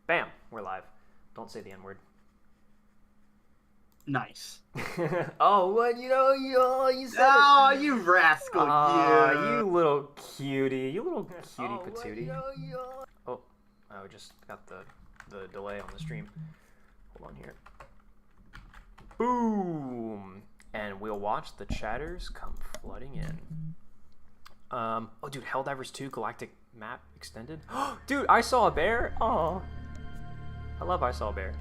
Bam, we're live. Don't say the N-word. Nice. Oh, what? You said Oh, it. you rascal, You you. little cutie. You little cutie patootie. Oh, I just got the delay on the stream. Hold on here. Boom. And we'll watch the chatters come flooding in. Oh, dude, Helldivers 2 Galactic Map Extended. Dude, I Saw a Bear. Oh, I love I Saw a Bear.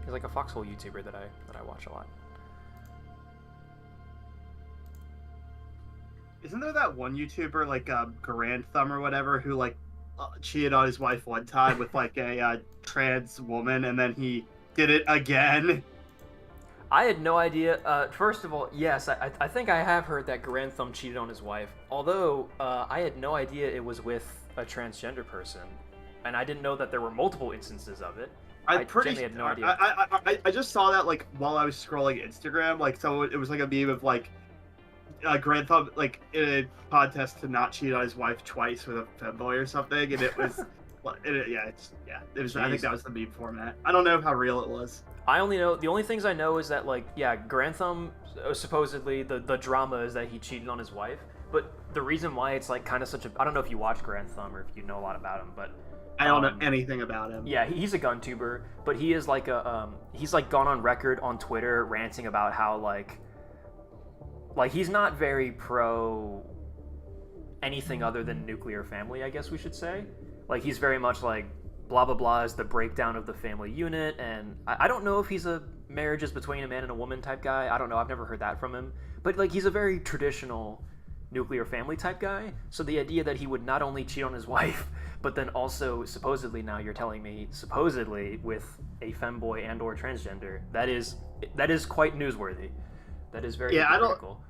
He's like a foxhole YouTuber that I watch a lot. Isn't there that one YouTuber like Garand Thumb or whatever who like cheated on his wife one time with like a trans woman and then he did it again? I had no idea. First of all, yes, I think I have heard that Garantham cheated on his wife. Although I had no idea it was with a transgender person, and I didn't know that there were multiple instances of it. I genuinely had no idea. I just saw that like while I was scrolling Instagram, like so it was like a meme of like Grand Thumb like in a contest to not cheat on his wife twice with a femboy or something, and it was it was. I think that was the meme format. I don't know how real it was. I only know the only things I know is that like Grantham supposedly the drama is that he cheated on his wife, but the reason why it's like kind of such a I don't know if you watch Grantham or if you know a lot about him, but I don't know anything about him. Yeah, he's a gun tuber, but he is like a he's like gone on record on Twitter ranting about how like he's not very pro anything other than nuclear family, I guess we should say. Like he's very much like blah blah blah is the breakdown of the family unit, and I don't know if he's a marriage is between a man and a woman type guy. I don't know, I've never heard that from him, but like he's a very traditional nuclear family type guy. So the idea that he would not only cheat on his wife but then also supposedly, now you're telling me supposedly with a femboy and or transgender, that is quite newsworthy. That is very critical.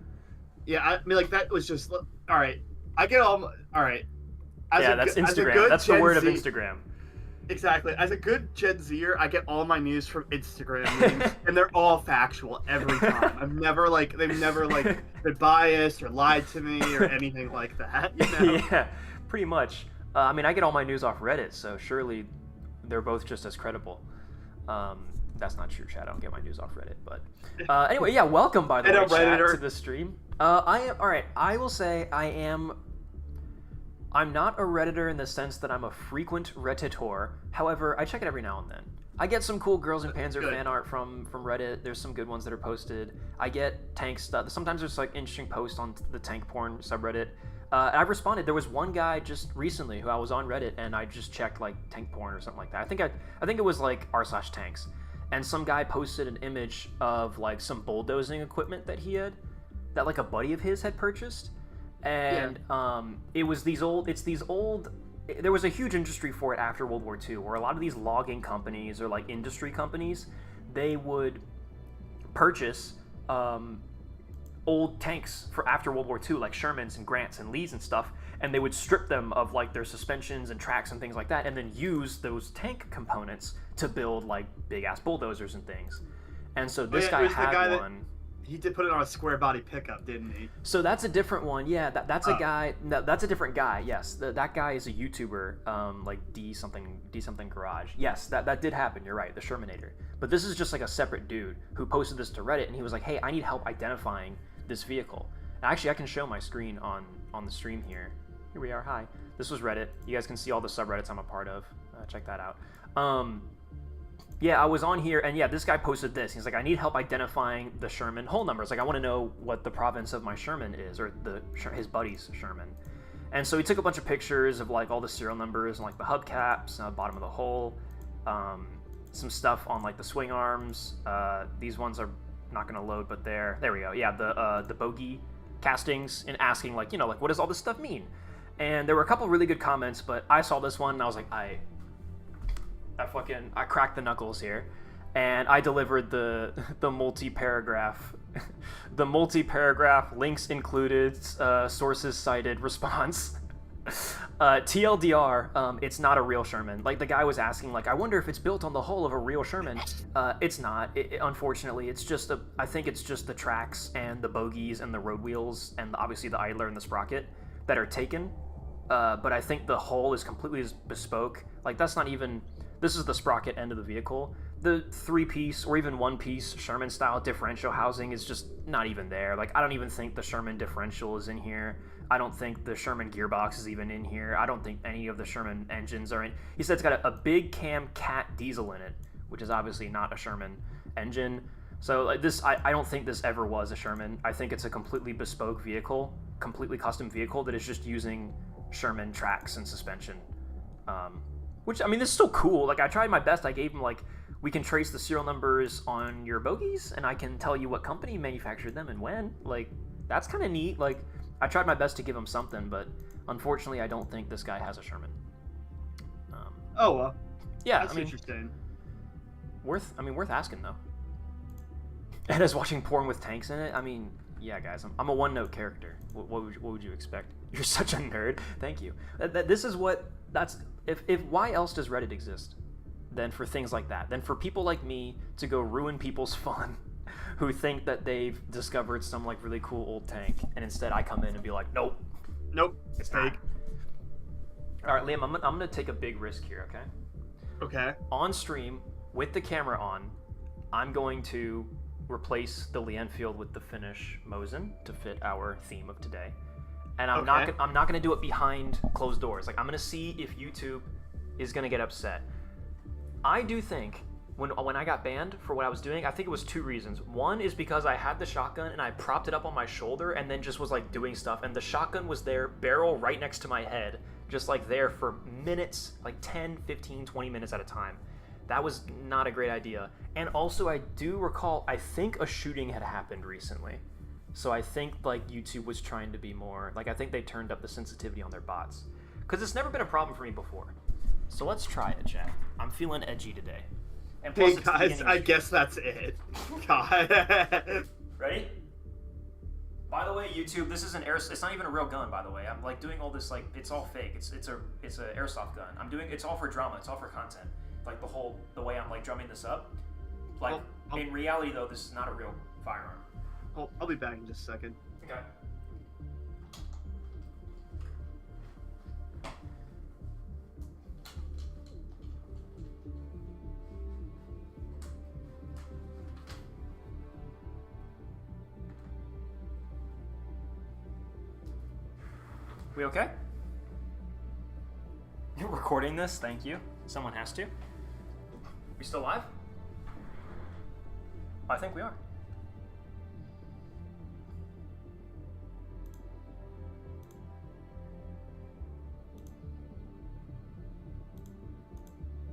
I mean like that was just all right. I get all right. That's Instagram. That's the word of Instagram. Exactly. As a good Gen Zer, I get all my news from Instagram memes, and they're all factual every time. They've never been biased or lied to me or anything like that. You know? Yeah, pretty much. I mean, I get all my news off Reddit, so surely they're both just as credible. That's not true, Chad. I don't get my news off Reddit, but anyway, yeah. Welcome, by the way, Chad, to the stream. I am all right. I will say I'm not a Redditor in the sense that I'm a frequent Redditor. However, I check it every now and then. I get some cool Girls in Panzer fan art from Reddit. There's some good ones that are posted. I get tank stuff. Sometimes there's like interesting posts on the tank porn subreddit. I've responded. There was one guy just recently who I was on Reddit and I just checked like tank porn or something like that. I think it was like r/tanks, and some guy posted an image of like some bulldozing equipment that he had, that like a buddy of his had purchased. And it was these old there was a huge industry for it after World War II, where a lot of these logging companies or like industry companies, they would purchase old tanks for after World War II, like Shermans and Grants and Lees and stuff, and they would strip them of like their suspensions and tracks and things like that, and then use those tank components to build like big ass bulldozers and things. And so this guy had one. He did put it on a square body pickup, didn't he? So that's a different one. Yeah, that's a guy. No, that's a different guy. Yes, that guy is a YouTuber, like D something Garage. Yes, that did happen. You're right, the Shermanator. But this is just like a separate dude who posted this to Reddit, and he was like, "Hey, I need help identifying this vehicle." And actually, I can show my screen on the stream here. Here we are. Hi. This was Reddit. You guys can see all the subreddits I'm a part of. Check that out. Yeah, I was on here, and yeah, this guy posted this. He's like, I need help identifying the Sherman hull numbers. Like, I want to know what the province of my Sherman is, or his buddy's Sherman. And so he took a bunch of pictures of like all the serial numbers and like the hubcaps, bottom of the hull, some stuff on like the swing arms. These ones are not going to load, but there we go. Yeah, the bogey castings, and asking like, like what does all this stuff mean? And there were a couple really good comments, but I saw this one and I was like, I cracked the knuckles here, and I delivered the multi-paragraph links included, sources cited response. TLDR, it's not a real Sherman. Like the guy was asking, like, I wonder if it's built on the hull of a real Sherman. It's not. Unfortunately, it's just I think it's just the tracks and the bogies and the road wheels and obviously the idler and the sprocket that are taken. But I think the hull is completely bespoke. Like that's not even This is the sprocket end of the vehicle. The 3-piece or even 1-piece Sherman-style differential housing is just not even there. Like, I don't even think the Sherman differential is in here. I don't think the Sherman gearbox is even in here. I don't think any of the Sherman engines are in. He said it's got a big cam cat diesel in it, which is obviously not a Sherman engine. So like this, I don't think this ever was a Sherman. I think it's a completely bespoke vehicle, completely custom vehicle that is just using Sherman tracks and suspension. Which, I mean, this is still cool. Like, I tried my best. I gave him, like, we can trace the serial numbers on your bogies, and I can tell you what company manufactured them and when. Like, that's kind of neat. Like, I tried my best to give him something, but unfortunately, I don't think this guy has a Sherman. Oh, well. Yeah, That's I mean, interesting. worth asking, though. And as watching porn with tanks in it, I mean, yeah, guys, I'm a one-note character. What would you expect? You're such a nerd. Thank you. This is what, that's, if why else does Reddit exist than for things like that? Than for people like me to go ruin people's fun who think that they've discovered some, like, really cool old tank, and instead I come in and be like, nope. Nope. It's fake. All right, Liam, I'm gonna take a big risk here, okay? Okay. On stream, with the camera on, I'm going to replace the Lee Enfield with the Finnish Mosin to fit our theme of today. And I'm not going to do it behind closed doors. Like, I'm going to see if YouTube is going to get upset. I do think when I got banned for what I was doing, I think it was 2 reasons. One is because I had the shotgun and I propped it up on my shoulder and then just was like doing stuff, and the shotgun was there, barrel right next to my head, just like there for minutes, like 10, 15, 20 minutes at a time. That was not a great idea. And also, I do recall, I think a shooting had happened recently. So I think, like, YouTube was trying to be more, like, I think they turned up the sensitivity on their bots. Because it's never been a problem for me before. So let's try it, Jack. I'm feeling edgy today. And plus, Hey guys, I guess that's it. God. Ready? By the way, YouTube, this is an it's not even a real gun, by the way. I'm, like, doing all this, like, it's all fake. It's a airsoft gun. It's all for drama. It's all for content. Like, the way I'm, like, drumming this up. Like, in reality, though, this is not a real firearm. I'll be back in just a second. Okay. We okay? You're recording this? Thank you. Someone has to. We still live? I think we are.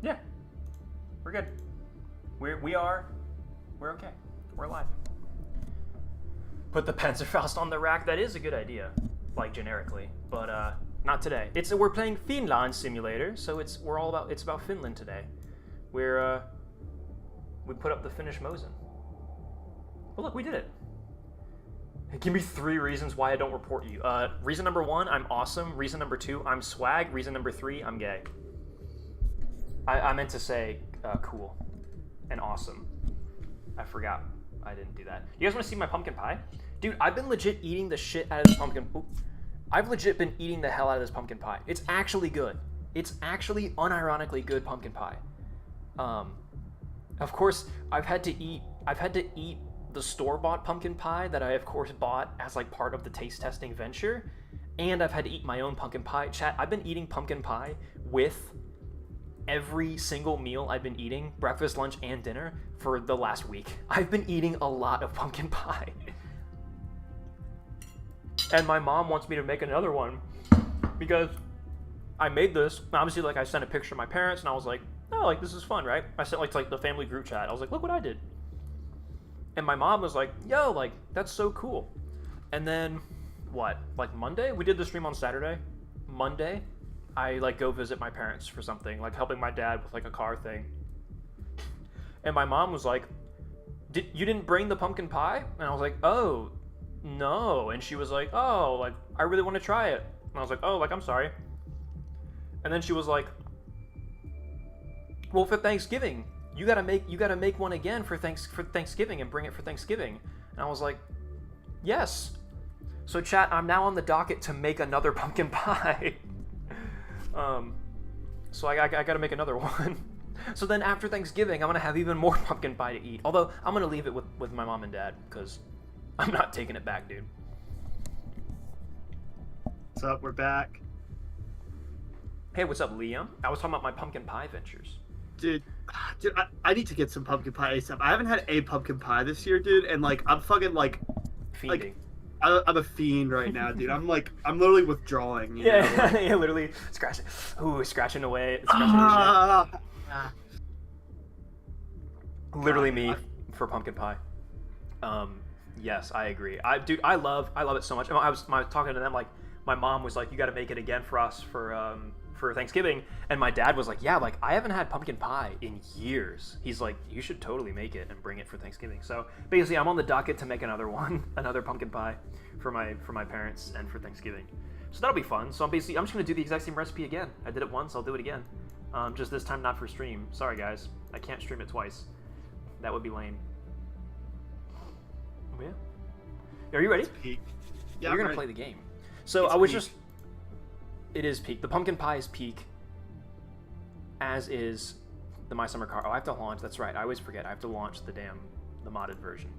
Yeah, we're good. We're okay. We're alive. Put the Panzerfaust on the rack. That is a good idea, like generically, but not today. We're playing Finland Simulator, so it's about Finland today. We put up the Finnish Mosin. Well, look, we did it. Give me 3 reasons why I don't report you. Reason number 1, I'm awesome. Reason number 2, I'm swag. Reason number 3, I'm gay. I meant to say cool and awesome. I forgot. I didn't do that. You guys want to see my pumpkin pie? Dude, I've been legit eating the shit out of this pumpkin. I've legit been eating the hell out of this pumpkin pie. It's actually good. It's actually unironically good pumpkin pie. Of course, I've had to eat the store-bought pumpkin pie that I, of course, bought as like part of the taste testing venture, and I've had to eat my own pumpkin pie. Chat, I've been eating pumpkin pie with every single meal I've been eating, breakfast, lunch, and dinner, for the last week. I've been eating a lot of pumpkin pie. And my mom wants me to make another one because I made this. Obviously, like, I sent a picture to my parents and I was like, oh, like, this is fun, right? I sent like to like the family group chat. I was like, look what I did. And my mom was like, yo, like, that's so cool. And then what? Like Monday? We did the stream on Saturday. Monday, I like go visit my parents for something, like helping my dad with like a car thing. And my mom was like, you didn't bring the pumpkin pie? And I was like, oh, no. And she was like, oh, like, I really want to try it. And I was like, oh, like, I'm sorry. And then she was like, well, for Thanksgiving, you gotta make one again for Thanksgiving and bring it for Thanksgiving. And I was like, yes. So chat, I'm now on the docket to make another pumpkin pie. So I gotta make another one. So then after Thanksgiving, I'm gonna have even more pumpkin pie to eat. Although I'm gonna leave it with my mom and dad because I'm not taking it back, dude. What's up? We're back. Hey, what's up, Liam? I was talking about my pumpkin pie ventures. Dude, I need to get some pumpkin pie ASAP. I haven't had a pumpkin pie this year, dude, and like I'm fucking like Feeding. I'm a fiend right now, dude. I'm literally withdrawing. You know? Yeah, literally scratching. Ooh, scratching away. Scratching literally me for pumpkin pie. Yes, I agree. Dude, I love it so much. I was talking to them, like, my mom was like, you got to make it again for us for Thanksgiving, and my dad was like, yeah, like, I haven't had pumpkin pie in years. He's like, you should totally make it and bring it for Thanksgiving. So basically, I'm on the docket to make another pumpkin pie for my parents and for Thanksgiving. So that'll be fun. So I'm just gonna do the exact same recipe again. I did it once, I'll do it again. Just this time not for stream. Sorry guys, I can't stream it twice. That would be lame. Oh, yeah. Are you ready? Peak. Yeah, you're gonna play the game. So I was just. It is peak. The pumpkin pie is peak. As is the My Summer Car. Oh, I have to launch. That's right. I always forget. I have to launch the modded version.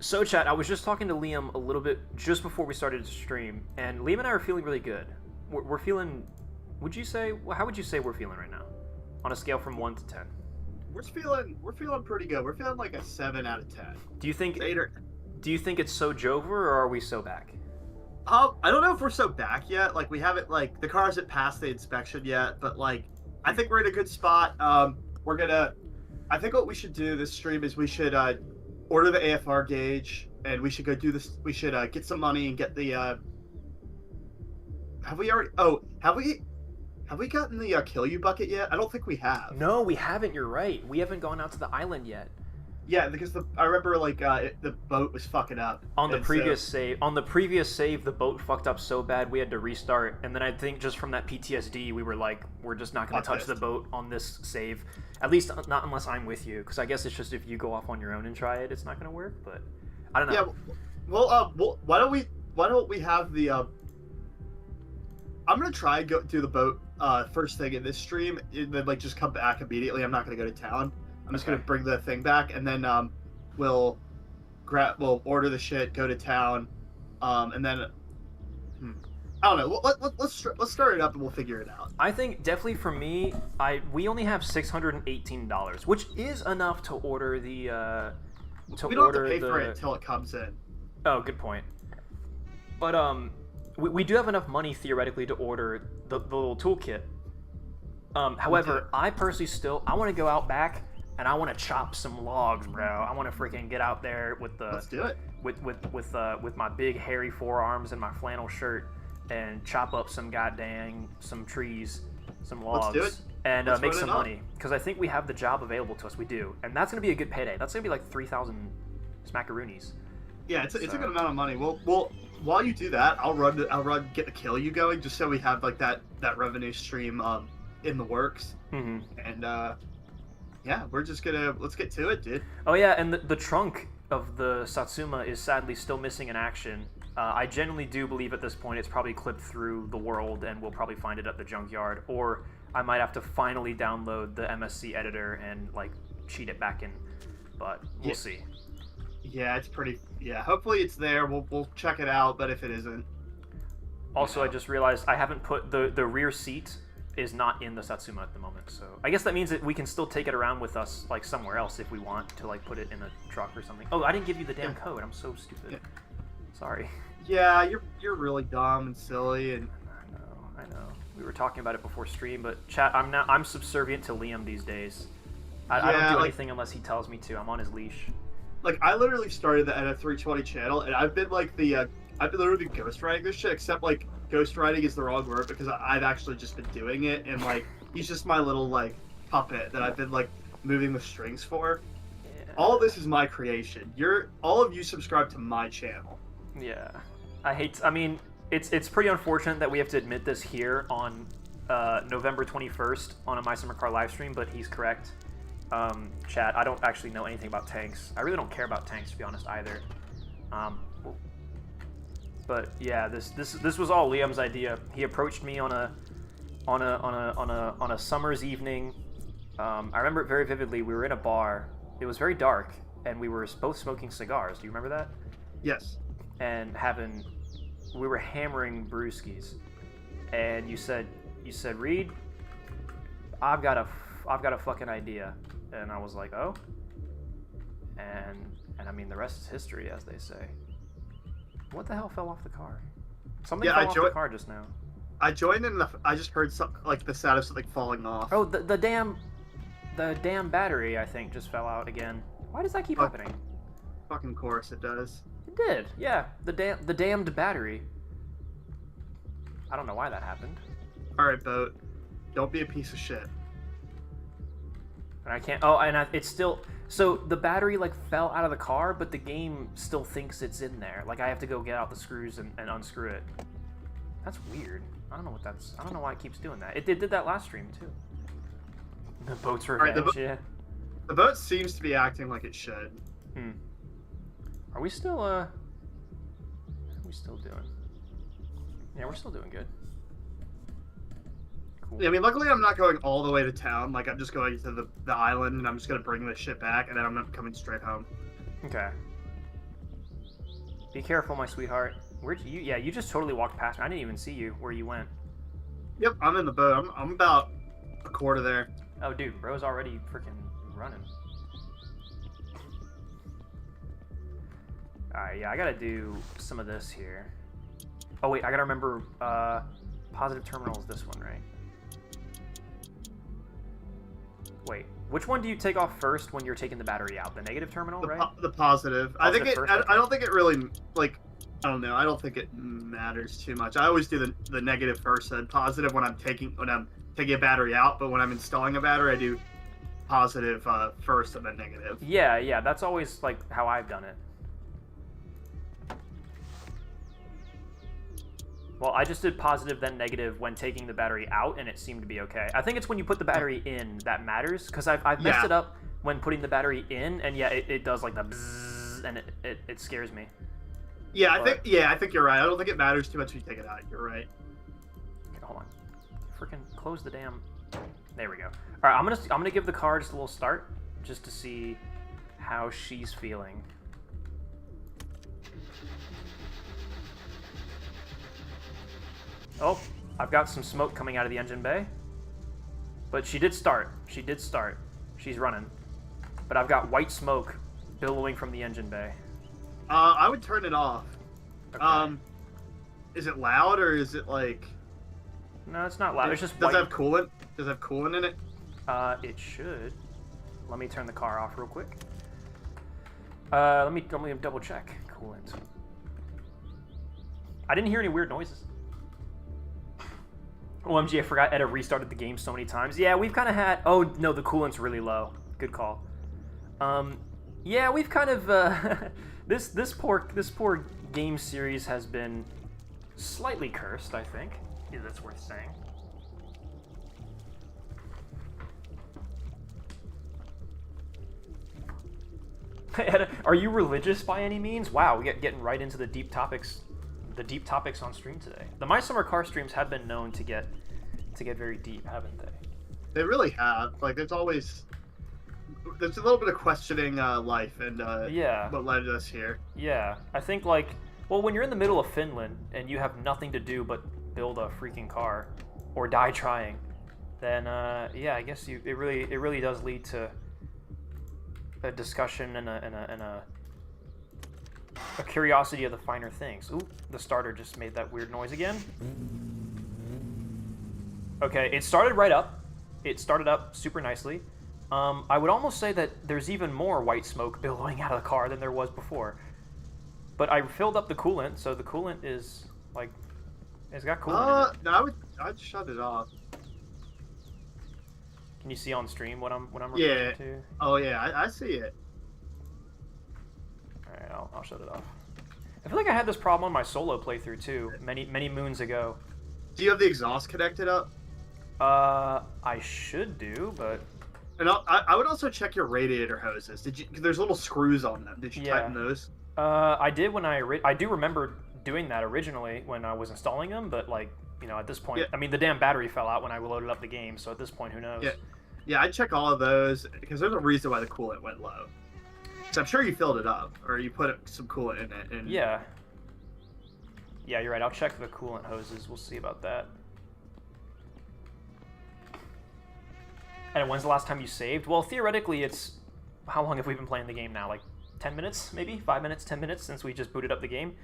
So chat. I was just talking to Liam a little bit just before we started to stream, and Liam and I are feeling really good. We're feeling. How would you say we're feeling right now, on a scale from 1 to 10? We're feeling pretty good. We're feeling like a 7 out of 10. Do you think? 8 or... Do you think it's so Jover, or are we so back? I don't know if we're so back yet. Like, we haven't, like, the car hasn't passed the inspection yet, but, like, I think we're in a good spot. I think what we should do this stream is we should order the AFR gauge, and we should go do this. We should get some money and get the. Have we gotten the kill you bucket yet? I don't think we have. No, we haven't. You're right. We haven't gone out to the island yet. Yeah, because I remember like the boat was fucking up on the previous save. On the previous save, the boat fucked up so bad we had to restart. And then I think just from that PTSD, we were like, we're just not going to touch the boat on this save. At least not unless I'm with you, because I guess it's just if you go off on your own and try it, it's not going to work. But I don't know. Yeah. Well, why don't we have the? I'm gonna try and go do the boat first thing in this stream, and then like just come back immediately. I'm not gonna go to town. I'm just gonna bring the thing back, and then we'll order the shit, go to town, and then I don't know. Let's start it up and we'll figure it out. I think definitely for me, we only have $618, which is enough to order the. We don't have to pay for it until it comes in. Oh, good point. But we do have enough money theoretically to order the little toolkit. However, I personally I want to go out back. And I want to chop some logs, bro. I want to freaking get out there with the. Let's do it. With my big hairy forearms and my flannel shirt, and chop up some trees, some logs, Let's do it. And make some money. Because I think we have the job available to us. We do, and that's gonna be a good payday. That's gonna be like 3,000 smackaroonies. Yeah, it's a good amount of money. Well, while you do that, I'll run get the kill you going, just so we have like that revenue stream in the works. Mm-hmm. And yeah, let's get to it, dude. Oh yeah, and the trunk of the Satsuma is sadly still missing in action. I genuinely do believe at this point it's probably clipped through the world and we'll probably find it at the junkyard, or I might have to finally download the MSC editor and like cheat it back in, but we'll see. Yeah, it's pretty. Yeah, hopefully it's there. We'll check it out, but if it isn't. Also, I just realized I haven't put the rear seat is not in the Satsuma at the moment, so I guess that means that we can still take it around with us like somewhere else if we want to like put it in a truck or something. Oh, I didn't give you the damn code. I'm so stupid. Yeah. Sorry. Yeah, you're really dumb and silly, and I know. We were talking about it before stream, but chat, I'm subservient to Liam these days. I don't do anything unless he tells me to. I'm on his leash. Like, I literally started the NF320 channel, and I've been like I've been literally ghostwriting this shit, except like ghostwriting is the wrong word because I've actually just been doing it, and like he's just my little like puppet that I've been like moving the strings for. Yeah. All of this is my creation. All of you subscribe to my channel. Yeah, I mean, it's pretty unfortunate that we have to admit this here on November 21st on a My Summer Car live stream, but he's correct. Chat, I don't actually know anything about tanks. I really don't care about tanks, to be honest, either. But yeah, this was all Liam's idea. He approached me on on a summer's evening. I remember it very vividly. We were in a bar. It was very dark, and we were both smoking cigars. Do you remember that? Yes. And we were hammering brewskis, and you said, Reed, I've got a fucking idea, and I was like, oh, and I mean the rest is history, as they say. What the hell fell off the car? Something fell off the car just now. I joined in. I just heard like the sound of something falling off. Oh, the damn battery, I think, just fell out again. Why does that keep happening? Fucking course it does. It did, yeah. The damned battery. I don't know why that happened. All right, boat. Don't be a piece of shit. And I can't. Oh, and it's still. So the battery like fell out of the car, but the game still thinks it's in there. Like I have to go get out the screws and unscrew it. That's weird. I don't know what that's. I don't know why it keeps doing that. It did that last stream too. The boat's revenge. Right, yeah. The boat seems to be acting like it should. Are we still? How are we still doing? Yeah, we're still doing good. Cool. Yeah, I mean, luckily I'm not going all the way to town. Like I'm just going to the island, and I'm just gonna bring this shit back, and then I'm coming straight home. Okay. Be careful, my sweetheart. Where'd you? Yeah, you just totally walked past me. I didn't even see you where you went. Yep, I'm in the boat. I'm about a quarter there. Oh, dude, bro's already freaking running. Alright, yeah, I gotta do some of this here. Oh, wait, I gotta remember, positive terminal is this one, right? Wait, which one do you take off first when you're taking the battery out? The negative terminal, right? The positive. I think first, I don't think it really, like, I don't know. I don't think it matters too much. I always do the negative first, then positive when I'm taking a battery out. But when I'm installing a battery, I do positive first and then negative. Yeah, that's always like how I've done it. Well, I just did positive then negative when taking the battery out, and it seemed to be okay. I think it's when you put the battery in that matters, because I've messed it up when putting the battery in, and yeah, it does like the bzzz, and it scares me. Yeah, I think you're right. I don't think it matters too much if you take it out. You're right. Okay, hold on. Freaking close the damn. There we go. All right, I'm gonna give the car just a little start, just to see how she's feeling. Oh, I've got some smoke coming out of the engine bay. But she did start. She's running. But I've got white smoke billowing from the engine bay. I would turn it off. Okay. Is it loud or is it like? No, it's not loud. It's just Does white. it have coolant? Does it have coolant in it? It should. Let me turn the car off real quick. Let me double check. Coolant. I didn't hear any weird noises. OMG, I forgot Eda restarted the game so many times. Yeah, we've kind of had... Oh, no, the coolant's really low. Good call. Yeah, we've kind of... This poor game series has been slightly cursed, I think. Yeah, that's worth saying. Eda, are you religious by any means? Wow, we getting right into the deep topics on stream today. The My Summer Car streams have been known to get very deep, haven't they? They really have. Like, there's a little bit of questioning life and yeah, what led us here. Yeah, I think like, well, when you're in the middle of Finland and you have nothing to do but build a freaking car or die trying, then yeah, I guess it really does lead to a discussion and a curiosity of the finer things. Ooh, the starter just made that weird noise again. Okay, it started right up. It started up super nicely. I would almost say that there's even more white smoke billowing out of the car than there was before. But I filled up the coolant, so the coolant is like, it's got coolant in it. No, I'd shut it off. Can you see on stream what I'm referring to? Oh yeah, I see it. Alright, I'll shut it off. I feel like I had this problem on my solo playthrough too, many moons ago. Do you have the exhaust connected up? I should do, but... And I would also check your radiator hoses. Cause there's little screws on them. Did you tighten those? I did when I do remember doing that originally when I was installing them, but like You know, at this point, Yeah. I mean, the damn battery fell out when I loaded up the game, so at this point, who knows? Yeah, I'd check all of those because there's a reason why the coolant went low. So I'm sure you filled it up or you put some coolant in it. And Yeah. Yeah, you're right. I'll check the coolant hoses. We'll see about that. And when's the last time you saved? Well, theoretically, it's... How long have we been playing the game now? Like 10 minutes, maybe? 5 minutes, 10 minutes since we just booted up the game?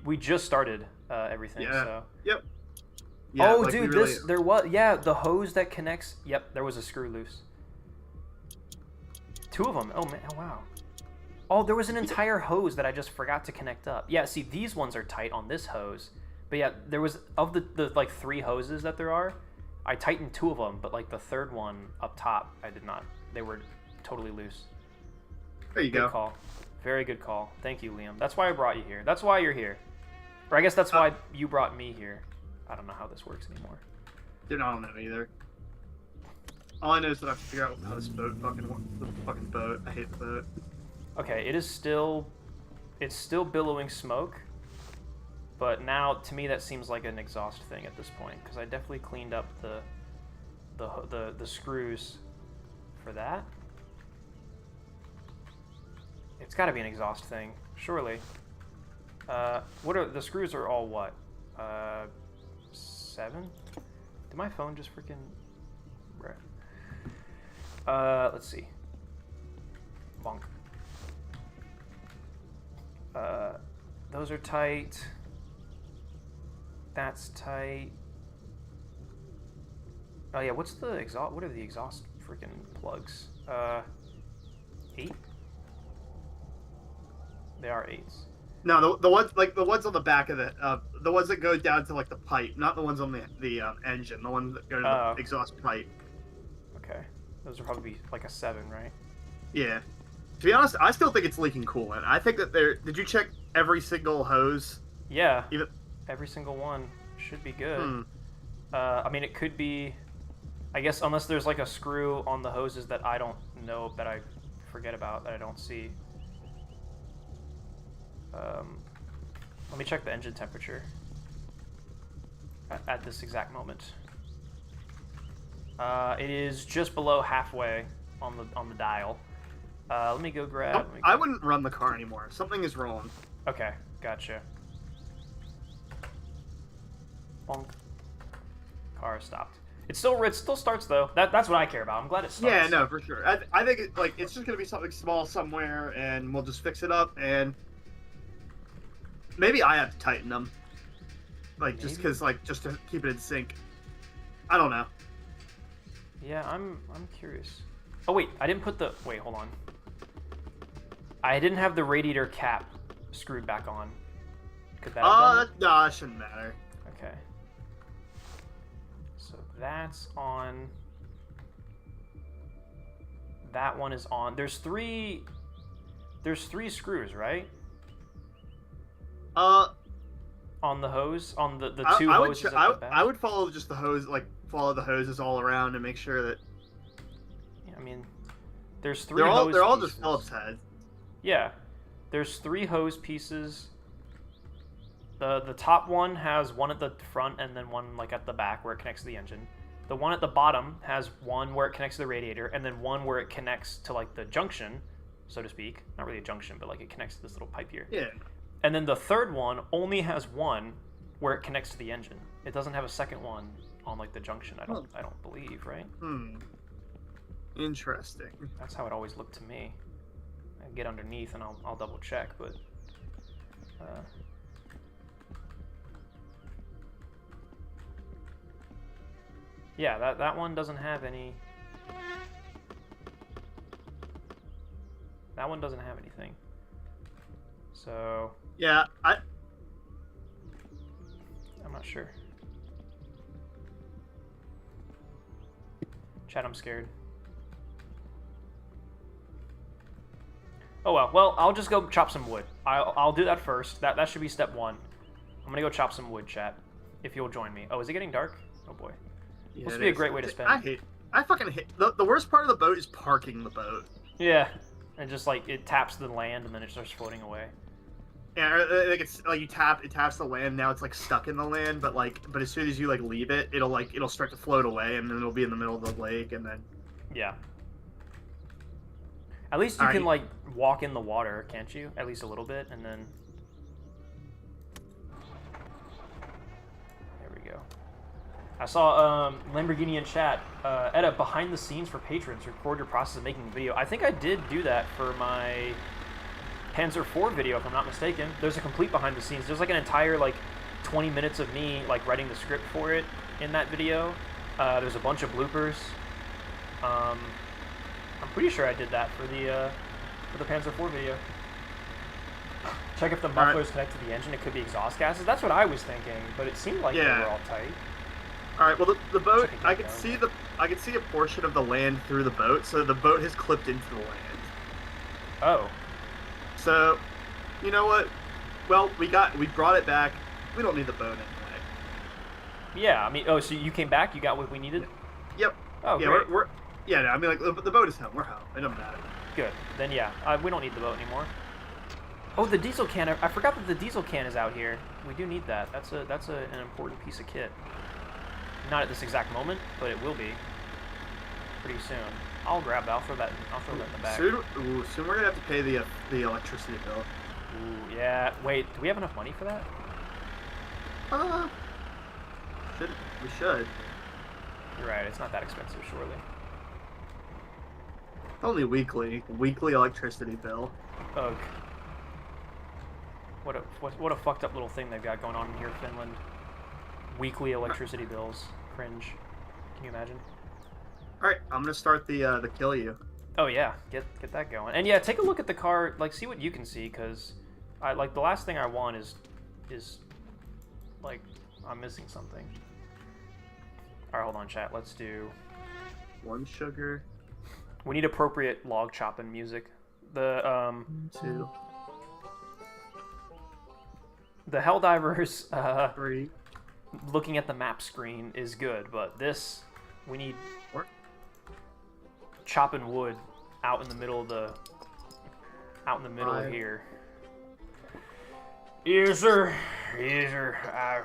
We just started everything, Yeah. so... Yep. Yeah, oh, like, dude, really... there was... Yeah, the hose that connects... Yep, there was a screw loose. 2 of them. Oh, man. Oh, wow. Oh, there was an entire hose that I just forgot to connect up. Yeah, see, these ones are tight on this hose. But yeah, there was... Of the like, 3 hoses that there are, I tightened 2 of them, but, like, the third one up top, I did not. They were totally loose. There you Good go. call. Very good call. Thank you, Liam. That's why I brought you here. That's why you're here. Or I guess that's why you brought me here. I don't know how this works anymore. Dude, I don't know either. All I know is that I have to figure out how this boat the fucking boat. I hate the boat. Okay, it is still... It's still billowing smoke. But now, to me, that seems like an exhaust thing at this point. Because I definitely cleaned up the screws for that. It's got to be an exhaust thing, surely. What are the screws? Are all what? 7? Did my phone just freaking? Let's see. Bonk. Those are tight. That's tight. Oh yeah, what's the exhaust? What are the exhaust freaking plugs? 8. They are 8s. No, the ones on the back of the ones that go down to like the pipe, not the ones on the engine, the ones that go to the exhaust pipe. Okay, those would probably be like a 7, right? Yeah. To be honest, I still think it's leaking coolant. I think that did you check every single hose? Yeah. Even... Every single one should be good. I mean, it could be, I guess, unless there's like a screw on the hoses that I don't know, that I forget about, that I don't see. Let me check the engine temperature at this exact moment. It is just below halfway on the dial. Let me go grab. I wouldn't run the car anymore. Something is wrong. Okay, gotcha. Bonk. Car stopped. It still starts though. That's what I care about. I'm glad it starts. Yeah, no, for sure. I think it's just gonna be something small somewhere, and we'll just fix it up. And maybe I have to tighten them, like just because, like, just to keep it in sync. I don't know. Yeah, I'm curious. Oh wait, I didn't put the. Wait, hold on. I didn't have the radiator cap screwed back on. Could that have done it? No, it shouldn't matter. Okay. So that's on. That one is on. There's 3 screws, right? On the hose, on the 2 hoses at the back. I would follow just the hose, like follow the hoses all around and make sure that. Yeah, I mean, there's 3. They're all just Phillips heads. Yeah, there's 3 hose pieces. The top one has one at the front and then one like at the back where it connects to the engine. The one at the bottom has one where it connects to the radiator, and then one where it connects to like the junction, so to speak. Not really a junction, but like it connects to this little pipe here. Yeah. And then the third one only has one where it connects to the engine. It doesn't have a second one on like the junction. I don't believe, right? Interesting. That's how it always looked to me. I get underneath and I'll double check, but yeah, that one doesn't have any. That one doesn't have anything. So yeah, I'm not sure. Chat, I'm scared. Oh well. Well, I'll just go chop some wood. I'll do that first. That should be step 1. I'm gonna go chop some wood, chat. If you'll join me. Oh, is it getting dark? Oh boy. Yeah, This would be a great way to spend. I fucking hate the worst part of the boat is parking the boat. Yeah, and just like it taps the land and then it starts floating away. Yeah, like it's like it taps the land. Now it's like stuck in the land, but as soon as you like leave it, it'll start to float away, and then it'll be in the middle of the lake, and then. Yeah. At least you can like walk in the water, can't you? At least a little bit, and then. There we go. I saw Lamborghini in chat. Edda, behind the scenes for patrons, record your process of making a video. I think I did do that for my Panzer IV video, if I'm not mistaken. There's a complete behind the scenes. There's like an entire like 20 minutes of me like writing the script for it in that video. There's a bunch of bloopers. I'm pretty sure I did that for the Panzer IV video. Check if the mufflers connect to the engine. It could be exhaust gases. That's what I was thinking, but it seemed like they were all tight. All right. Well, the boat. I could see a portion of the land through the boat, so the boat has clipped into the land. Oh. So, you know what? Well, we brought it back. We don't need the boat anyway. Yeah. I mean, oh, so you came back. You got what we needed. Yep. Oh, yeah. Great. Yeah. I mean, like the boat is home. We're home. It doesn't matter. Good. Then yeah, we don't need the boat anymore. Oh, the diesel can. I forgot that the diesel can is out here. We do need that. That's an important piece of kit. Not at this exact moment, but it will be pretty soon. I'll grab that. I'll throw that in the back. Soon we're gonna have to pay the electricity bill. Ooh, yeah. Wait, do we have enough money for that? We should. You're right. It's not that expensive, surely. Only weekly electricity bill. Ugh. What a fucked up little thing they've got going on in here, Finland. Weekly electricity bills. Cringe. Can you imagine? All right, I'm gonna start the kill you. Oh yeah, get that going. And yeah, take a look at the car. Like, see what you can see, because I like the last thing I want is like I'm missing something. All right, hold on, chat. Let's do. One sugar. We need appropriate log chopping music. The 2. The Helldivers 3. Looking at the map screen is good, but this we need chopping wood out in the middle of the of here. Yes sir. I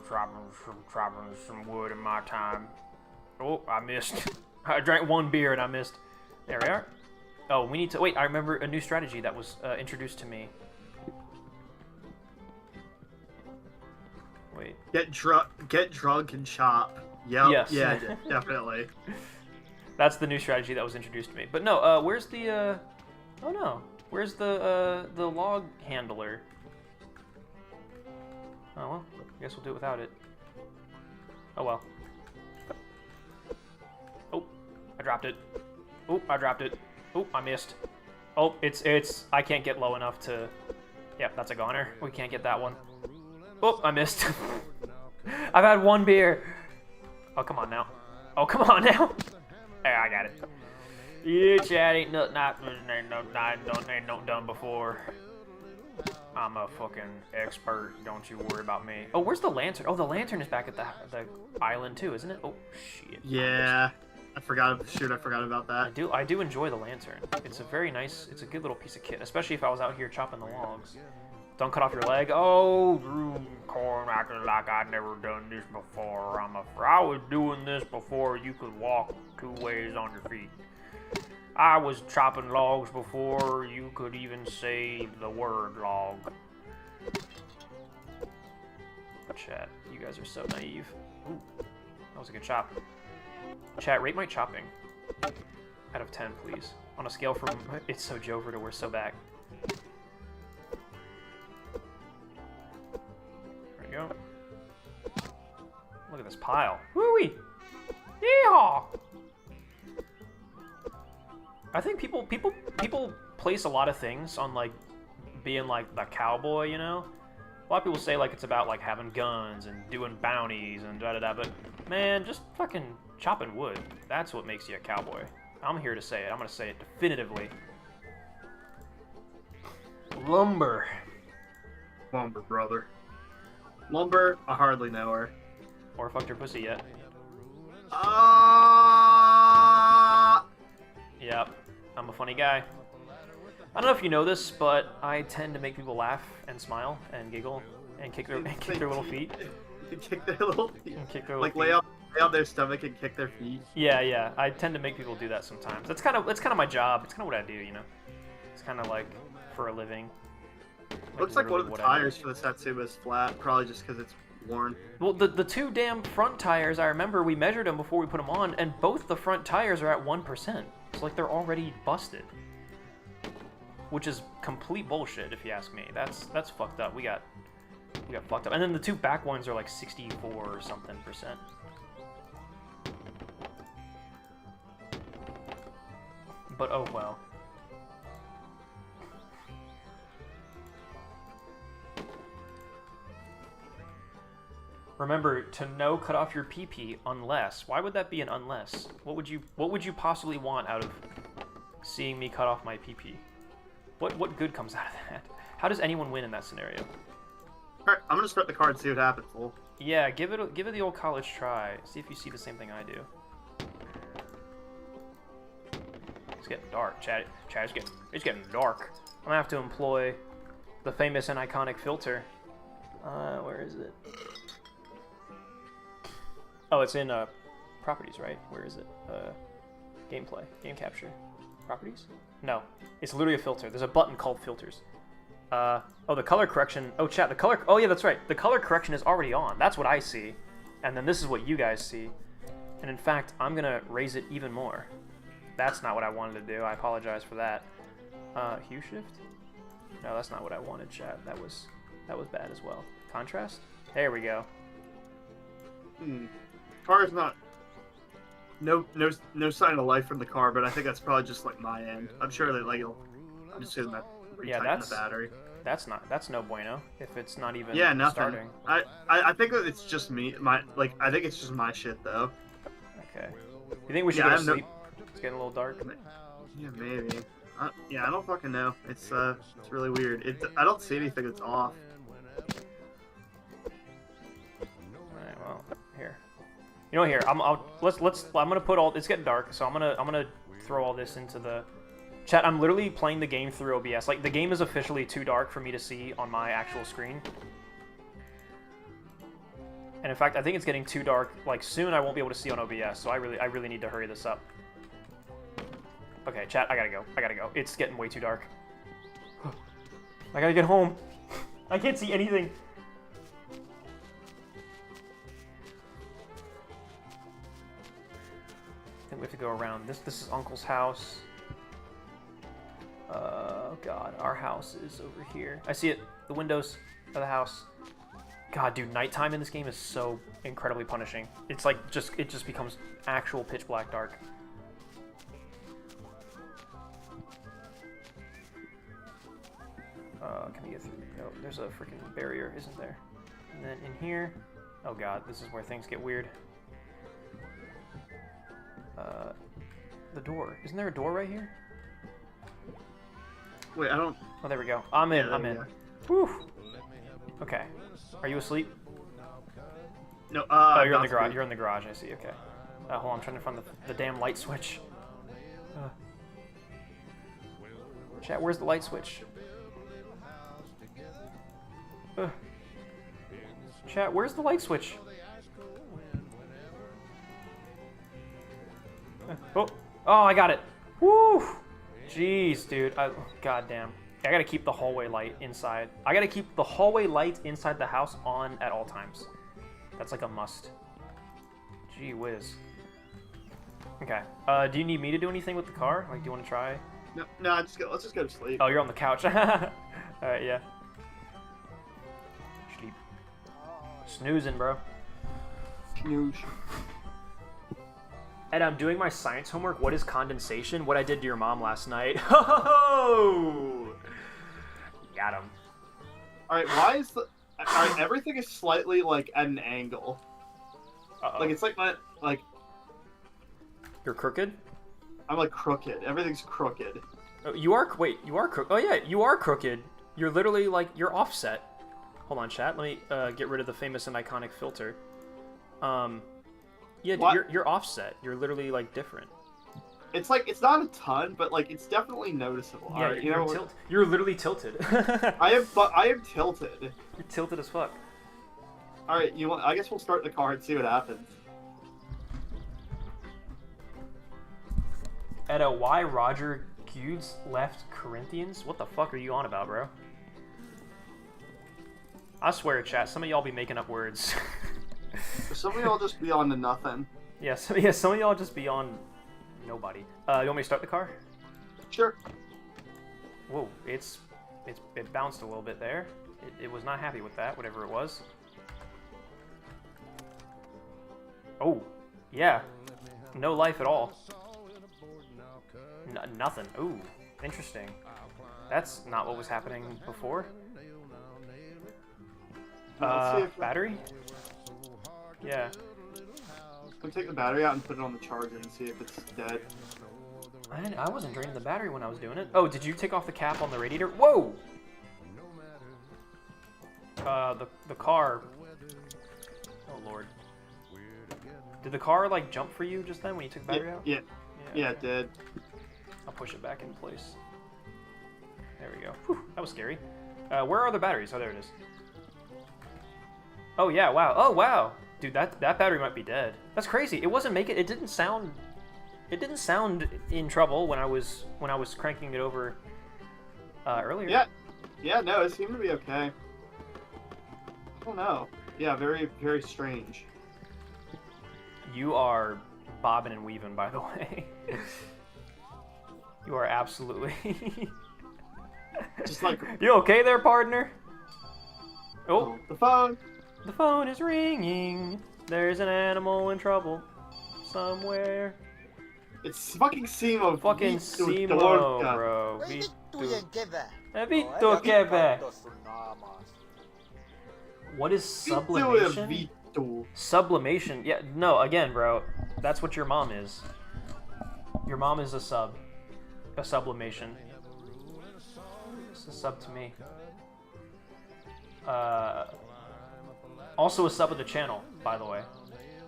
chopping some wood in my time. Oh, I missed. I drank one beer and I missed. There we are. Oh, we need to wait. I remember a new strategy that was introduced to me. Wait. Get drunk and chop. Yep. Yes. Yeah, definitely. That's the new strategy that was introduced to me. But no, where's the oh no. Where's the log handler? Oh well, I guess we'll do it without it. Oh well. Oh, I dropped it. Oh, I dropped it. Oh, I missed. Oh, it's I can't get low enough to. Yep, that's a goner. We can't get that one. Oh, I missed. I've had one beer. Oh, come on now. Oh, come on now. There, I got it. Yeah, chat ain't nothing ain't no done before. I'm a fucking expert. Don't you worry about me. Oh, where's the lantern? Oh, the lantern is back at the island too, isn't it? Oh shit. Yeah. I forgot about that. I do enjoy the lantern. It's a very nice. It's a good little piece of kit, especially if I was out here chopping the logs. Don't cut off your leg. Oh, Drew Corn acting like I'd never done this before. I was doing this before you could walk 2 ways on your feet. I was chopping logs before you could even say the word log. Chat, you guys are so naive. Ooh, that was a good chop. Chat, rate my chopping. Out of 10, please. On a scale from it's so Jover to we're so back. There we go. Look at this pile. Woo-wee! Yeehaw! I think people place a lot of things on like being like the cowboy, you know? A lot of people say like it's about like having guns and doing bounties and da-da-da, but man, just fucking chopping wood. That's what makes you a cowboy. I'm here to say it. I'm gonna say it definitively. Lumber. Lumber, brother. Lumber, I hardly know her. Or fucked her pussy yet. Yep. I'm a funny guy. I don't know if you know this, but I tend to make people laugh and smile and giggle and kick their little feet. Kick their little feet. And kick their Like little feet. lay on their stomach and kick their feet. Yeah. I tend to make people do that sometimes. That's kind of my job. It's kind of what I do, you know. It's kind of like for a living. Looks like one of the what I do. tires for the Satsuma is flat, probably just because it's worn. Well, the two damn front tires, I remember we measured them before we put them on, and both the front tires are at 1%. It's like they're already busted. Which is complete bullshit, if you ask me. That's fucked up. We got fucked up. And then the two back ones are like 64 or something percent. But oh well. Remember to no cut off your PP unless. Why would that be an unless? What would you possibly want out of seeing me cut off my PP? What good comes out of that? How does anyone win in that scenario? Alright, I'm gonna start the card and see what happens, fool. Yeah, give it the old college try. See if you see the same thing I do. It's getting dark, Chad. It's getting dark. I'm gonna have to employ the famous and iconic filter. Where is it? Oh, it's in properties, right? Where is it? Gameplay, game capture, properties? No, it's literally a filter. There's a button called filters. Oh, the color correction. Oh, chat, the color. Oh, yeah, that's right. The color correction is already on. That's what I see. And then this is what you guys see. And in fact, I'm going to raise it even more. That's not what I wanted to do. I apologize for that. Hue shift? No, that's not what I wanted, chat. That was bad as well. Contrast? There we go. Car is not. No sign of life from the car, but I think that's probably just like my end. I'm sure that like I'm just gonna retighten the battery. That's no bueno if it's not even nothing. starting. I think that it's just me. I think it's just my shit though. Okay. You think we should go to sleep? It's getting a little dark. Yeah, maybe. I don't fucking know. It's really weird. I don't see anything that's off. Alright, well, here. You know, here. I'm gonna put all. It's getting dark, so I'm gonna throw all this into the chat. I'm literally playing the game through OBS. Like the game is officially too dark for me to see on my actual screen. And in fact, I think it's getting too dark. Like soon, I won't be able to see on OBS. So I really need to hurry this up. Okay, chat. I gotta go. It's getting way too dark. I gotta get home. I can't see anything. I think we have to go around. This is Uncle's house. Oh god, our house is over here. I see it. The windows of the house. God, dude, nighttime in this game is so incredibly punishing. It's like it just becomes actual pitch black dark. Can we get through? No, there's a freaking barrier, isn't there? And then in here, oh god, this is where things get weird. The door. Isn't there a door right here? Wait, I don't. Oh, there we go. I'm in. Yeah, I'm in. go. Whew. Okay. Are you asleep? No. Oh, you're in the garage. You're in the garage. I see. Okay. Hold on. I'm trying to find the damn light switch. Chat, where's the light switch? Chat, where's the light switch? Oh, I got it. Woo! Jeez, dude. Goddamn. I gotta keep the hallway light inside. I gotta keep the hallway light inside the house on at all times. That's like a must. Gee whiz. Okay. Do you need me to do anything with the car? Like, do you want to try? No. Let's just go to sleep. Oh, you're on the couch. Alright, yeah. Sleep. Snoozing, bro. Snooze. Ed, I'm doing my science homework. What is condensation? What I did to your mom last night. Ho! Got him. Alright, why is the... Alright, everything is slightly, like, at an angle. Uh-oh. Like, it's like my... Like... You're crooked? I'm, like, crooked. Everything's crooked. Oh, you are... Wait, you are crooked. Oh, yeah, you are crooked. You're literally, like, you're offset. Hold on, chat. Let me get rid of the famous and iconic filter. Yeah, What? you're offset. You're literally, like, different. It's like it's not a ton, but like it's definitely noticeable. Yeah, Alright, you're literally tilted. I am tilted. You're tilted as fuck. All right, I guess we'll start the car and see what happens. At a why Roger Gudes left Corinthians? What the fuck are you on about, bro? I swear, chat, some of y'all be making up words. Some of y'all just be on to nothing. Yeah, some of y'all just be on nobody. You want me to start the car? Sure. Whoa, it bounced a little bit there. It was not happy with that, whatever it was. Oh, yeah. No life at all. Nothing. Ooh, interesting. That's not what was happening before. Let's see if Battery? Yeah. I'll take the battery out and put it on the charger and see if it's dead. I wasn't draining the battery when I was doing it. Oh, did you take off the cap on the radiator? Whoa! The car... Oh, Lord. Did the car, like, jump for you just then when you took the battery out? Yeah, it did. I'll push it back in place. There we go. Whew, that was scary. Where are the batteries? Oh, there it is. Oh, yeah, wow. Oh, wow. Dude, that battery might be dead. That's crazy. It wasn't making... It didn't sound in trouble when I was cranking it over earlier. Yeah, no, it seemed to be okay. Oh no. Yeah, very, very strange. You are bobbing and weaving, by the way. You are absolutely... Just like... You okay there, partner? Oh, the phone! The phone is ringing. There's an animal in trouble somewhere. It's fucking Simo. Fucking Simo, bro. Vito Kebe. What is sublimation? Sublimation? Yeah, no, again, bro. That's what your mom is. Your mom is a sub. A sublimation. It's a sub to me. Also a sub of the channel, by the way.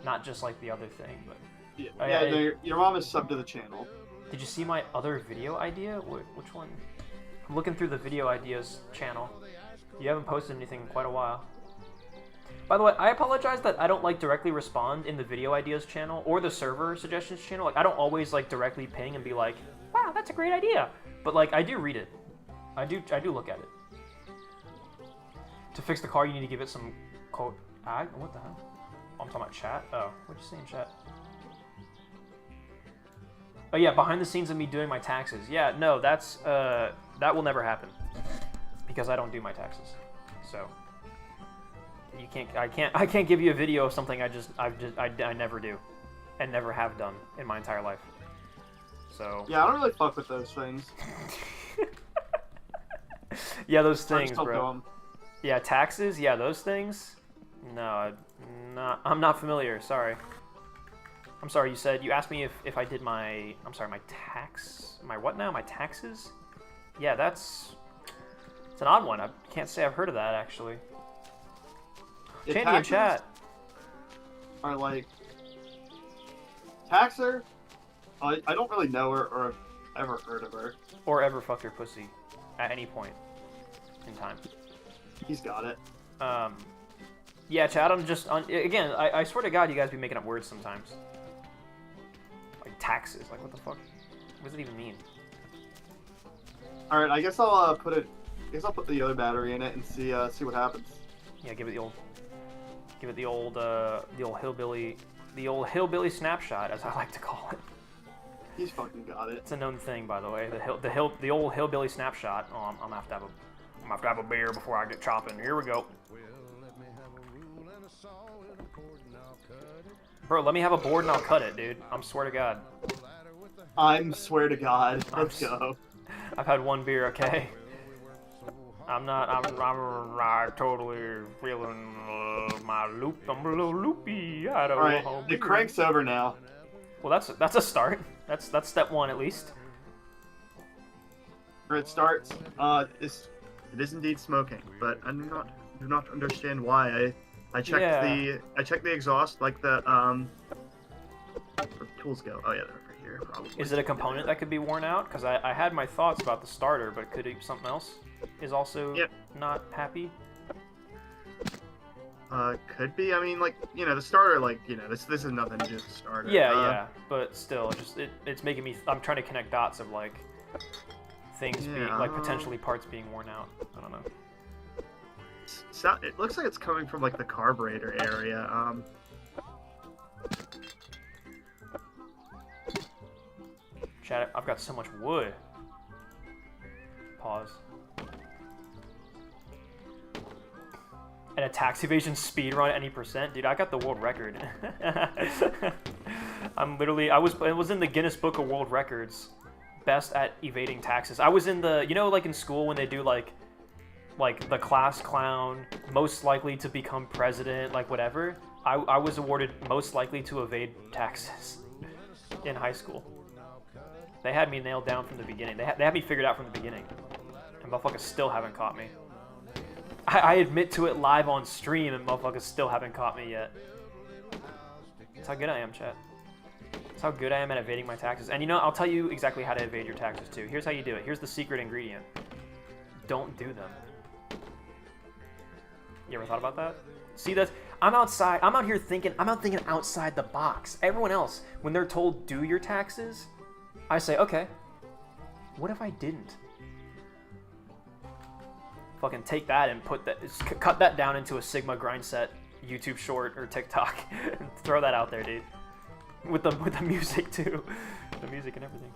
Not just like the other thing, but... Yeah, your mom is sub to the channel. Did you see my other video idea? Which one? I'm looking through the video ideas channel. You haven't posted anything in quite a while. By the way, I apologize that I don't like directly respond in the video ideas channel or the server suggestions channel. Like, I don't always like directly ping and be like, wow, that's a great idea. But like, I do read it. I do look at it. To fix the car, you need to give it some code. What the hell? Oh, I'm talking about chat? Oh, what'd you say in chat? Oh yeah, behind the scenes of me doing my taxes. Yeah, no, that's that will never happen because I don't do my taxes. So I can't give you a video of something I never do and never have done in my entire life. So yeah, I don't really fuck with those things. Yeah, those things, bro. Yeah, taxes. Yeah, those things. No, I'm not familiar. Sorry. I'm sorry, you asked me if I did my what now? My taxes? Yeah, it's an odd one. I can't say I've heard of that, actually. Yeah, Chandy in chat. Are like... Taxer? I don't really know her or have ever heard of her. Or ever fucked her pussy at any point in time. He's got it. Yeah, chat, again, I swear to God, you guys be making up words sometimes. Like taxes, like what the fuck? What does it even mean? Alright, I guess I'll put the other battery in it and see what happens. Yeah, give it the old hillbilly snapshot, as I like to call it. He's fucking got it. It's a known thing, by the way. The old hillbilly snapshot. Oh, I'm gonna have to have a beer before I get chopping. Here we go. Bro, let me have a board and I'll cut it, dude. I'm swear to God. I'm swear to God. Let's go. I've had one beer, okay? I'm totally feeling my loop. I'm a little loopy. I don't know. Alright, the crank's over now. Well, that's a start. That's step one, at least. Where it starts, it is indeed smoking, but I do not understand why. I checked the exhaust, like the where'd the tools go? Oh yeah, they're over here. starter, probably. Is it a component that could be worn out? Because I had my thoughts about the starter, but could it be something else? Is also not happy? Could be. I mean, like, you know, the starter, like, you know, this is nothing to do with the starter. Yeah, but still, it's making me. I'm trying to connect dots of like things being like potentially parts being worn out. I don't know. So, it looks like it's coming from like the carburetor area. Chat, I've got so much wood. Pause. And a tax evasion speed run at any percent, dude. I got the world record. I'm literally. It was in the Guinness Book of World Records, best at evading taxes. I was in the, you know, like in school when they do like the class clown, most likely to become president, like whatever. I was awarded most likely to evade taxes in high school. They had me nailed down from the beginning. They had me figured out from the beginning, and motherfuckers still haven't caught me. I admit to it live on stream, and motherfuckers still haven't caught me yet. That's how good I am, chat. That's how good I am at evading my taxes. And you know, I'll tell you exactly how to evade your taxes too. Here's how you do it. Here's the secret ingredient. Don't do them. You ever thought about that? See, I'm outside. I'm out here thinking. I'm out thinking outside the box. Everyone else, when they're told do your taxes, I say, okay. What if I didn't? Fucking take that and cut that down into a Sigma grind set YouTube short or TikTok and throw that out there, dude. With the music too, the music and everything.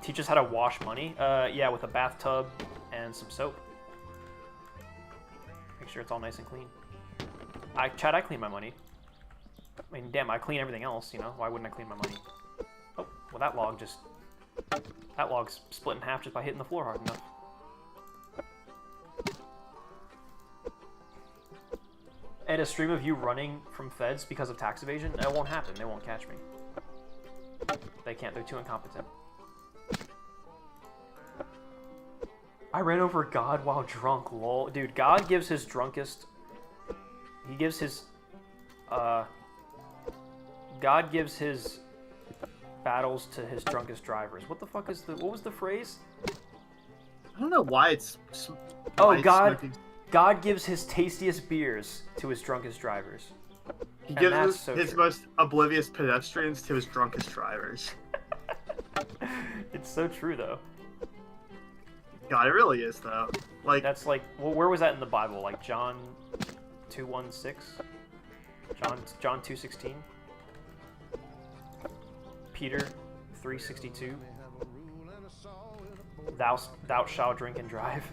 Teach us how to wash money. Yeah, with a bathtub and some soap. Make sure it's all nice and clean. I clean my money. I mean, damn, I clean everything else. You know, why wouldn't I clean my money? Oh, well, that log's split in half just by hitting the floor hard enough. And a stream of you running from feds because of tax evasion, it won't happen. They won't catch me. They can't. They're too incompetent. I ran over God while drunk, lol. Dude, God gives his drunkest... He gives his... God gives his battles to his drunkest drivers. What the fuck is the... What was the phrase? I don't know why it's... Oh, God gives his tastiest beers to his drunkest drivers. He gives his most oblivious pedestrians to his drunkest drivers. It's so true, though. God, it really is, though. Like, that's like, well, where was that in the Bible? Like John 2:16, John 2:16, Peter 3:62. Thou shalt drink and drive.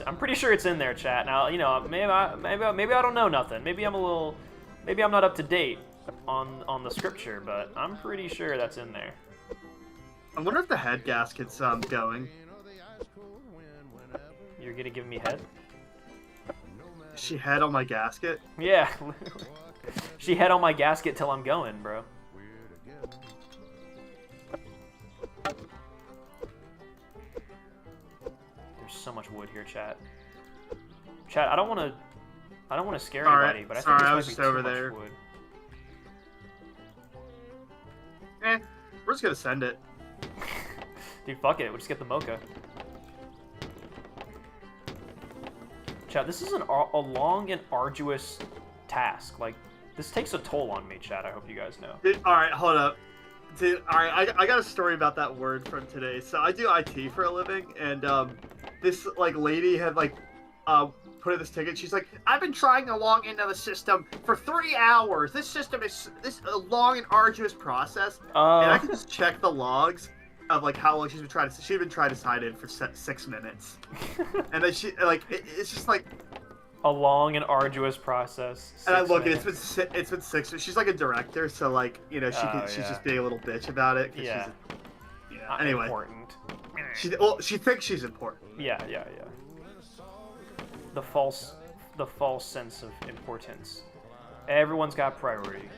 I'm pretty sure it's in there, chat. Now, you know, maybe I don't know nothing. Maybe I'm not up to date on the scripture, but I'm pretty sure that's in there. I wonder if the head gasket's going. You're gonna give me head? She head on my gasket? Yeah. She head on my gasket till I'm going, bro. There's so much wood here, chat. Chat, I don't want to scare anybody, but I think I this was might just be too over much there. wood. We're just gonna send it. Dude, fuck it. We'll just get the mocha. Chat, this is a long and arduous task. Like, this takes a toll on me, chat. I hope you guys know. Dude, alright, hold up. Dude, alright, I got a story about that word from today. So I do IT for a living, and this like lady had like put in this ticket. She's like, I've been trying to log into the system for 3 hours. This system is a long and arduous process. And I can just check the logs of like how long she'd been trying to sign in for 6 minutes. And then she like it's just like a long and arduous process. And I look, it's been 6. She's like a director, so like, you know, she's just being a little bitch about it. Yeah. Anyway, important. She thinks she's important. Yeah. The false sense of importance. Everyone's got priority.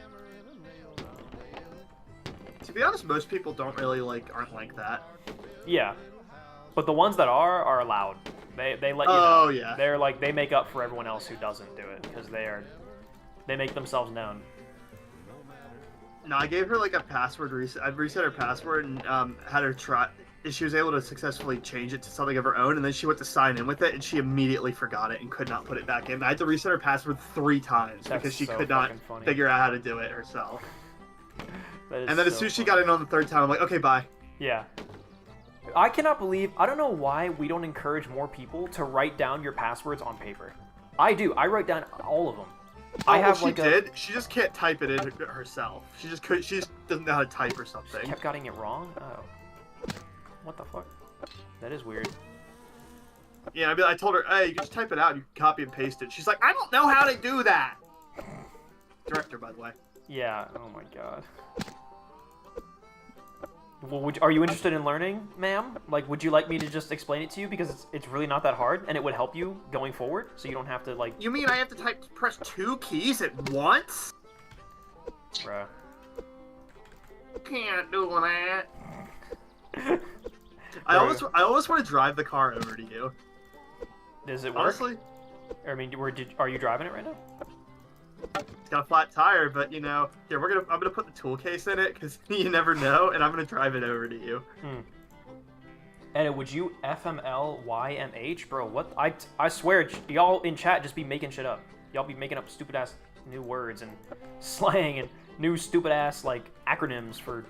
To be honest, most people aren't like that. Yeah, but the ones that are loud. They let you know. Oh yeah. They're like, they make up for everyone else who doesn't do it because they make themselves known. No, I gave her like a password reset. I reset her password and had her try. She was able to successfully change it to something of her own, and then she went to sign in with it, and she immediately forgot it and could not put it back in. I had to reset her password 3 times because she could not figure out how to do it herself. And then as soon as she got in on the 3rd time, I'm like, okay, bye. Yeah. I cannot believe, I don't know why we don't encourage more people to write down your passwords on paper. I do. I write down all of them. I have she did. She just can't type it in herself. She just doesn't know how to type or something. She kept getting it wrong? Oh. What the fuck? That is weird. Yeah, I told her, hey, you can just type it out and you can copy and paste it. She's like, I don't know how to do that. Director, by the way. Yeah, oh my god. Well, are you interested in learning, ma'am? Like, would you like me to just explain it to you? Because it's really not that hard, and it would help you going forward, so you don't have to, like... You mean I have to press 2 keys at once? Bruh. Can't do that. I almost want to drive the car over to you. Does it work? Honestly? I mean, are you driving it right now? It's got a flat tire, but you know, here I'm gonna put the tool case in it because you never know, and I'm gonna drive it over to you. And would you FMLYMH, bro? What? I swear, y'all in chat just be making shit up. Y'all be making up stupid ass new words and slang and new stupid ass like acronyms for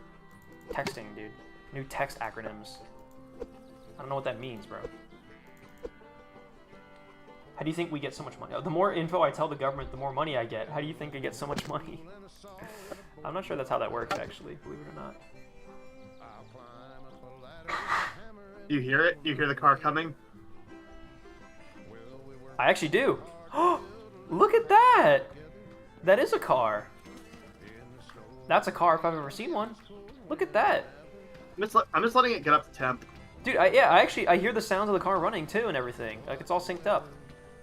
texting, dude. New text acronyms. I don't know what that means, bro. How do you think we get so much money? The more info I tell the government, the more money I get. How do you think I get so much money? I'm not sure that's how that works, actually, believe it or not. You hear it? You hear the car coming? I actually do. Look at that! That is a car. That's a car if I've ever seen one. Look at that. I'm just letting it get up to temp. Dude, I hear the sounds of the car running too and everything. Like it's all synced up.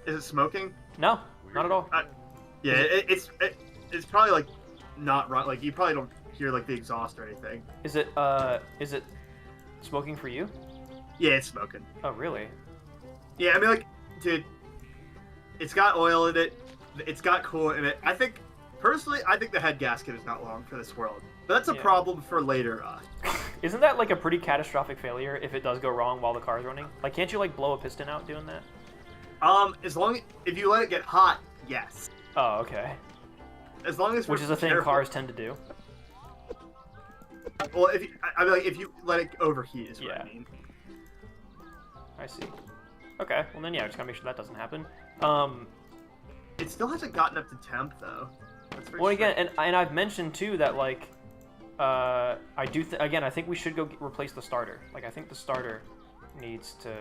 Is it smoking? No, not at all. Yeah, it's probably like not run. Like you probably don't hear like the exhaust or anything. Is it smoking for you? Yeah, it's smoking. Oh really? Yeah, I mean like, dude, it's got oil in it. It's got coolant in it. Personally, I think the head gasket is not long for this world. But that's a problem for later. Isn't that like a pretty catastrophic failure if it does go wrong while the car's running? Like, can't you like blow a piston out doing that? If you let it get hot, yes. Oh, okay. As long as which is a thing cars tend to do. Well, if you let it overheat is what I mean. I see. Okay, well then just gotta make sure that doesn't happen. It still hasn't gotten up to temp though. Well, again, and I've mentioned too that like, I think we should go replace the starter. Like, I think the starter needs to.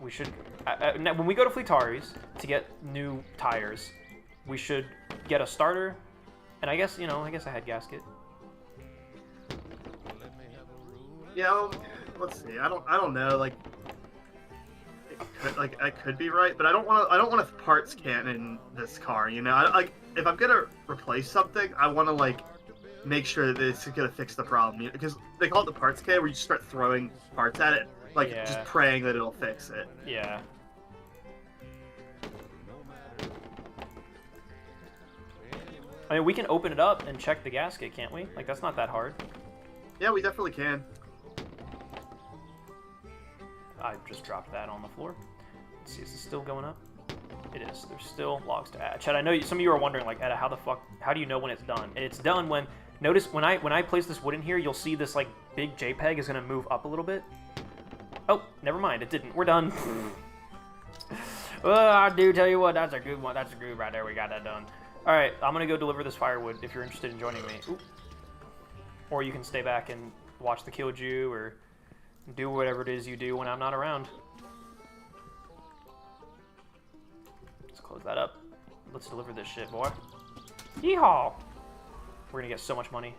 We should when we go to Fleetari's to get new tires, we should get a starter, and I guess a head gasket. Yeah, well, let's see. I don't know. Like, I could be right, but I don't want a parts can in this car. You know, if I'm gonna replace something, I want to like make sure that it's gonna fix the problem. You know, because they call it the parts can, where you just start throwing parts at it, like just praying that it'll fix it. Yeah. I mean, we can open it up and check the gasket, can't we? Like, that's not that hard. Yeah, we definitely can. I just dropped that on the floor. Let's see, is this still going up? It is. There's still logs to add. Chad, I know some of you are wondering, like, Etta, how do you know when it's done? And it's done when, notice when I place this wood in here, you'll see this, like, big JPEG is going to move up a little bit. Oh, never mind, it didn't. We're done. Well, I do tell you what, that's a good one. That's a good right there. We got that done. All right, I'm going to go deliver this firewood if you're interested in joining me. Ooh. Or you can stay back and watch the Killju or do whatever it is you do when I'm not around. Let's close that up. Let's deliver this shit, boy. Yeehaw! We're gonna get so much money.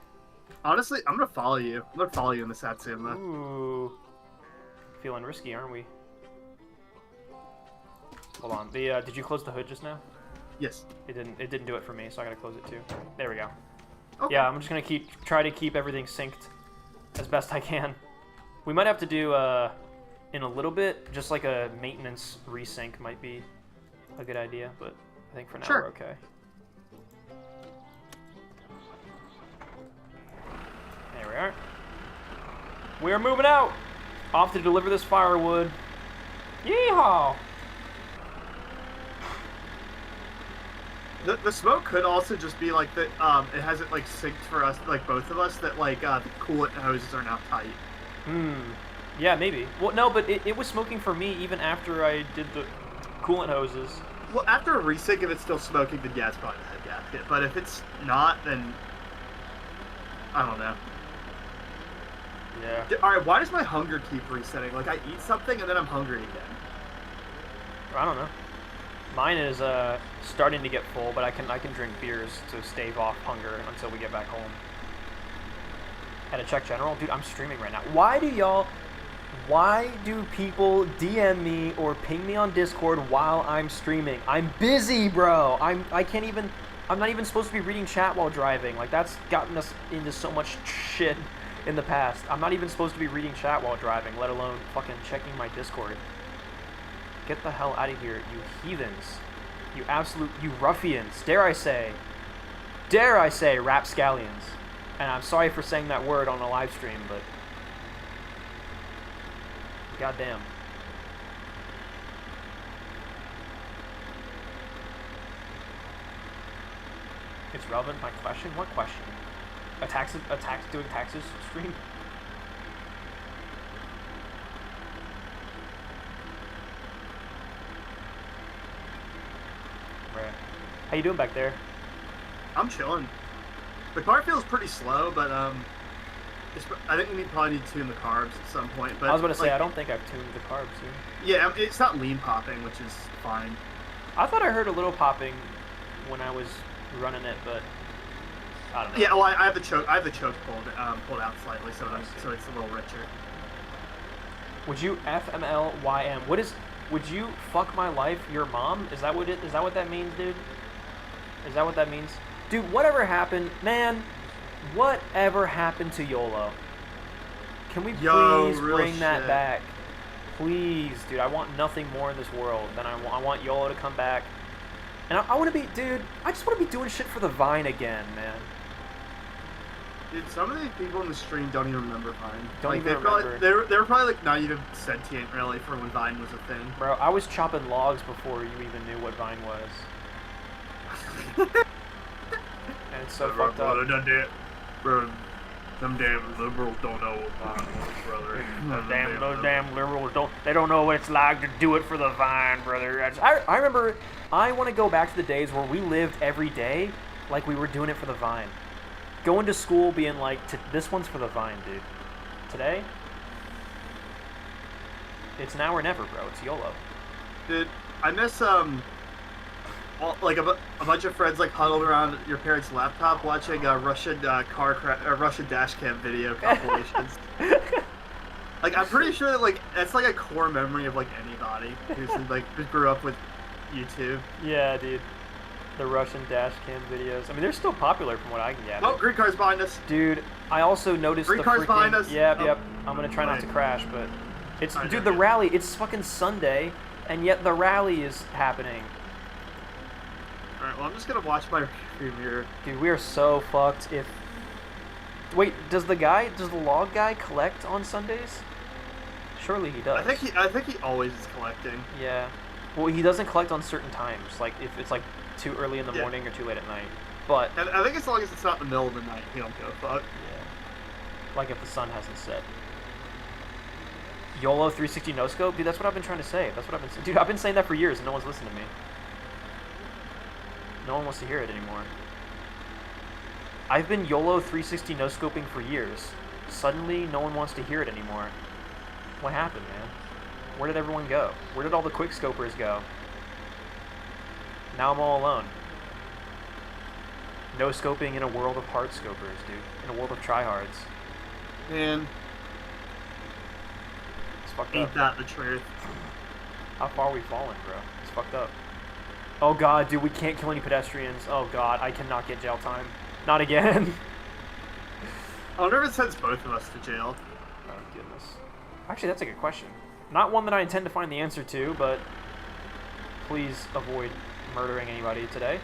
Honestly, I'm gonna follow you. I'm gonna follow you in the Satsuma. Ooh. Feeling risky, aren't we? Hold on. Did you close the hood just now? Yes. It didn't do it for me, so I gotta close it too. There we go. Okay. Yeah, I'm just gonna try to keep everything synced as best I can. We might have to do, in a little bit, just like a maintenance resync might be a good idea, but I think for now we're okay. We're moving out. Off to deliver this firewood. Yeehaw! The smoke could also just be like that. It hasn't like synced for us, like both of us, that like the coolant hoses are now tight. Yeah, maybe. Well, no, but it was smoking for me even after I did the coolant hoses. Well, after a resync, if it's still smoking, then yeah, it's probably the head gasket. But if it's not, then I don't know. Yeah. All right, why does my hunger keep resetting? Like I eat something and then I'm hungry again. I don't know. Mine is starting to get full, but I can drink beers to stave off hunger until we get back home. Had to check general, dude. I'm streaming right now. Why do people DM me or ping me on Discord while I'm streaming? I'm busy, bro. I'm not even supposed to be reading chat while driving. Like that's gotten us into so much shit in the past. I'm not even supposed to be reading chat while driving, let alone fucking checking my Discord. Get the hell out of here, you heathens. You ruffians. Dare I say, rapscallions. And I'm sorry for saying that word on a live stream, but goddamn. It's relevant, my question? What question? Doing taxes stream? How you doing back there? I'm chilling. The car feels pretty slow, but I think we probably need to tune the carbs at some point. But I was about to say, I don't think I've tuned the carbs here. Yeah, it's not lean popping, which is fine. I thought I heard a little popping when I was running it, but I don't know. Yeah, well, I have the choke pulled out slightly, so it's a little richer. Would you FMLYM? Would you fuck my life, your mom? Is that what that means, dude? Is that what that means? Dude, whatever happened, man, whatever happened to YOLO? Can we please bring that back? Please, dude, I want nothing more in this world than I want YOLO to come back. And I want to be, dude, I just want to be doing shit for the Vine again, man. Dude, some of these people in the stream don't even remember Vine. Don't even remember. They were probably like not even sentient really for when Vine was a thing. Bro, I was chopping logs before you even knew what Vine was. And it's so fucked up. Bro, them damn liberals don't know what Vine was, brother. Those damn liberals don't know what it's like to do it for the Vine, brother. I remember, I want to go back to the days where we lived every day like we were doing it for the Vine. Going to school being like, this one's for the Vine, dude. Today, it's now or never, bro. It's YOLO. Dude, I miss like a bunch of friends like huddled around your parents' laptop watching Russian Russian dash cam video compilations. Like I'm pretty sure that like that's like a core memory of like anybody who grew up with YouTube. Yeah, dude. The Russian dash cam videos. I mean, they're still popular from what I can gather. Oh, green car's behind us. Dude, I also noticed green car's behind us. Yep. I'm gonna try not to crash, but it's dude. The rally. It's fucking Sunday, and yet the rally is happening. All right. Well, I'm just gonna watch my premiere. Dude, we are so fucked. Wait, does the log guy collect on Sundays? Surely he does. I think he always is collecting. Yeah. Well, he doesn't collect on certain times. Like if it's like too early in the morning or too late at night. But and I think as long as it's not in the middle of the night, he don't give a fuck. Yeah. Like if the sun hasn't set. YOLO 360 no scope, dude. That's what I've been trying to say. Dude, I've been saying that for years, and no one's listening to me. No one wants to hear it anymore. I've been YOLO 360 no scoping for years. Suddenly, no one wants to hear it anymore. What happened, man? Where did everyone go? Where did all the quick scopers go? Now I'm all alone. No scoping in a world of hard scopers, dude. In a world of tryhards. Man. It's fucked Ain't up. that the truth? How far are we falling, bro? It's fucked up. Oh god, dude, we can't kill any pedestrians. Oh god, I cannot get jail time. Not again. I wonder if it sends both of us to jail. Oh goodness. Actually, that's a good question. Not one that I intend to find the answer to, but please avoid murdering anybody today.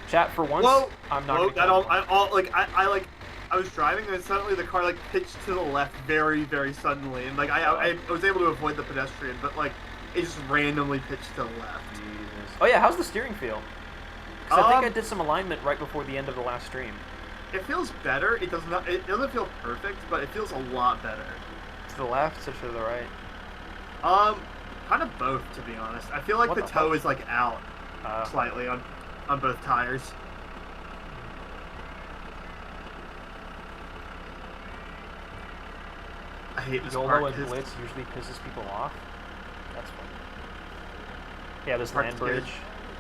Chat, for once, I'm not gonna kill anyone. I was driving and suddenly the car like pitched to the left very, very suddenly, and like I was able to avoid the pedestrian, but like it just randomly pitched to the left. Jesus. Oh yeah, how's the steering feel? 'Cause I think I Um, did some alignment right before the end of the last stream. It feels better. It does not. It doesn't feel perfect, but it feels a lot better. To the left or to the right? Kind of both, to be honest. I feel like What the the toe fuck? is like out slightly on both tires. I hate this YOLO part. and 'Cause Blitz usually pisses people off. That's funny. Yeah, this Part land two. bridge.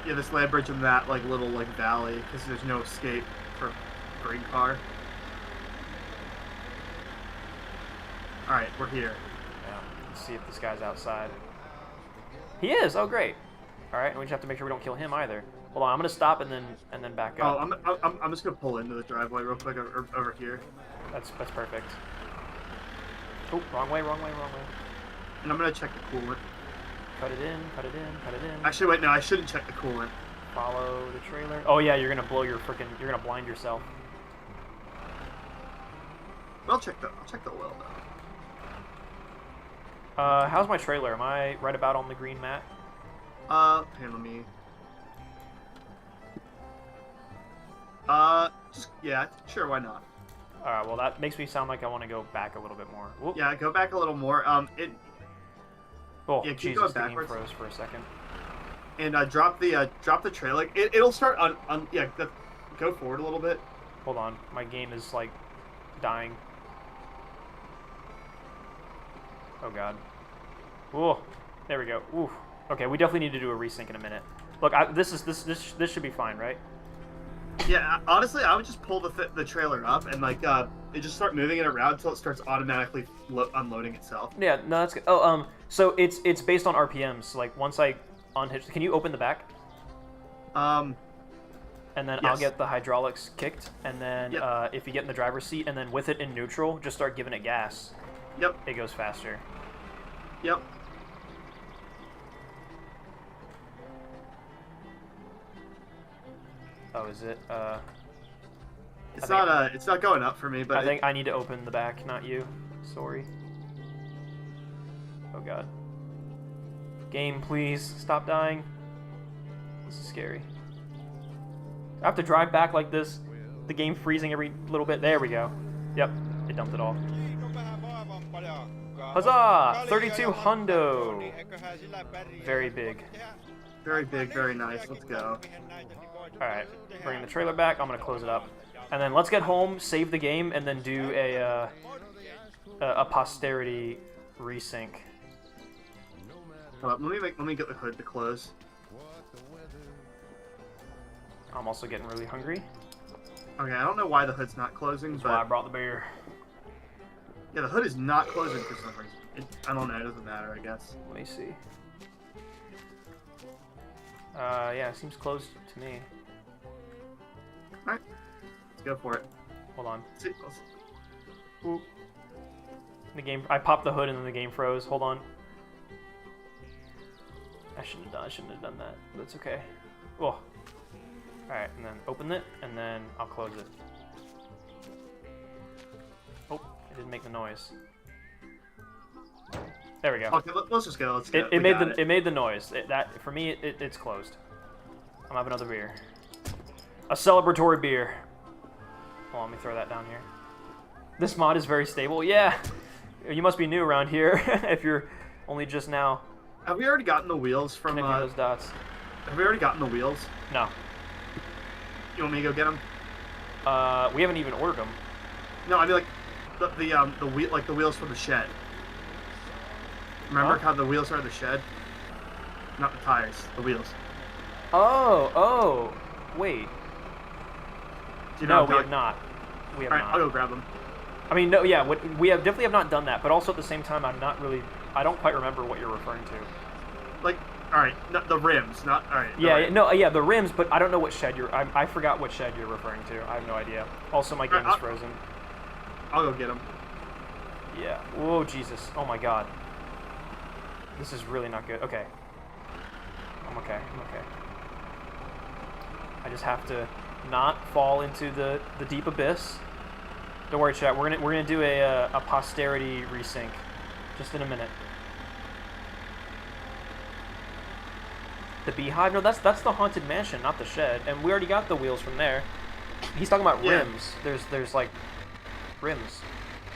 Yeah, this land bridge in that like little like valley because there's no escape for green car. All right, we're here. Yeah. Let's see if this guy's outside. He is. Oh, great. All right, and we just have to make sure we don't kill him either. Hold on, I'm gonna stop and then back Oh, up. I'm just gonna pull into the driveway real quick over here, That's perfect. Oh, wrong way, wrong way, wrong way. and I'm gonna check the coolant. Cut it in, cut it in, cut it in. Actually, wait, no, I shouldn't check the coolant. Follow the trailer. Oh yeah, you're gonna blow your freaking. You're gonna blind yourself. I'll check the oil though. How's my trailer? Am I right about on the green mat? Hang on, let me. Just yeah, sure, why not? All right. Well, that makes me sound like I want to go back a little bit more. Whoop. Yeah, go back a little more. Oh, yeah, keep Jesus, going the game backwards. froze for a second. and drop the trailer. It'll start on yeah. Go forward a little bit. Hold on, my game is like dying. Oh god. Ooh, there we go. Ooh. Okay, we definitely need to do a resync in a minute. Look, this should be fine, right? Yeah, honestly, I would just pull the trailer up and like it just start moving it around until it starts automatically unloading itself. Yeah, no, that's good. Oh, so it's based on RPMs. So like once I unhitch, can you open the back? And then I'll Yes. get the hydraulics kicked, and then Yep. if you get in the driver's seat, and then with it in neutral, just start giving it gas. Yep. It goes faster. Yep. Oh, is it? It's I think- not it's not going up for me, but I think I need to open the back, not you. Sorry. Oh god. Game, please stop dying. This is scary. I have to drive back like this. The game freezing every little bit. There we go. Yep, it dumped it all. Huzzah! 32 hundo. Very big. very big, very nice. Let's go. Alright, bringing the trailer back. I'm gonna close it up. And then let's get home, save the game, and then do a posterity resync. Hold up, let me get the hood to close. I'm also getting really hungry. Okay, I don't know why the hood's not closing, That's why I but brought the beer. yeah, the hood is not closing for some reason. I don't know. It doesn't matter, I guess. Let me see. Yeah, it seems closed to me. All right, let's go for it. Hold on. Let's- Ooh. The game. I popped the hood and then the game froze. Hold on. I shouldn't have done that. But it's okay. Oh. All right, and then open it, and then I'll close it. Oh, it didn't make the noise. There we go. Okay, let's just go. Let's go. It made the noise. That for me it's closed. I'm having another beer. A celebratory beer. Hold on, let me throw that down here. This mod is very stable. Yeah, you must be new around here if you're only just now Have we already gotten the wheels from? connecting those dots. Have we already gotten the wheels? No, You want me to go get them? we haven't even ordered them. No, I mean like the wheel, like the wheels from the shed. Remember Huh? how the wheels are the shed? Not the tires, the wheels. Oh, wait. Do you No, know we have not. We have All right, not. I'll go grab them. I mean, no, yeah, we have definitely have not done that, but also at the same time, I don't quite remember what you're referring to. Like, all right, the rims, not all right. the Yeah, rims. no, yeah, the rims, but I don't know what shed I forgot what shed you're referring to. I have no idea. Also, my game is frozen. I'll go get them. Yeah. Whoa, Jesus. Oh my God. This is really not good. Okay. I'm okay. I just have to not fall into the deep abyss. Don't worry, chat. We're gonna do a posterity resync, just in a minute. The Beehive? No, that's the Haunted Mansion, not the Shed. And we already got the wheels from there. He's talking about rims. There's like rims.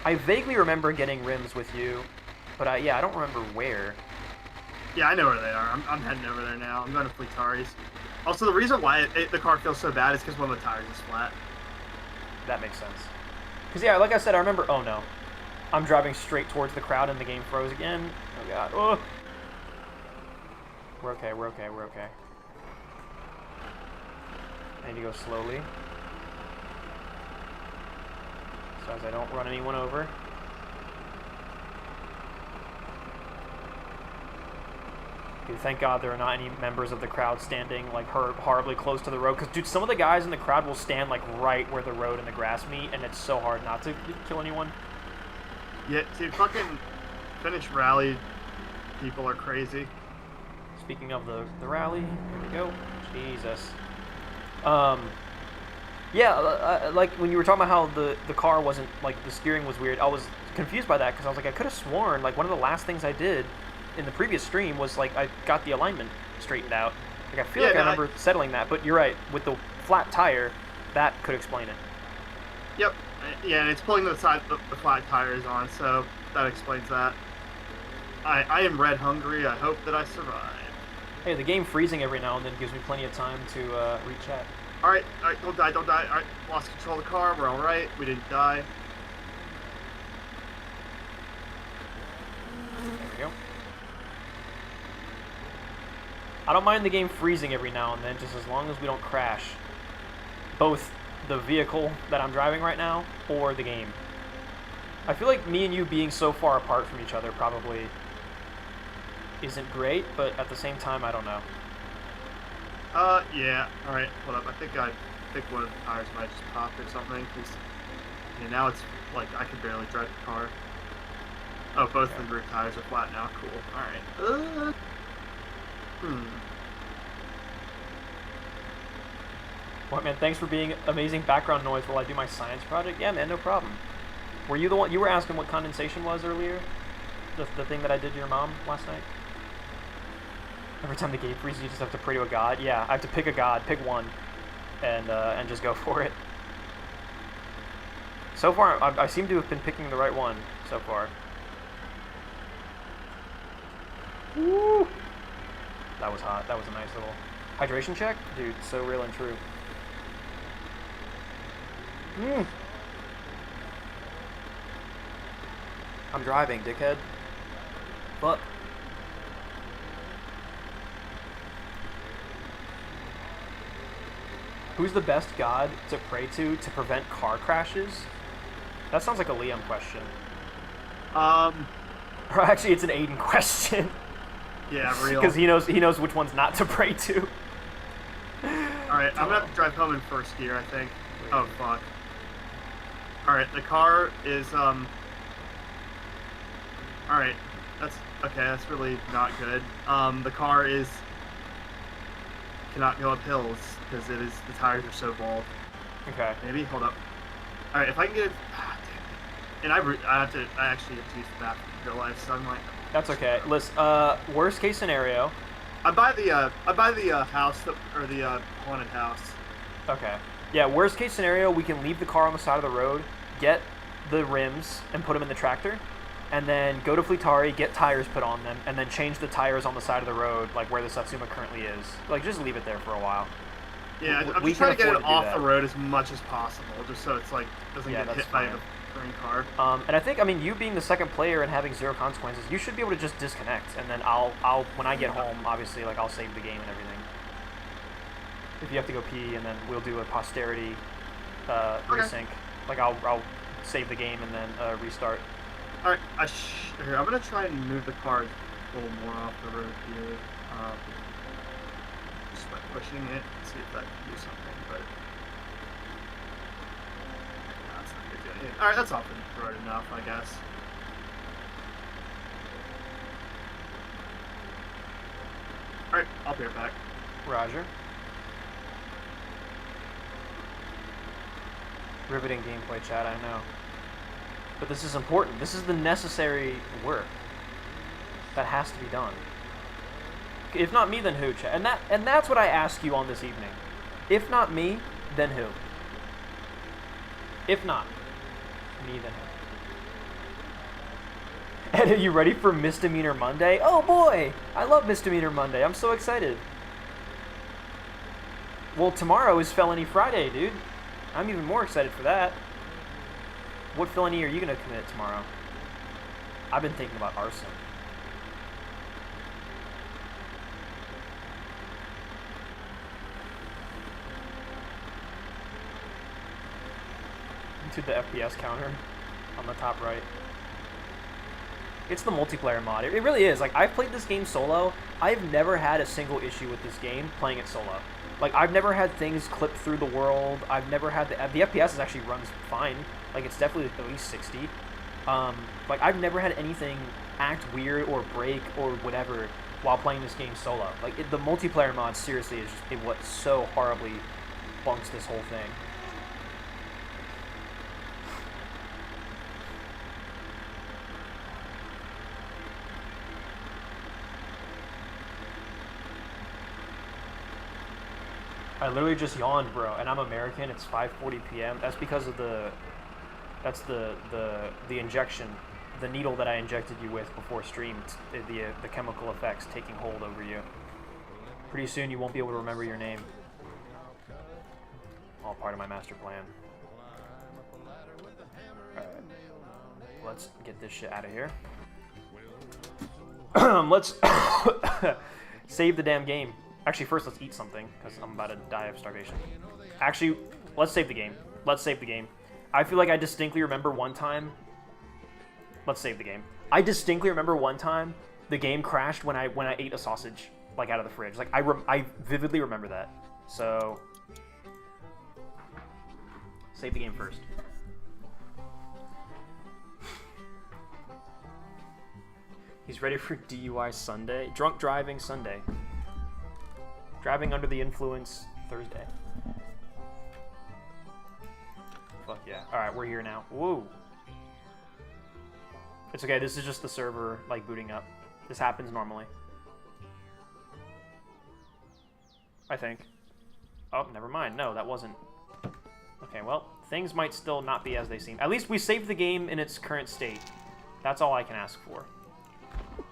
I vaguely remember getting rims with you, but I don't remember where. Yeah, I know where they are. I'm heading over there now. I'm going to Fleetari's. Also, the reason why the car feels so bad is because one of the tires is flat. That makes sense. Because, yeah, like I said, I remember... Oh, no. I'm driving straight towards the crowd and the game froze again. Oh, God. Oh. We're okay. I need to go slowly. So as I don't run anyone over. Dude, thank God there are not any members of the crowd standing like horribly close to the road. Because, dude, some of the guys in the crowd will stand like right where the road and the grass meet, and it's so hard not to kill anyone. Yeah, dude, fucking Finnish rally people are crazy. Speaking of the rally, here we go. Jesus. Yeah, like when you were talking about how the car wasn't, like, the steering was weird, I was confused by that because I was like, I could have sworn, like, one of the last things I did in the previous stream was, like, I got the alignment straightened out. Like, I feel like I remember settling that, but you're right, with the flat tire, that could explain it. Yep. Yeah, and it's pulling to the side the flat tire is on, so that explains that. I am red hungry. I hope that I survive. Hey, the game freezing every now and then gives me plenty of time to read chat. Alright, don't die. Alright, lost control of the car. We're alright. We didn't die. There we go. I don't mind the game freezing every now and then, just as long as we don't crash. Both the vehicle that I'm driving right now, or the game. I feel like me and you being so far apart from each other probably isn't great, but at the same time, I don't know. Yeah. Alright, hold up. I think one of the tires might just pop or something. Yeah, now it's like I can barely drive the car. Oh, both the rear tires are flat now. Cool. Alright. What, man, thanks for being amazing background noise while I do my science project. Yeah, man, no problem. Were you the one, you were asking what condensation was earlier? The thing that I did to your mom last night? Every time the game freezes, you just have to pray to a god. Yeah, I have to pick a god, pick one, and just go for it. So far, I seem to have been picking the right one so far. Woo! That was hot. That was a nice little hydration check. Dude, so real and true. I'm driving, dickhead. Fuck. Who's the best god to pray to prevent car crashes? That sounds like a Liam question. Or actually, it's an Aiden question. Yeah, real. Because he knows which ones not to pray to. Alright, I'm gonna have to drive home in first gear, I think. Oh, fuck. Alright, the car is, Alright, that's really not good. The car cannot go up hills, because the tires are so bald. Okay. Maybe? Hold up. Alright, if I can get it... Ah, damn it. And I actually have to use the bathroom in real life, so I'm like... That's okay. Listen, worst case scenario... I buy the house, or the haunted house. Okay. Yeah, worst case scenario, we can leave the car on the side of the road, get the rims, and put them in the tractor, and then go to Fleetari, get tires put on them, and then change the tires on the side of the road, like where the Satsuma currently is. Like, just leave it there for a while. Yeah, I'm just trying to get it off the road as much as possible, just so it's like, doesn't get hit by a green car. And I think, I mean, you being the second player and having zero consequences, you should be able to just disconnect, and then I'll when I get home, obviously, like, I'll save the game and everything. If you have to go pee, and then we'll do a posterity resync. Like, I'll save the game and then restart. Alright, here, I'm gonna try and move the car a little more off the road here. Just by pushing it, see if that can do something, but... No, that's not gonna do anything. Alright, that's off the road enough, I guess. Alright, I'll be right back. Roger. Riveting gameplay, chat, I know. But this is important. This is the necessary work that has to be done. If not me, then who, chat? And that's what I ask you on this evening. If not me, then who? If not me, then who? And are you ready for Misdemeanor Monday? Oh boy! I love Misdemeanor Monday. I'm so excited. Well, tomorrow is Felony Friday, dude. I'm even more excited for that. What felony are you going to commit tomorrow? I've been thinking about arson. To the FPS counter on the top right. It's the multiplayer mod. It really is. Like, I've played this game solo. I've never had a single issue with this game playing it solo. Like, I've never had things clip through the world. I've never had the FPS actually runs fine. Like, it's definitely at least 60. Like, I've never had anything act weird or break or whatever while playing this game solo. Like, the multiplayer mod seriously is just what so horribly bunks this whole thing. I literally just yawned, bro, and I'm American. It's 5:40 p.m. That's because of the injection, the needle that I injected you with before stream. The chemical effects taking hold over you. Pretty soon you won't be able to remember your name. All part of my master plan. All right, let's get this shit out of here. Let's save the damn game. Actually, first let's eat something, because I'm about to die of starvation. Actually, let's save the game. Let's save the game. I feel like I distinctly remember one time... Let's save the game. I distinctly remember one time the game crashed when I ate a sausage, like, out of the fridge. Like, I vividly remember that. So... save the game first. He's ready for DUI Sunday. Drunk driving Sunday. Driving under the influence Thursday. Fuck yeah. Alright, we're here now. Whoa. It's okay, this is just the server, like, booting up. This happens normally. I think. Oh, never mind. No, that wasn't... Okay, well, things might still not be as they seem. At least we saved the game in its current state. That's all I can ask for.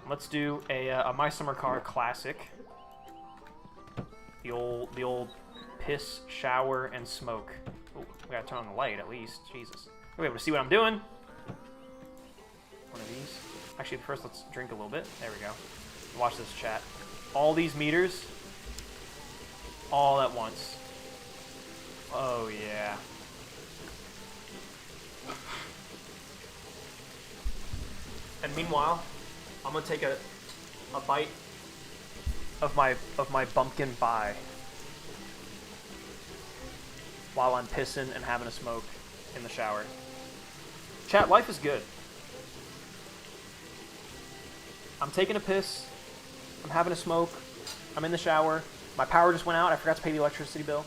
Let's do a My Summer Car classic. The old piss, shower, and smoke. Oh, we gotta turn on the light at least. Jesus. Are we able to see what I'm doing? One of these. Actually, first let's drink a little bit. There we go. Watch this, chat. All these meters, all at once. Oh yeah. And meanwhile, I'm gonna take a bite of my pumpkin pie while I'm pissing and having a smoke in the shower. Chat, life is good. I'm taking a piss, I'm having a smoke, I'm in the shower, my power just went out, I forgot to pay the electricity bill.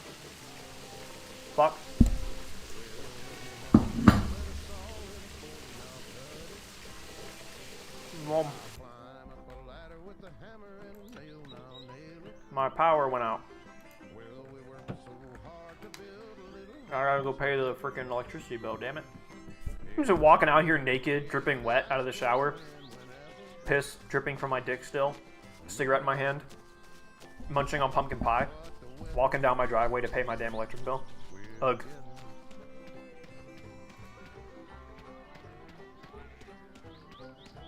Fuck. Mom. My power went out. I gotta go pay the freaking electricity bill, damn it. I'm just walking out here naked, dripping wet out of the shower. Piss dripping from my dick still. Cigarette in my hand. Munching on pumpkin pie. Walking down my driveway to pay my damn electric bill. Ugh.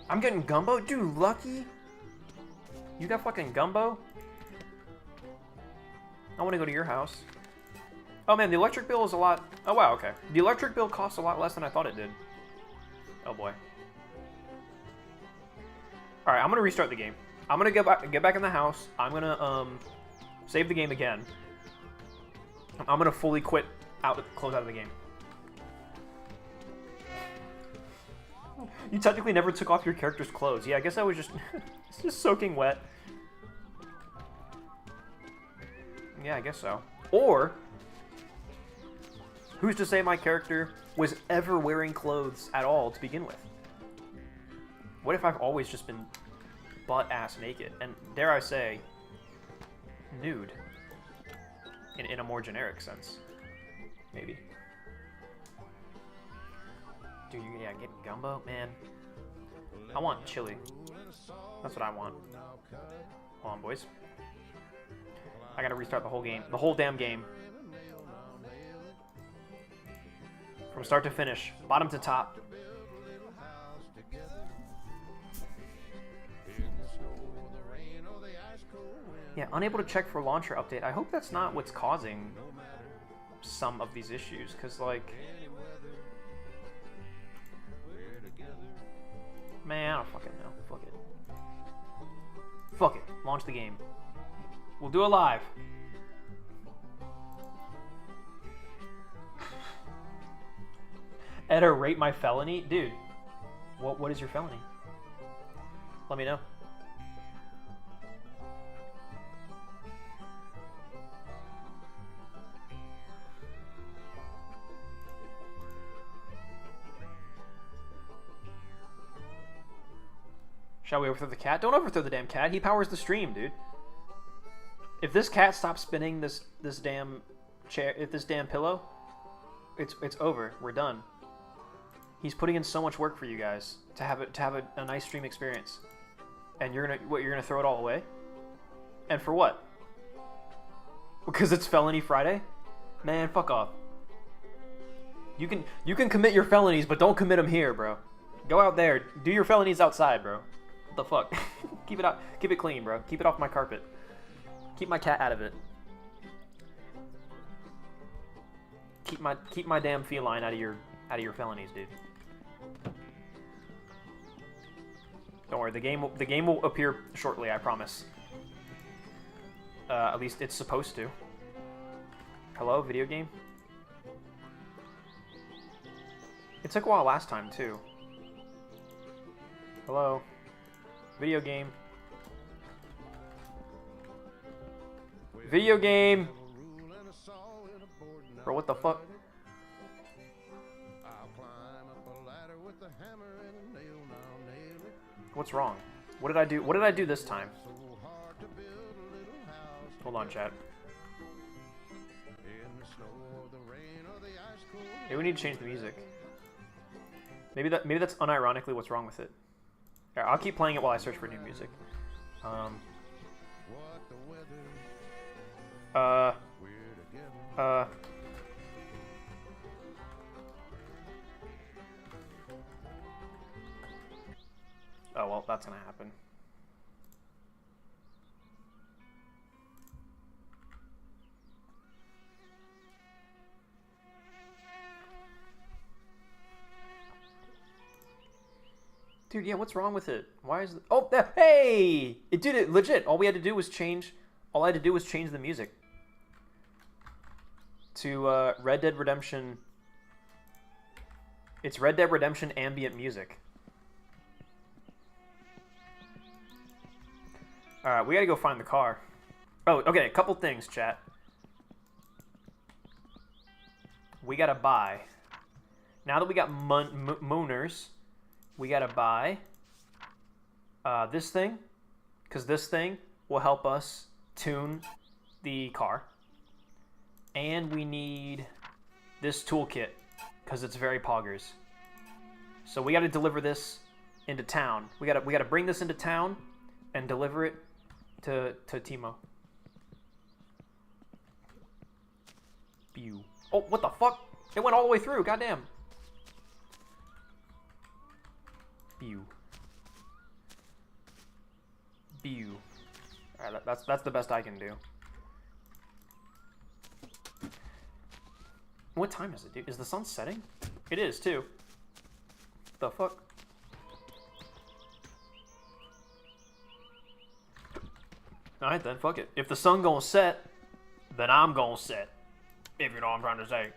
I'm getting gumbo? Dude, lucky. You got fucking gumbo? I want to go to your house. Oh man, the electric bill is a lot... Oh wow, okay. The electric bill costs a lot less than I thought it did. Oh boy. Alright, I'm gonna restart the game. I'm gonna get back in the house. I'm gonna save the game again. I'm gonna fully close out of the game. You technically never took off your character's clothes. Yeah, I guess I was just it's just soaking wet. Yeah, I guess so. Or Who's to say my character was ever wearing clothes at all to begin with? What if I've always just been butt-ass naked? And dare I say, nude. In a more generic sense. Maybe. Dude, yeah, get gumbo? Man. I want chili. That's what I want. Hold on, boys. I gotta restart the whole game. The whole damn game. From start to finish. Bottom to top. Yeah, unable to check for launcher update. I hope that's not what's causing some of these issues, because, like... Man, I don't fucking know. Fuck it. Fuck it. Launch the game. We'll do it live. Edda, rate my felony? Dude, what is your felony? Let me know. Shall we overthrow the cat? Don't overthrow the damn cat. He powers the stream, dude. If this cat stops spinning this damn chair, this damn pillow, it's over. We're done. He's putting in so much work for you guys to have a nice stream experience, and you're gonna throw it all away? And for what? Because it's Felony Friday? Man, fuck off. You can commit your felonies, but don't commit them here, bro. Go out there, do your felonies outside, bro. What the fuck? Keep it clean, bro. Keep it off my carpet. Keep my cat out of it. Keep my damn feline out of your felonies, dude. Don't worry, the game will appear shortly, I promise. At least it's supposed to. Hello, video game? It took a while last time, too. Hello? Video game. Video game! Bro, what the fuck? What's wrong? What did I do? What did I do this time? Hold on, chat. Maybe we need to change the music. Maybe that's unironically what's wrong with it. Here, I'll keep playing it while I search for new music. Oh, well, that's gonna happen. Dude, yeah, what's wrong with it? Why is it... Oh, hey! It did it legit. All I had to do was change the music to Red Dead Redemption. It's Red Dead Redemption ambient music. Alright, we gotta go find the car. Oh, okay, a couple things, chat. We gotta buy. Now that we got mooners, we gotta buy this thing, because this thing will help us tune the car. And we need this toolkit, because it's very poggers. So we gotta deliver this into town. We gotta bring this into town and deliver it to Timo. Pew. Oh, what the fuck? It went all the way through, goddamn. Pew. Pew. Alright, that's the best I can do. What time is it, dude? Is the sun setting? It is, too. The fuck? Alright then, fuck it. If the sun gonna set, then I'm gonna set. If you know what I'm trying to say.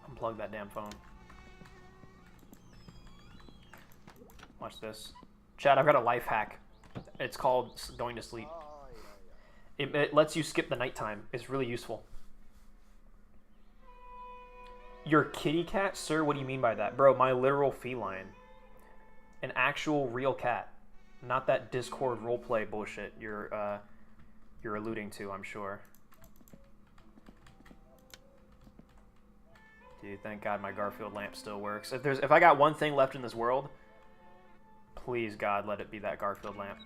Unplug that damn phone. Watch this. Chat, I've got a life hack. It's called going to sleep. It lets you skip the nighttime. It's really useful. Your kitty cat? Sir, what do you mean by that? Bro, my literal feline. An actual real cat. Not that Discord roleplay bullshit you're alluding to, I'm sure. Dude, thank God my Garfield lamp still works. If I got one thing left in this world, please God, let it be that Garfield lamp.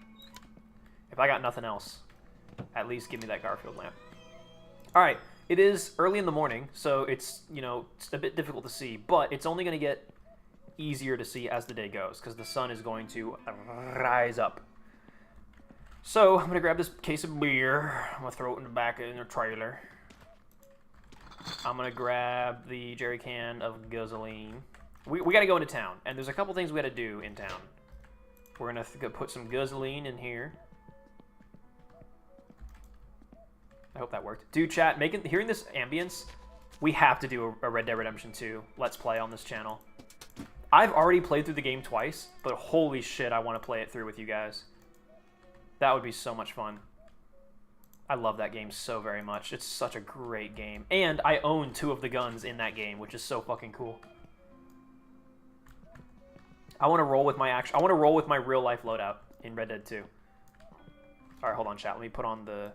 If I got nothing else, at least give me that Garfield lamp. All right, it is early in the morning, so it's, you know, it's a bit difficult to see, but it's only going to get easier to see as the day goes because the sun is going to rise up. So I'm going to grab this case of beer. I'm going to throw it in the back of the trailer. I'm going to grab the jerry can of gasoline. We got to go into town, and there's a couple things we got to do in town. We're going to put some gasoline in here. I hope that worked. Dude, chat, hearing this ambience, we have to do a Red Dead Redemption 2 Let's Play on this channel. I've already played through the game twice, but holy shit, I want to play it through with you guys. That would be so much fun. I love that game so very much. It's such a great game. And I own 2 of the guns in that game, which is so fucking cool. I want to roll with my real life loadout in Red Dead 2. All right, hold on, chat. Let me put on the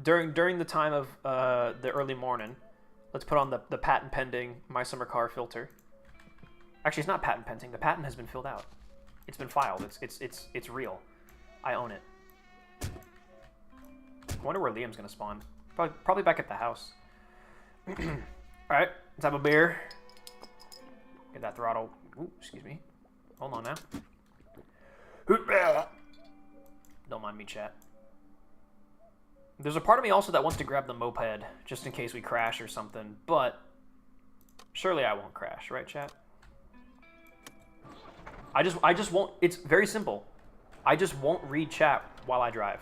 during the time of the early morning. Let's put on the patent pending My Summer Car filter. Actually, it's not patent pending. The patent has been filled out. It's been filed. It's real. I own it. I wonder where Liam's gonna spawn. Probably back at the house. All right, let's have a beer. Get that throttle. Ooh, excuse me. Hold on now. Don't mind me, chat. There's a part of me also that wants to grab the moped just in case we crash or something, but surely I won't crash, right, chat? I just won't. It's very simple. I just won't read chat while I drive,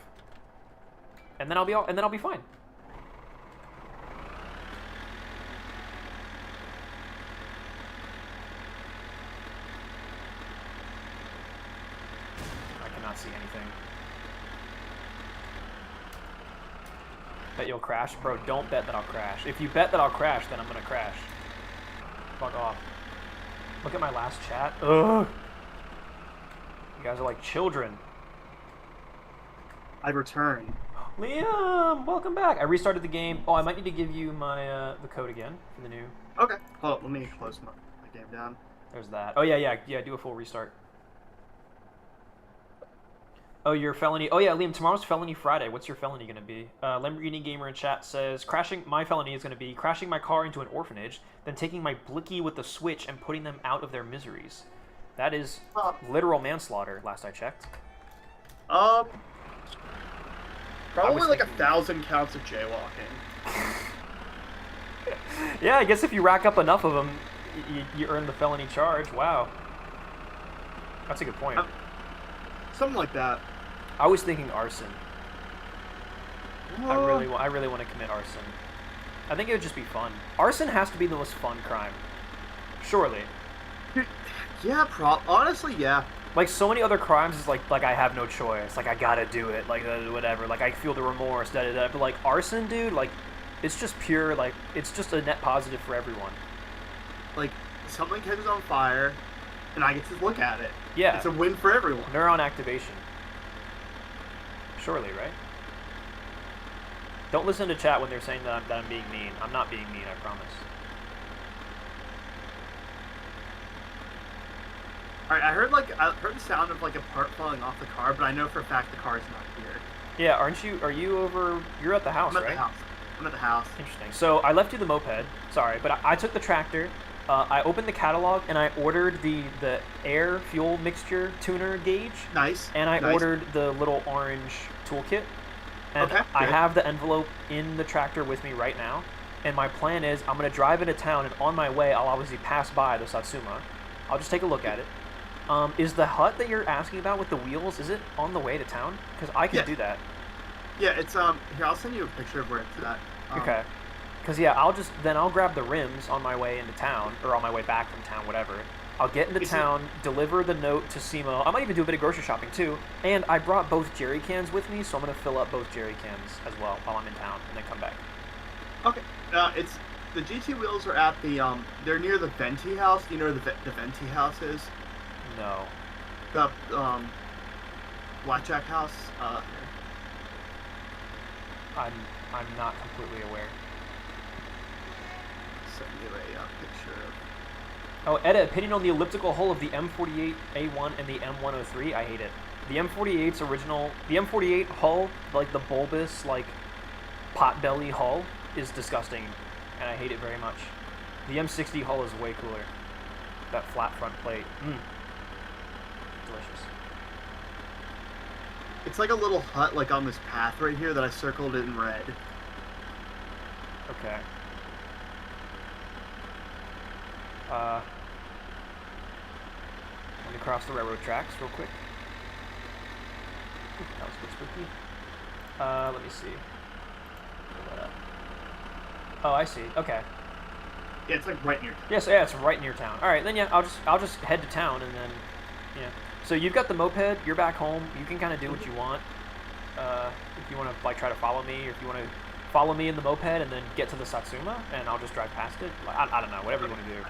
and then I'll be fine. I cannot see anything. Bet you'll crash? Bro, don't bet that I'll crash. If you bet that I'll crash, then I'm gonna crash. Fuck off. Look at my last chat. Ugh. You guys are like children. I return. Liam, welcome back. I restarted the game. Oh, I might need to give you my the code again for the new. Okay. Hold on, let me close my game down. There's that. Oh yeah. Do a full restart. Oh, your felony. Oh yeah, Liam. Tomorrow's Felony Friday. What's your felony gonna be? Lamborghini Gamer in chat says my felony is gonna be crashing my car into an orphanage, then taking my blicky with the switch and putting them out of their miseries. That is literal manslaughter. Last I checked. Probably like 1,000 counts of jaywalking. Yeah, I guess if you rack up enough of them, you earn the felony charge. Wow. That's a good point. Something like that. I was thinking arson. I really want to commit arson. I think it would just be fun. Arson has to be the most fun crime. Surely. Yeah, honestly, yeah. Like, so many other crimes is like I have no choice. Like, I gotta do it. Like, whatever. Like, I feel the remorse, da-da-da. But, like, arson, dude, like, it's just pure, like, it's just a net positive for everyone. Like, something catches on fire, and I get to look at it. Yeah. It's a win for everyone. Neuron activation. Surely, right? Don't listen to chat when they're saying that I'm being mean. I'm not being mean, I promise. Alright, I heard the sound of like a part falling off the car, but I know for a fact the car is not here. Yeah, are you over, you're at the house, right? I'm at the house. Interesting. So I left you the moped, sorry, but I took the tractor, I opened the catalog, and I ordered the air fuel mixture tuner gauge. Nice. And I ordered the little orange toolkit. And okay, I have the envelope in the tractor with me right now. And my plan is I'm going to drive into town, and on my way I'll obviously pass by the Satsuma. I'll just take a look at it. Is the hut that you're asking about with the wheels, is it on the way to town? Because I can do that. Yeah, it's here, I'll send you a picture of where it's at. Okay. Because yeah, I'll grab the rims on my way into town, or on my way back from town, whatever. I'll get into town, deliver the note to Simo. I might even do a bit of grocery shopping too. And I brought both jerry cans with me, so I'm gonna fill up both jerry cans as well while I'm in town, and then come back. Okay. It's the GT wheels are at the they're near the Venti house. Do you know where the Venti house is? No. The Blackjack house. I'm not completely aware. Send you a picture of. Oh, Edda, opinion on the elliptical hull of the M48A1 and the M103? I hate it. The M48's original, the M48 hull, like the bulbous, like potbelly hull, is disgusting, and I hate it very much. The M60 hull is way cooler. That flat front plate, delicious. It's like a little hut, like on this path right here that I circled in red. Okay. Let me cross the railroad tracks real quick. Ooh, that was a bit spooky. Let me see. Pull that up. Oh, I see. Okay. Yeah, it's like right near town. Yes, yeah, it's right near town. All right, then yeah, I'll just head to town and then, yeah. So you've got the moped. You're back home. You can kind of do what you want. If you want to like try to follow me, or if you want to follow me in the moped and then get to the Satsuma, and I'll just drive past it. I don't know, whatever you want to do.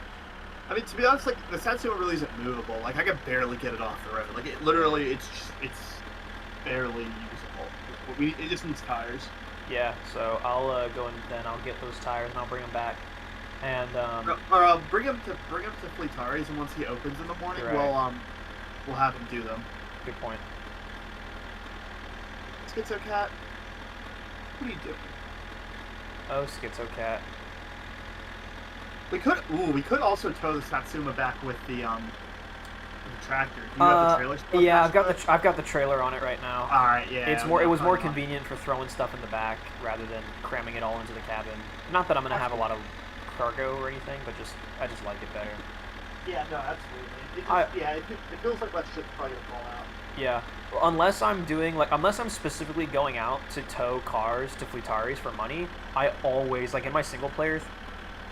I mean, to be honest, like the Satsuma really isn't movable. Like I could barely get it off the road. Like it literally, it's barely usable. It just needs tires. Yeah, so I'll go and then I'll get those tires and I'll bring them back. And or bring him to Fleetaris, and once he opens in the morning, right. we'll have him do them. Good point. Schizo Cat, what are you doing? Oh, Schizo Cat. We could also tow the Satsuma back with the tractor. Do you have the trailer still? Yeah, I've got the trailer on it right now. All right, yeah. It was more convenient for throwing stuff in the back rather than cramming it all into the cabin. Not that I'm gonna have a lot of cargo or anything, but I just like it better. Yeah, no, absolutely. It feels like that shit's probably gonna fall out. Yeah, unless I'm specifically going out to tow cars to Fleetaris for money, I always, like in my single player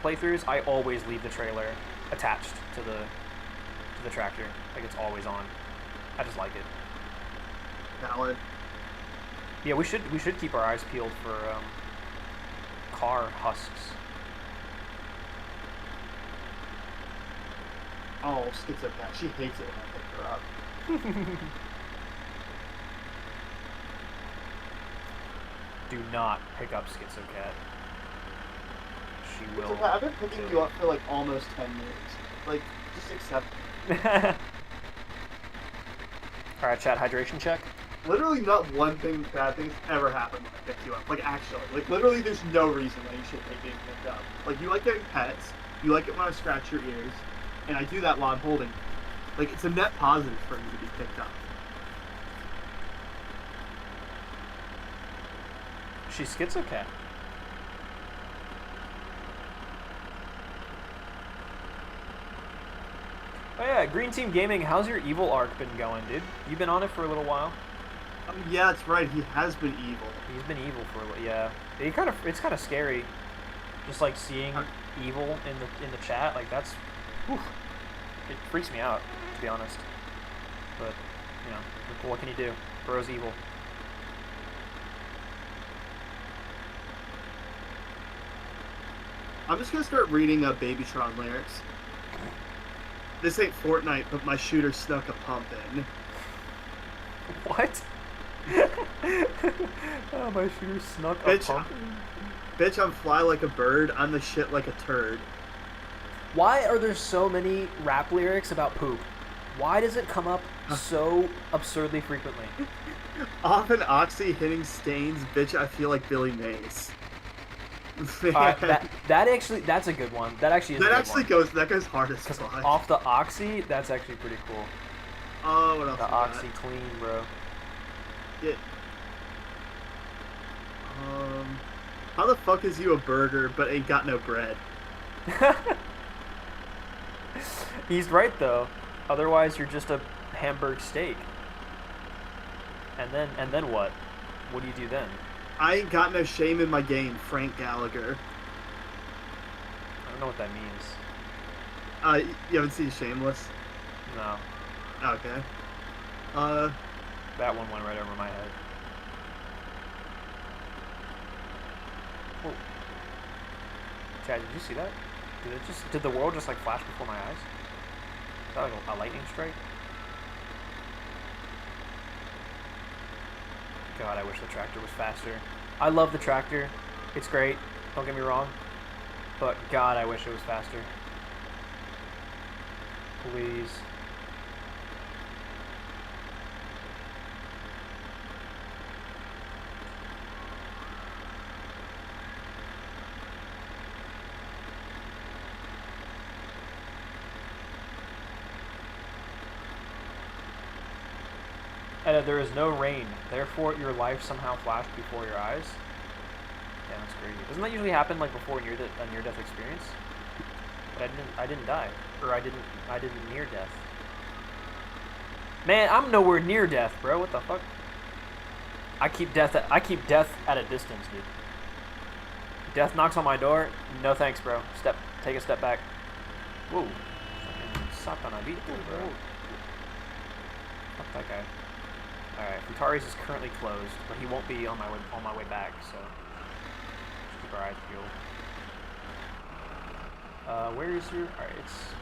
playthroughs, I always leave the trailer attached to the tractor. Like it's always on. I just like it. Valid. Yeah, we should keep our eyes peeled for car husks. Oh, Schizo Cat. She hates it when I pick her up. Do not pick up Schizo Cat. She will. I've been picking you up for like almost 10 minutes. Like, just accept it. Alright, chat, hydration check. Literally not one bad thing has ever happened when I pick you up. Like, actually. Like, literally there's no reason why you should hate being picked up. Like, you like getting pets, you like it when I scratch your ears, and I do that while I'm holding you. Like, it's a net positive for you to be picked up. She's Schizo Cat. Oh yeah, Green Team Gaming, how's your evil arc been going, dude? You've been on it for a little while. Yeah, that's right. He has been evil. He's been evil for a little, yeah. It's kind of scary, just like seeing evil in the chat. Like that's, whew, it freaks me out, to be honest. But you know, what can you do? Bro's evil. I'm just gonna start reading Babytron lyrics. This ain't Fortnite, but my shooter snuck a pump in. What? Oh, my shooter snuck a pump in? Bitch, I'm fly like a bird, I'm the shit like a turd. Why are there so many rap lyrics about poop? Why does it come up so absurdly frequently? Often Oxy hitting stains, bitch, I feel like Billy Mays. That's a good one. That goes hard as fuck. Off the Oxy, that's actually pretty cool. Oh, what else? The Oxy clean, bro. Yeah. How the fuck is you a burger but ain't got no bread? He's right though. Otherwise, you're just a Hamburg steak. And then what? What do you do then? I ain't got no shame in my game, Frank Gallagher. I don't know what that means. You haven't seen Shameless? No. Okay. That one went right over my head. Oh. Chad, did you see that? Did the world just like flash before my eyes? Is that like a lightning strike? God, I wish the tractor was faster. I love the tractor. It's great. Don't get me wrong. But God, I wish it was faster. Please. There is no rain, therefore your life somehow flashed before your eyes. Yeah, that's crazy. Doesn't that usually happen like before a near-death experience? But I didn't die, or I didn't near death. Man, I'm nowhere near death, bro. What the fuck? I keep death at a distance, dude. Death knocks on my door. No thanks, bro. Take a step back. Whoa. Fucking Satanabito, bro. Fuck that guy. Alright, Futari's is currently closed, but he won't be on my way back, so just keep our eyes peeled. Where is your... Alright, it's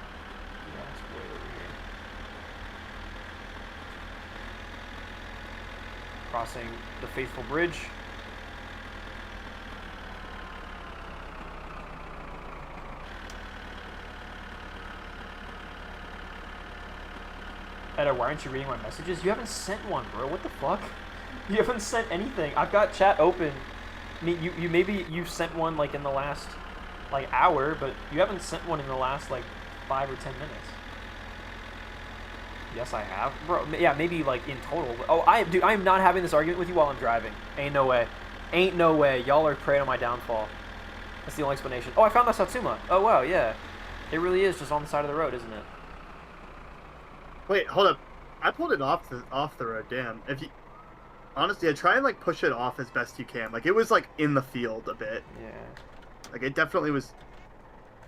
way over here. Crossing the Faithful Bridge. Edda, why aren't you reading my messages? You haven't sent one, bro. What the fuck? You haven't sent anything. I've got chat open. I mean, you sent one like in the last like hour, but you haven't sent one in the last like 5 or 10 minutes. Yes, I have, bro. Yeah, maybe like in total. Oh, dude, I am not having this argument with you while I'm driving. Ain't no way. Ain't no way. Y'all are preying on my downfall. That's the only explanation. Oh, I found that Satsuma. Oh wow, yeah. It really is just on the side of the road, isn't it? Wait, hold up. I pulled it off the road. Damn. If you honestly, I try and like push it off as best you can. Like it was like in the field a bit. Yeah. Like it definitely was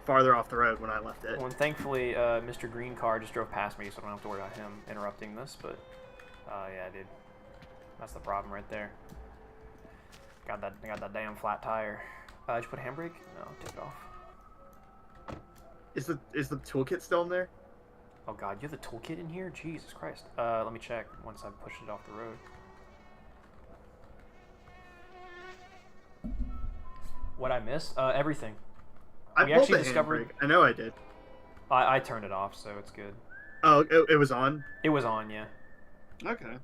farther off the road when I left it. Well, and thankfully, Mr. Green Car just drove past me, so I don't have to worry about him interrupting this. But yeah, dude, that's the problem right there. I got that damn flat tire. Did you put a handbrake? No, take it off. Is the toolkit still in there? Oh god, you have the toolkit in here? Jesus Christ. Let me check once I've pushed it off the road. What I missed? Everything. I pulled the handbrake. I know I did. I turned it off, so it's good. Oh, it was on? It was on, yeah. Okay.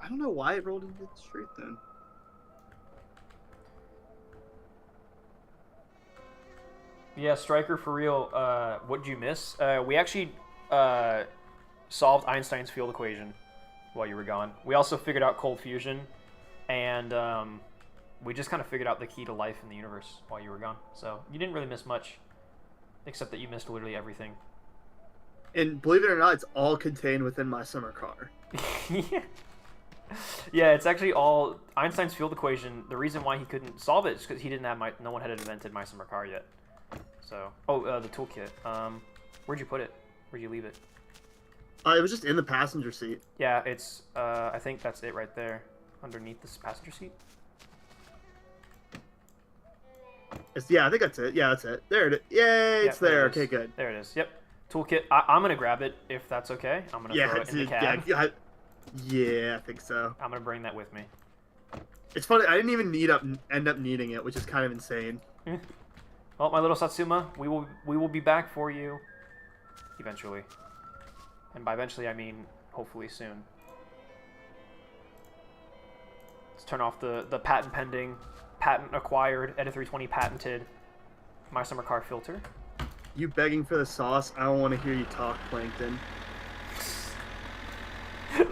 I don't know why it rolled into the street then. Yeah, Striker, for real, what did you miss? We actually solved Einstein's field equation while you were gone. We also figured out cold fusion, and we just kind of figured out the key to life in the universe while you were gone. So you didn't really miss much, except that you missed literally everything. And believe it or not, it's all contained within my summer car. Yeah. Yeah, it's actually all Einstein's field equation. The reason why he couldn't solve it is because he didn't have no one had invented my summer car yet. So, the toolkit. Where'd you put it? Where'd you leave it? It was just in the passenger seat. Yeah, it's, I think that's it right there, underneath this passenger seat. Yeah, I think that's it. Yeah, that's it. There it is. Yay, it's there. Okay, good. There it is. Yep. Toolkit. I'm going to grab it if that's okay. I'm going to throw it in the cab. Yeah, I think so. I'm going to bring that with me. It's funny, I didn't even end up needing it, which is kind of insane. Well, my little Satsuma, we will be back for you eventually. And by eventually, I mean hopefully soon. Let's turn off the patent pending, patent acquired, Edda 320 patented My Summer Car filter. You begging for the sauce? I don't want to hear you talk, Plankton.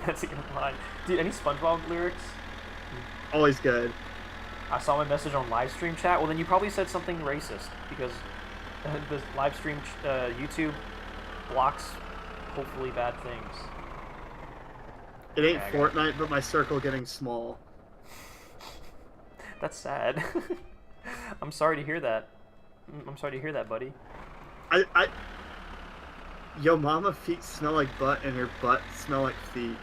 That's a good line. Dude, any SpongeBob lyrics? Always good. I saw my message on live stream chat. Well, then you probably said something racist because the live stream YouTube blocks hopefully bad things. It ain't Fortnite, but my circle getting small. That's sad. I'm sorry to hear that. I'm sorry to hear that, buddy. Yo mama feet smell like butt and her butt smell like feet.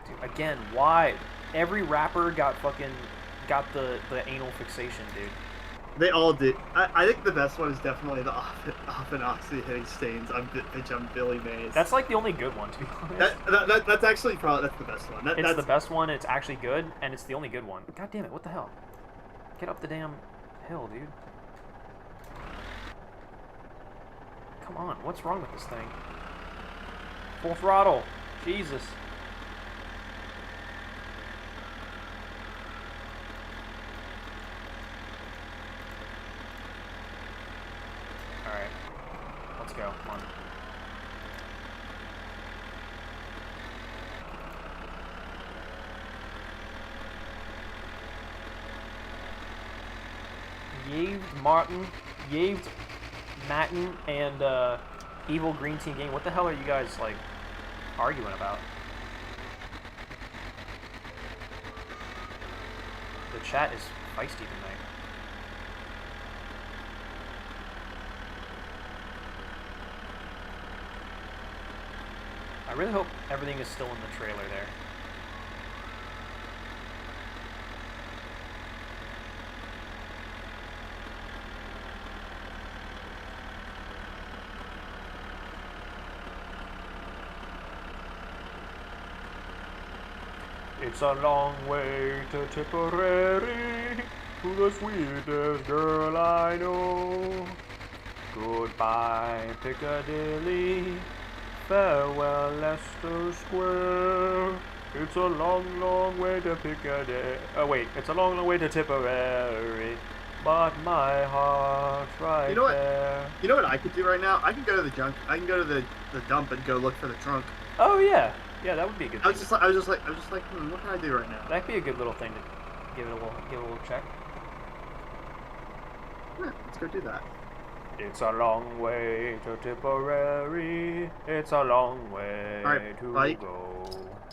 Dude, again, why? Every rapper got the anal fixation, dude. They all did. I think the best one is definitely the often Oxy hitting stains. I'm Billy Mays. That's like the only good one, to be honest. That's actually probably that's the best one. It's That's the best one. It's actually good, and it's the only good one. God damn it! What the hell? Get up the damn hill, dude. Come on, what's wrong with this thing? Full throttle. Jesus. Alright. Let's go. Come on. Yaved Matten, and Evil Green Team Game. What the hell are you guys, like, arguing about? The chat is feisty tonight. I really hope everything is still in the trailer there. It's a long way to Tipperary, to the sweetest girl I know. Goodbye, Piccadilly, farewell, Leicester Square. It's a long, long way to Piccadilly. Oh wait, it's a long, long way to Tipperary, but my heart's right there. You know what I could do right now? I can go to the junk. I can go to the dump and go look for the trunk. Oh yeah. Yeah, that would be a good thing. I was just like, what can I do right now? That'd be a good little thing to give it a little check. Yeah, let's go do that. It's a long way to Tipperary. It's a long way to go.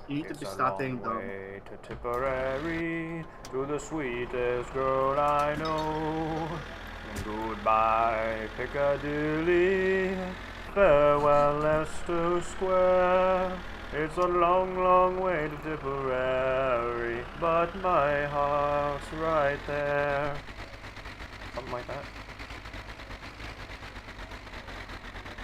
You need to be stopping dumb. Way to Tipperary, to the sweetest girl I know. Goodbye, Piccadilly. Farewell, Leicester Square. It's a long, long way to Tipperary, but my heart's right there. Something like that.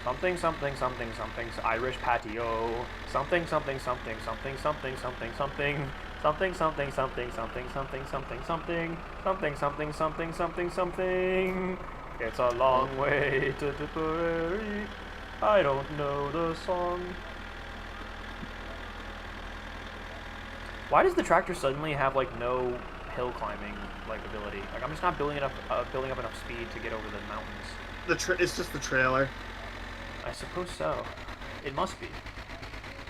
Something, something, something, something, Irish patio. Something, something, something, something, something, something, something. Something, something, something, something, something, something, something. Something, something, something, something, something. It's a long way to Tipperary. I don't know the song. Why does the tractor suddenly have like no hill climbing like ability? Like I'm just not building up enough speed to get over the mountains. It's just the trailer. I suppose so. It must be.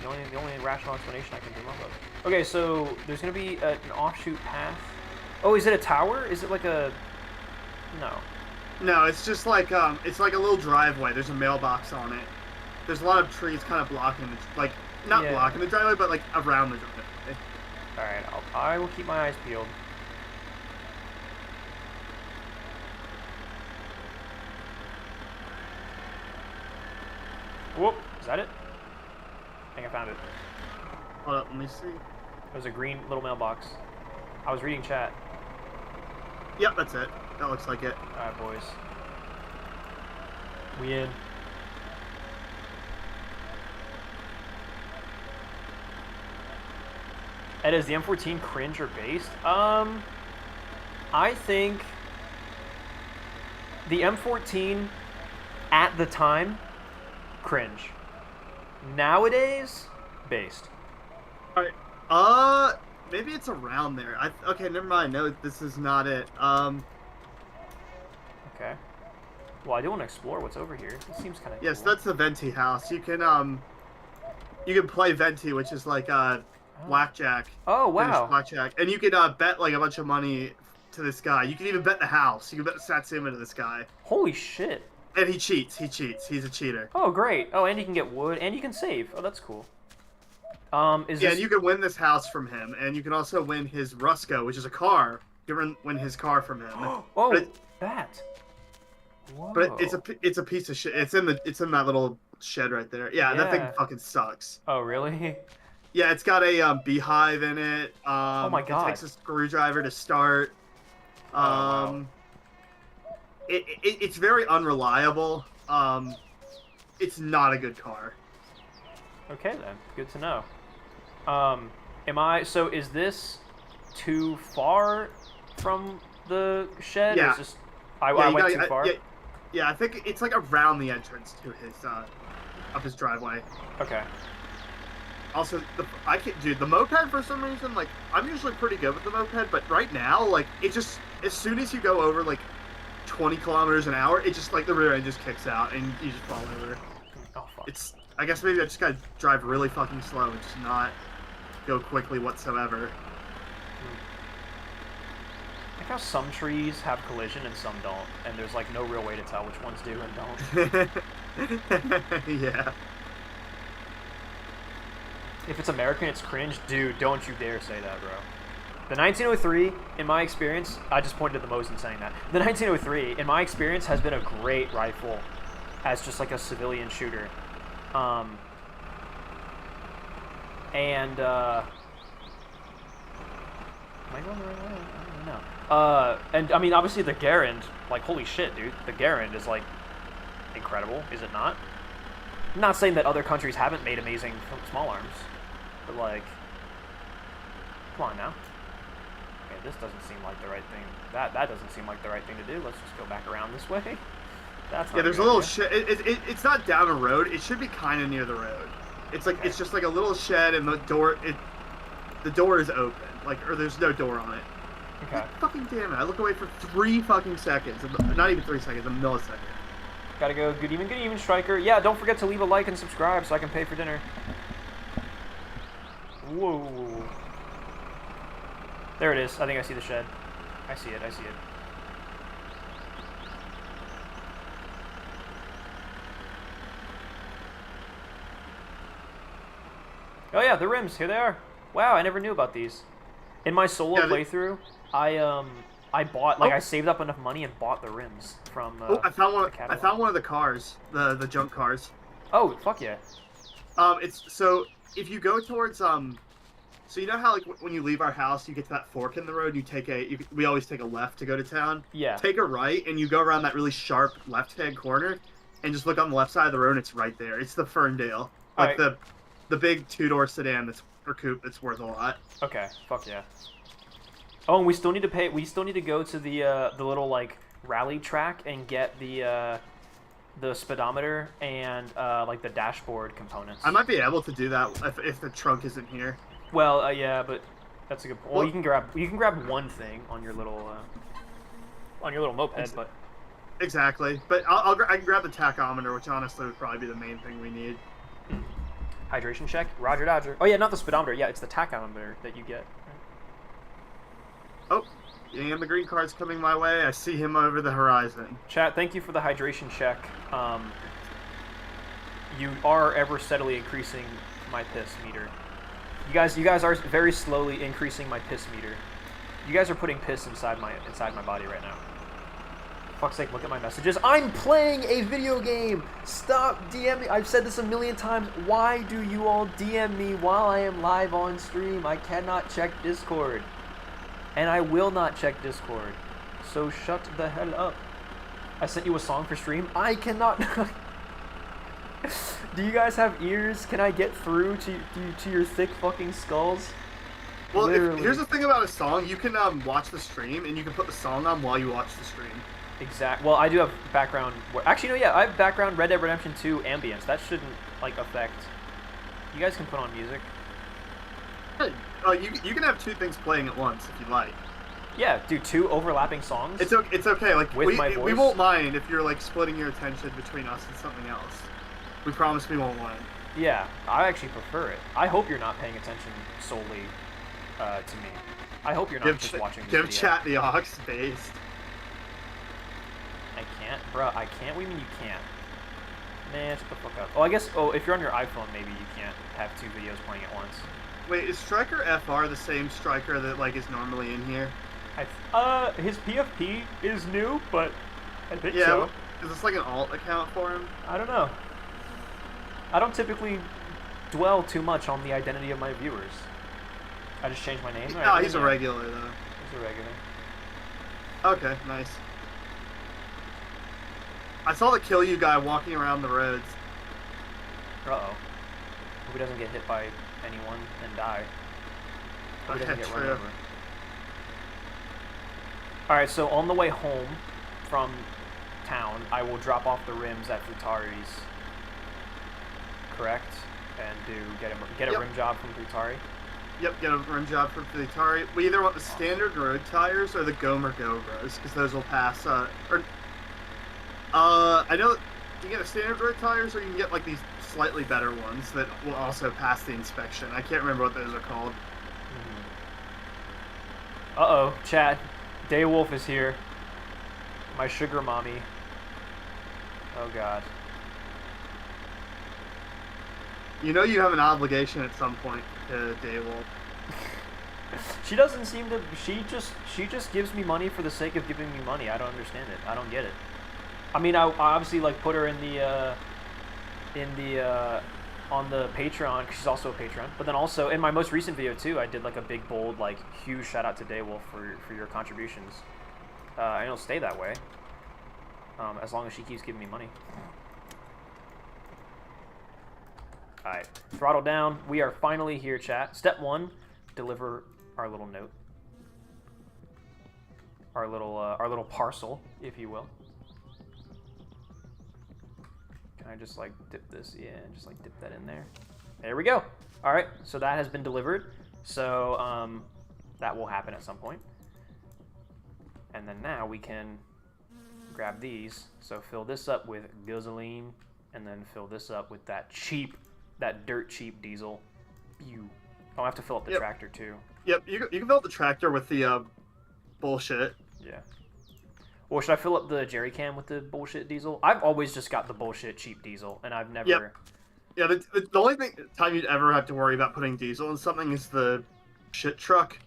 The only rational explanation I can come up with. Okay, so there's gonna be an offshoot path. Oh, is it a tower? Is it like a? No. No, it's just like it's like a little driveway. There's a mailbox on it. There's a lot of trees kind of blocking the blocking the driveway, but like around the driveway. Alright, I will keep my eyes peeled. Whoop! Is that it? I think I found it. Hold up, let me see. There's a green little mailbox. I was reading chat. Yep, that's it. That looks like it. Alright, boys. We in. Ed, is the M14 cringe or based? I think the M14 at the time, cringe. Nowadays, based. Alright, maybe it's around there. Okay, never mind. No, this is not it. Okay. Well, I do want to explore what's over here. It seems kind of yes, cool. that's the Venti house. You can play Venti, which is like blackjack. Oh wow. Blackjack, and you can bet like a bunch of money to this guy. You can even bet the house. You can bet the Satsuma to this guy. Holy shit. And he cheats. He cheats. He's a cheater. Oh great. Oh, and you can get wood, and you can save. Oh, that's cool. And you can win this house from him, and you can also win his Rusko, which is a car. You can win his car from him. Oh, that. Whoa. But it's a piece of shit. It's in that little shed right there. Yeah, that thing Yeah. fucking sucks. Oh, really? Yeah, it's got a beehive in it. Oh my It god. takes a screwdriver to start. Oh, wow. It's very unreliable. It's not a good car. Okay then, good to know. So is this too far from the shed? Or Yeah. is this, I went too far? Yeah, I think it's like around the entrance to his up his driveway. Okay. Also, the moped for some reason, like I'm usually pretty good with the moped, but right now, like it just as soon as you go over like 20 kilometers an hour, it just like the rear end just kicks out and you just fall over. Oh fuck. I guess maybe I just gotta drive really fucking slow and just not go quickly whatsoever. I like how some trees have collision and some don't, and there's like no real way to tell which ones do and don't. Yeah. If it's American, it's cringe. Dude, don't you dare say that, bro. The 1903, in my experience, I just pointed to the Mosin saying that. The 1903, in my experience, has been a great rifle as just like a civilian shooter. Am I going the right way? I don't know. And I mean, obviously the Garand, like, holy shit, dude. The Garand is, like, incredible, is it not? I'm not saying that other countries haven't made amazing small arms, but, like, come on now. Okay, this doesn't seem like the right thing. That doesn't seem like the right thing to do. Let's just go back around this way. That's not there's a little shed. It's not down a road. It should be kind of near the road. It's like it's just like a little shed, and the door is open. Like, or there's no door on it. Okay. Fucking damn it! I look away for 3 fucking seconds. Not even 3 seconds. A millisecond. Gotta go. Good evening, Striker. Yeah, don't forget to leave a like and subscribe so I can pay for dinner. Whoa. There it is. I think I see the shed. I see it. Oh yeah, the rims. Here they are. Wow, I never knew about these. In my solo playthrough, I bought, like, I saved up enough money and bought the rims from. I found one. I found one of the cars, the junk cars. Oh fuck yeah. It's so if you go towards so you know how like when you leave our house, you get to that fork in the road, we always take a left to go to town. Yeah. Take a right, and you go around that really sharp left-hand corner, and just look on the left side of the road, and it's right there. It's the Ferndale, like the big 2-door sedan or coupe that's worth a lot. Okay, fuck yeah. Oh, and we still need to pay. We still need to go to the little like rally track and get the speedometer and like the dashboard components. I might be able to do that if the trunk isn't here. Well, yeah, but that's a good point. Well, you can grab one thing on your little moped, but exactly. But I can grab the tachometer, which honestly would probably be the main thing we need. Hydration check, Roger Dodger. Oh yeah, not the speedometer. Yeah, it's the tachometer that you get. Oh, and the green card's coming my way. I see him over the horizon. Chat, thank you for the hydration check. You are ever steadily increasing my piss meter. You guys are very slowly increasing my piss meter. You guys are putting piss inside my body right now. For fuck's sake, look at my messages. I'm playing a video game! Stop DMing. I've said this a million times. Why do you all DM me while I am live on stream? I cannot check Discord. And I will not check Discord. So shut the hell up. I sent you a song for stream. I cannot. Do you guys have ears? Can I get through to your thick fucking skulls? Well, here's the thing about a song. You can watch the stream, and you can put the song on while you watch the stream. Well, I do have background. Actually, no, yeah, I have background Red Dead Redemption 2 ambience. That shouldn't like affect. You guys can put on music. You can have 2 things playing at once if you like. Yeah, do 2 overlapping songs. It's okay. Like with my voice. We won't mind if you're like splitting your attention between us and something else. We promise we won't mind. Yeah, I actually prefer it. I hope you're not paying attention solely to me. I hope you're not just watching this Give video. chat the aux based. I can't, bro. I can't. What do you mean you can't? Man, shut the fuck up. Oh, I guess. Oh, if you're on your iPhone, maybe you can't have 2 videos playing at once. Wait, is Striker FR the same Striker that like is normally in here? His PFP is new, but I think yeah, so. Is this like an alt account for him? I don't know. I don't typically dwell too much on the identity of my viewers. I just changed my name. No, Right, he's a regular though. He's a regular. Okay, nice. I saw the kill you guy walking around the roads. Uh-oh. Hope he doesn't get hit by anyone and die. Hope he doesn't get run True. over. Alright, so on the way home from town, I will drop off the rims at Futari's. Correct? And get a Yep. rim job from Futari. Yep, get a rim job for the Atari. We either want the standard road tires or the Gomer Gobras, because those will pass. I know that you get the standard road tires, or you can get like these slightly better ones that will also pass the inspection. I can't remember what those are called. Uh-oh, chat. Daywolf is here. My sugar mommy. Oh god. You know you have an obligation at some point to Daywolf. She doesn't seem to. She just gives me money for the sake of giving me money. I don't understand it. I don't get it. I mean, I obviously like put her in the on the Patreon, 'cause she's also a patron. But then also in my most recent video too, I did like a big bold like huge shout out to Daywolf for your contributions. And it'll stay that way as long as she keeps giving me money. All right, throttle down. We are finally here, chat. Step 1, deliver our little note, our little parcel, if you will. Can I just like dip this? Yeah, just like dip that in there. There we go. All right, so that has been delivered. So that will happen at some point. And then now we can grab these. So fill this up with gasoline, and then fill this up with that dirt cheap diesel. Pew. I'll have to fill up the tractor too. Yep, you can fill up the tractor with the bullshit. Yeah. Or should I fill up the jerry can with the bullshit diesel? I've always just got the bullshit cheap diesel, and I've never... Yep. Yeah, the only time you'd ever have to worry about putting diesel in something is the shit truck.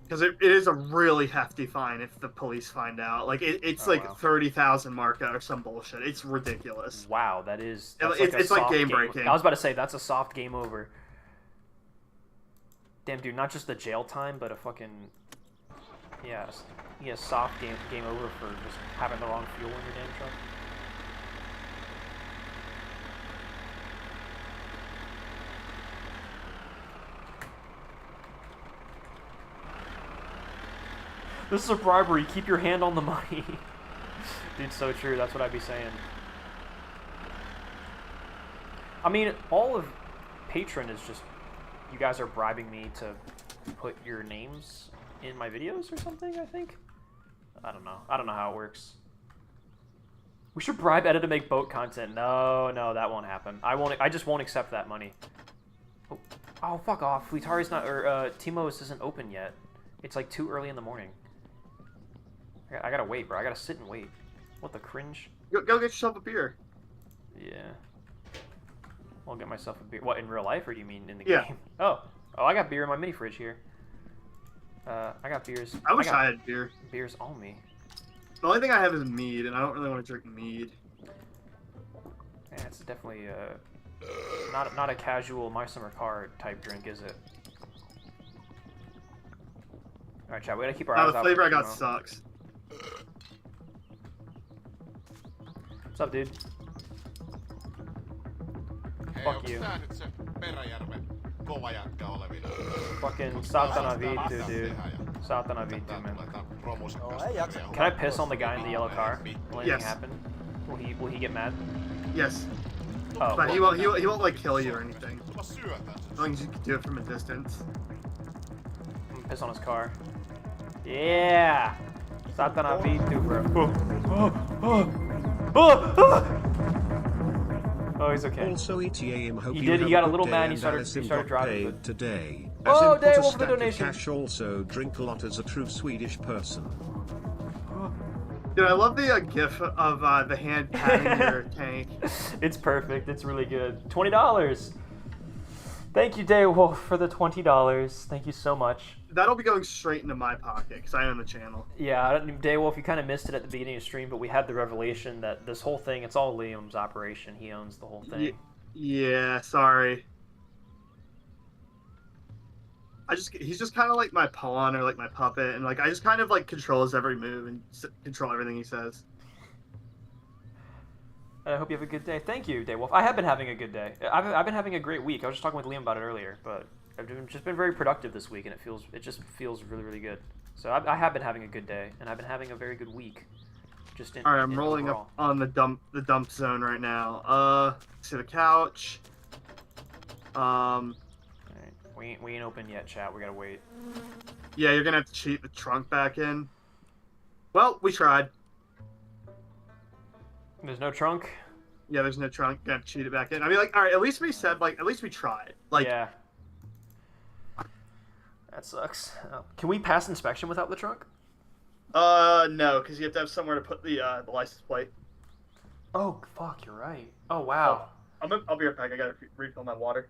Because it is a really hefty fine if the police find out. Like, it's like wow. 30,000 marka or some bullshit. It's ridiculous. Wow, that's it's like game breaking. I was about to say, that's a soft game over. Damn, dude, not just the jail time, but a fucking... Yeah, soft game over for just having the wrong fuel in your damn truck. This is a bribery. Keep your hand on the money. Dude, so true. That's what I'd be saying. I mean, all of Patreon is just... You guys are bribing me to put your names in my videos or something, I think? I don't know. I don't know how it works. We should bribe Edda to make boat content. No, that won't happen. I just won't accept that money. Oh, fuck off. Futari's not... Or, Timo's isn't open yet. It's like too early in the morning. I gotta wait, bro. I gotta sit and wait. What the cringe? Go get yourself a beer. Yeah. I'll get myself a beer. What, in real life, or do you mean in the Yeah. game? Oh, I got beer in my mini fridge here. I got beers. I wish I had beer. Beers on me. The only thing I have is mead, and I don't really want to drink mead. Yeah, it's definitely not a casual My Summer Car type drink, is it? All right, chat. We gotta keep our eyes out. The flavor for I got Timo. sucks. What's up, dude? Fuck you. Fucking Satana V2, dude. Satana V2, man. Can I piss on the guy in the yellow car? Will anything Yes. happen? Will he get mad? Yes. Oh, But well, he won't like kill you or anything. As long as you can do it from a distance. I'm gonna piss on his car. Yeah! Satana V2, bro. Oh, he's okay. Also, ETA, hope He you did- he have got a good little day mad and and he Alison started got driving, paid but- today. Oh, As in, put Dave, a for the stack of donation. cash. Also, drink a lot as a true Swedish person. Dude, I love the gif of the hand patting your tank. It's perfect. It's really good. $20. Thank you, Daywolf, for the $20. Thank you so much. that'll be going straight into my pocket because I own the channel. Yeah, Daywolf, you kind of missed it at the beginning of the stream, but we had the revelation that this whole thing, it's all Liam's operation. He owns the whole thing. Yeah, sorry. He's just kind of like my pawn or like my puppet, and like I just kind of like control his every move and control everything he says. I hope you have a good day. Thank you, Daywolf. I have been having a good day. I've been having a great week. I was just talking with Liam about it earlier, but I've just been very productive this week, and it just feels really, really good. So I have been having a good day, and I've been having a very good week. All right, I'm rolling overall. up on the dump zone right now. To the couch. All right. We ain't open yet, chat. We gotta wait. Yeah, you're gonna have to cheat the trunk back in. Well, we tried. There's no trunk. Yeah, there's no trunk. Gotta cheat it back in. I mean, like, all right. At least we said, like, at least we tried. Like, yeah. That sucks. Can we pass inspection without the trunk? no, because you have to have somewhere to put the license plate. Oh, fuck, you're right. Oh, wow. I'll be right back. I gotta refill my water.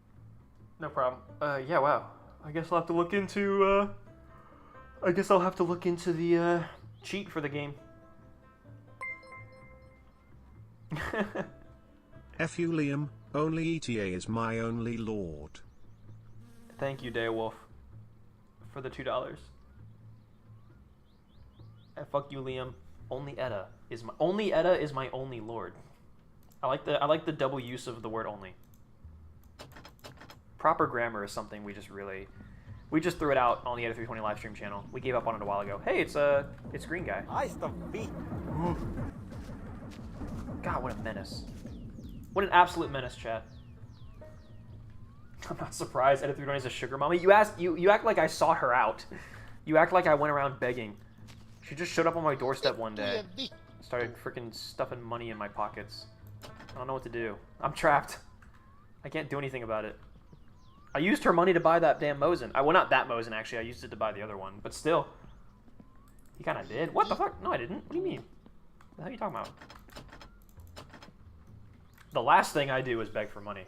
No problem. Yeah, wow. I guess I'll have to look into, the, cheat for the game. F you Liam, only ETA is my only lord. Thank you, Daywolf, for the $2. And fuck you, Liam. Only Edda is my only lord. I like the double use of the word only. Proper grammar is something we just threw it out on the Edda 320 live stream channel. We gave up on it a while ago. Hey, it's Green Guy. God, what a menace. What an absolute menace, chat. I'm not surprised Edda 320 is a sugar mommy. You act like I sought her out. You act like I went around begging. She just showed up on my doorstep one day. Started freaking stuffing money in my pockets. I don't know what to do. I'm trapped. I can't do anything about it. I used her money to buy that damn Mosin. Well, not that Mosin, actually. I used it to buy the other one. But still. You kind of did. What the fuck? No, I didn't. What do you mean? What the hell are you talking about? The last thing I do is beg for money.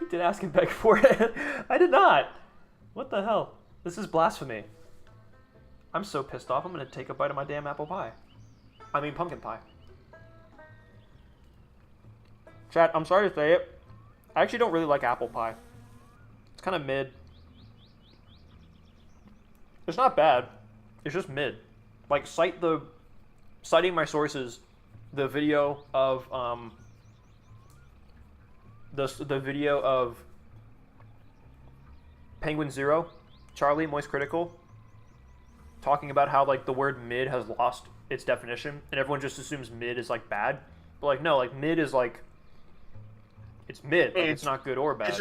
You did ask and beg for it. I did not. What the hell? This is blasphemy. I'm so pissed off. I'm going to take a bite of my damn apple pie. I mean pumpkin pie. Chat, I'm sorry to say it. I actually don't really like apple pie. It's kind of mid. It's not bad. It's just mid. Like, citing my sources, the video of, the video of Penguin Zero, Charlie, Moist Critical, talking about how, like, the word mid has lost its definition, and everyone just assumes mid is, like, bad. But, like, no, like, mid is, like, it's mid. Like, it's not good or bad. It's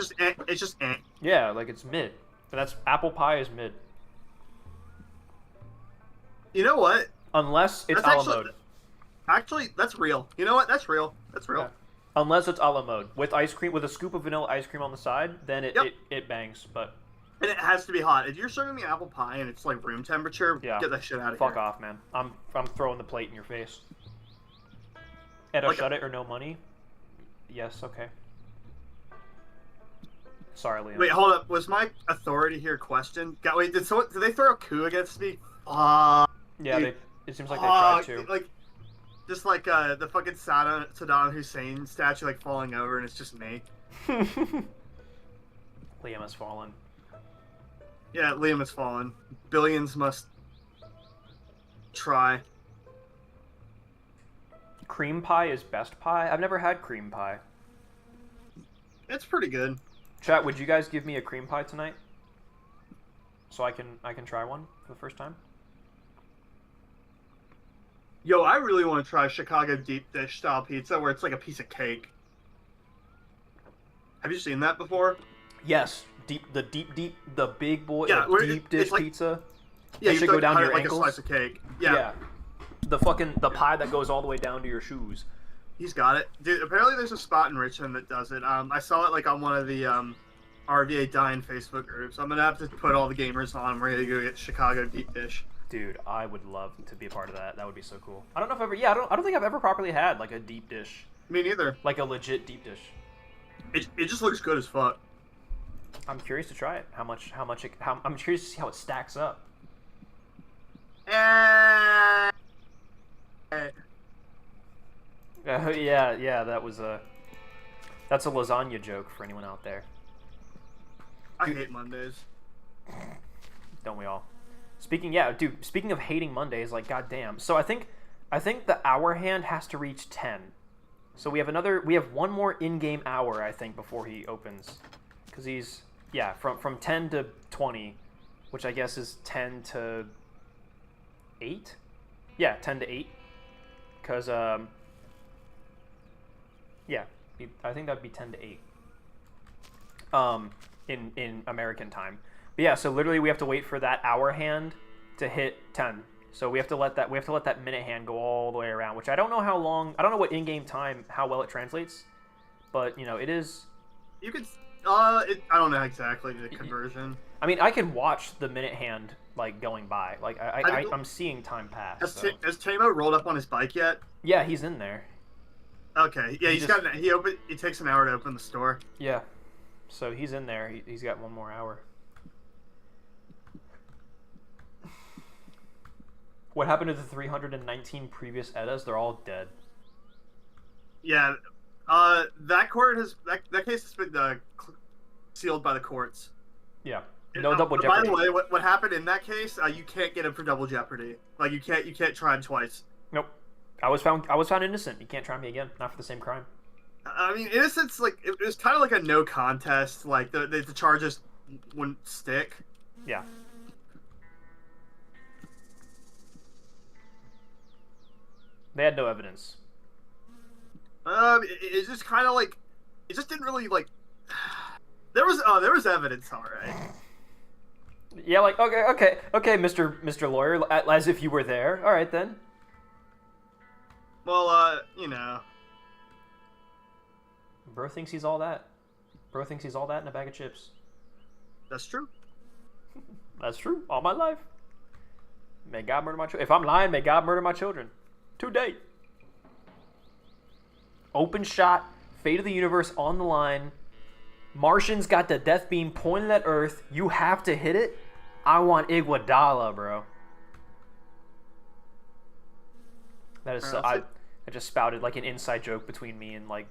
just Yeah, like, it's mid. And that's, apple pie is mid. You know what? Unless it's a la mode. Actually, that's real. You know what? That's real. That's real. Yeah. Unless it's a la mode. With ice cream, with a scoop of vanilla ice cream on the side, then it bangs, but... And it has to be hot. If you're serving me apple pie and it's, like, room temperature, yeah. Get that shit out of here. Fuck here. off, man. I'm throwing the plate in your face. Edda, like shut it or no money? Yes, okay. Sorry, Liam. Wait, hold up. Was my authority here questioned? Wait, did they throw a coup against me? Yeah, it seems like they tried to. Like, just like the fucking Saddam Hussein statue, like, falling over, and it's just me. Liam has fallen. Yeah, Liam has fallen. Billions must try. Cream pie is best pie? I've never had cream pie. It's pretty good. Chat, would you guys give me a cream pie tonight? So I can try one for the first time? Yo, I really want to try Chicago deep dish style pizza where it's like a piece of cake. Have you seen that before? Yes. The big boy, yeah, deep dish like, pizza. Yeah, you should go down to your like ankles. A slice of cake. Yeah. The pie that goes all the way down to your shoes. He's got it. Dude, apparently there's a spot in Richmond that does it. I saw it like on one of the RVA Dine Facebook groups. I'm gonna have to put all the gamers on. We're gonna go get Chicago deep dish. Dude, I would love to be a part of that. That would be so cool. I don't know if ever. Yeah, I don't think I've ever properly had like a deep dish. Me neither. Like a legit deep dish. It just looks good as fuck. I'm curious to try it. I'm curious to see how it stacks up. Yeah, that's a lasagna joke for anyone out there. I hate Mondays. Don't we all? Speaking of hating Mondays, like goddamn. So I think the hour hand has to reach 10. So we have one more in-game hour, I think, before he opens, because he's from 10 to 20, which I guess is 10 to 8. Yeah, 10 to 8. Because I think that'd be 10 to 8. In American time. But yeah, so literally we have to wait for that hour hand to hit 10. So we have to let that minute hand go all the way around, which I don't know how long. I don't know what in-game time, how well it translates, but it is. You could. I don't know exactly the conversion. I mean, I can watch the minute hand like going by. Like I'm seeing time pass. Has Tamo rolled up on his bike yet? Yeah, he's in there. Okay. Yeah, he takes an hour to open the store. Yeah. So he's in there. He's got one more hour. What happened to the 319 previous Eddas? They're all dead. Yeah. That court that case has been sealed by the courts. Yeah. No double jeopardy. By the way, what happened in that case? You can't get him for double jeopardy. Like you can't try him twice. Nope. I was found innocent. You can't try me again. Not for the same crime. I mean, innocence, like, it was kind of like a no contest. Like, the charges wouldn't stick. Yeah. They had no evidence. It's just kind of like, it just didn't really, like, there was evidence, alright. Yeah, like, okay, Mr. Lawyer, as if you were there. Alright, then. Well, Bro thinks he's all that. Bro thinks he's all that in a bag of chips. That's true. That's true. All my life. May God murder my children. If I'm lying, may God murder my children. Today. Open shot. Fate of the universe on the line. Martian's got the death beam pointed at Earth. You have to hit it. I want Iguodala, bro. That is I just spouted like an inside joke between me and like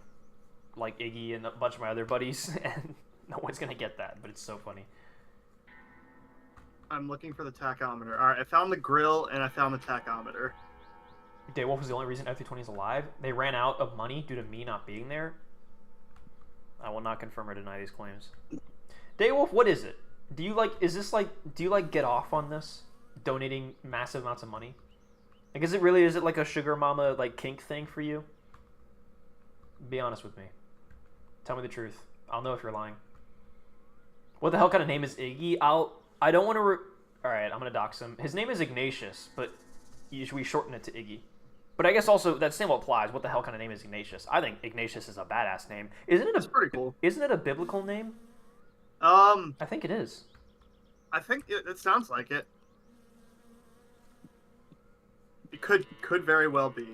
Iggy and a bunch of my other buddies, and no one's gonna get that, but it's so funny. I'm looking for the tachometer. Alright, I found the grill and I found the tachometer. Daywolf was the only reason F320 is alive. They ran out of money due to me not being there. I will not confirm or deny these claims. Daywolf, what is it? Do you get off on this? Donating massive amounts of money? Like, is it like a sugar mama, like, kink thing for you? Be honest with me. Tell me the truth. I'll know if you're lying. What the hell kind of name is Iggy? I don't want to Alright, I'm gonna dox him. His name is Ignatius, but we shorten it to Iggy. But I guess also, that still applies. What the hell kind of name is Ignatius? I think Ignatius is a badass name. It's pretty cool. Isn't it a biblical name? I think it is. I think it sounds like it. It could very well be.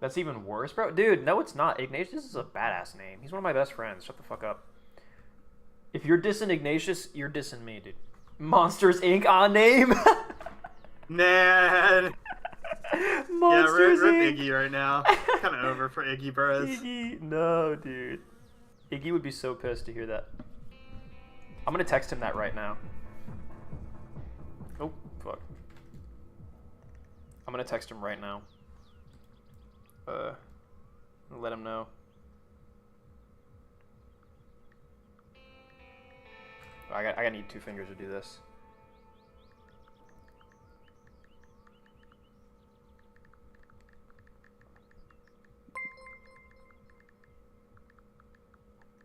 That's even worse, bro. Dude, no, it's not. Ignatius is a badass name. He's one of my best friends. Shut the fuck up. If you're dissing Ignatius, you're dissing me, dude. Monsters Inc. on name. Man. Monsters rip Inc. Iggy right now. Kind of over for Iggy Bros. Iggy, no, dude. Iggy would be so pissed to hear that. I'm gonna text him that right now. Oh, fuck. I'm gonna text him right now. Let him know. I gotta need 2 fingers to do this.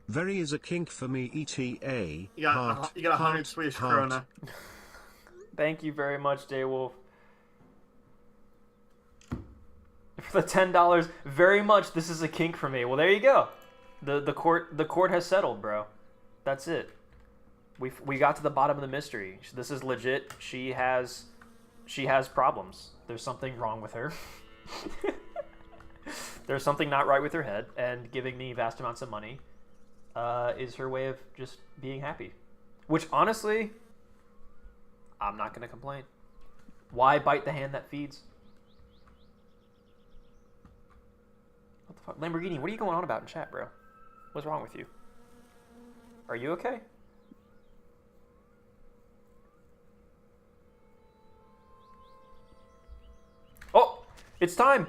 Very is a kink for me, ETA. You got 100 Swedish krona. Thank you very much, Daywolf. For the $10, very much. This is a kink for me. Well, there you go. The court has settled, bro. That's it. We got to the bottom of the mystery. This is legit. She has problems. There's something wrong with her. There's something not right with her head, and giving me vast amounts of money is her way of just being happy. Which, honestly, I'm not going to complain. Why bite the hand that feeds? What the fuck? Lamborghini, what are you going on about in chat, bro? What's wrong with you? Are you okay? Oh, it's time.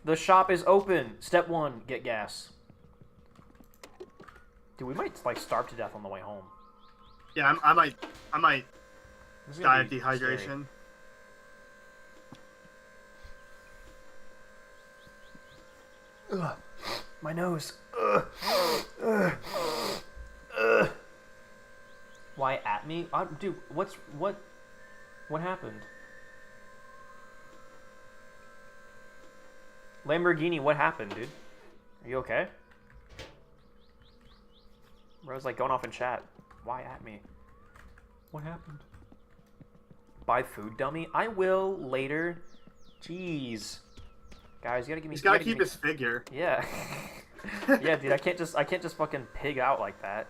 The shop is open. Step 1, get gas. Dude, we might like starve to death on the way home. Yeah, I might This is die gonna of be dehydration. scary. Ugh, my nose. Ugh. Ugh. Ugh. Why at me? Dude, what happened? Lamborghini, what happened, dude? Are you okay? Bro's like going off in chat. Why at me? What happened? Buy food, dummy? I will later. Jeez. Guys, you gotta give me. He's gotta keep his figure. Yeah. Yeah, dude, I can't just fucking pig out like that.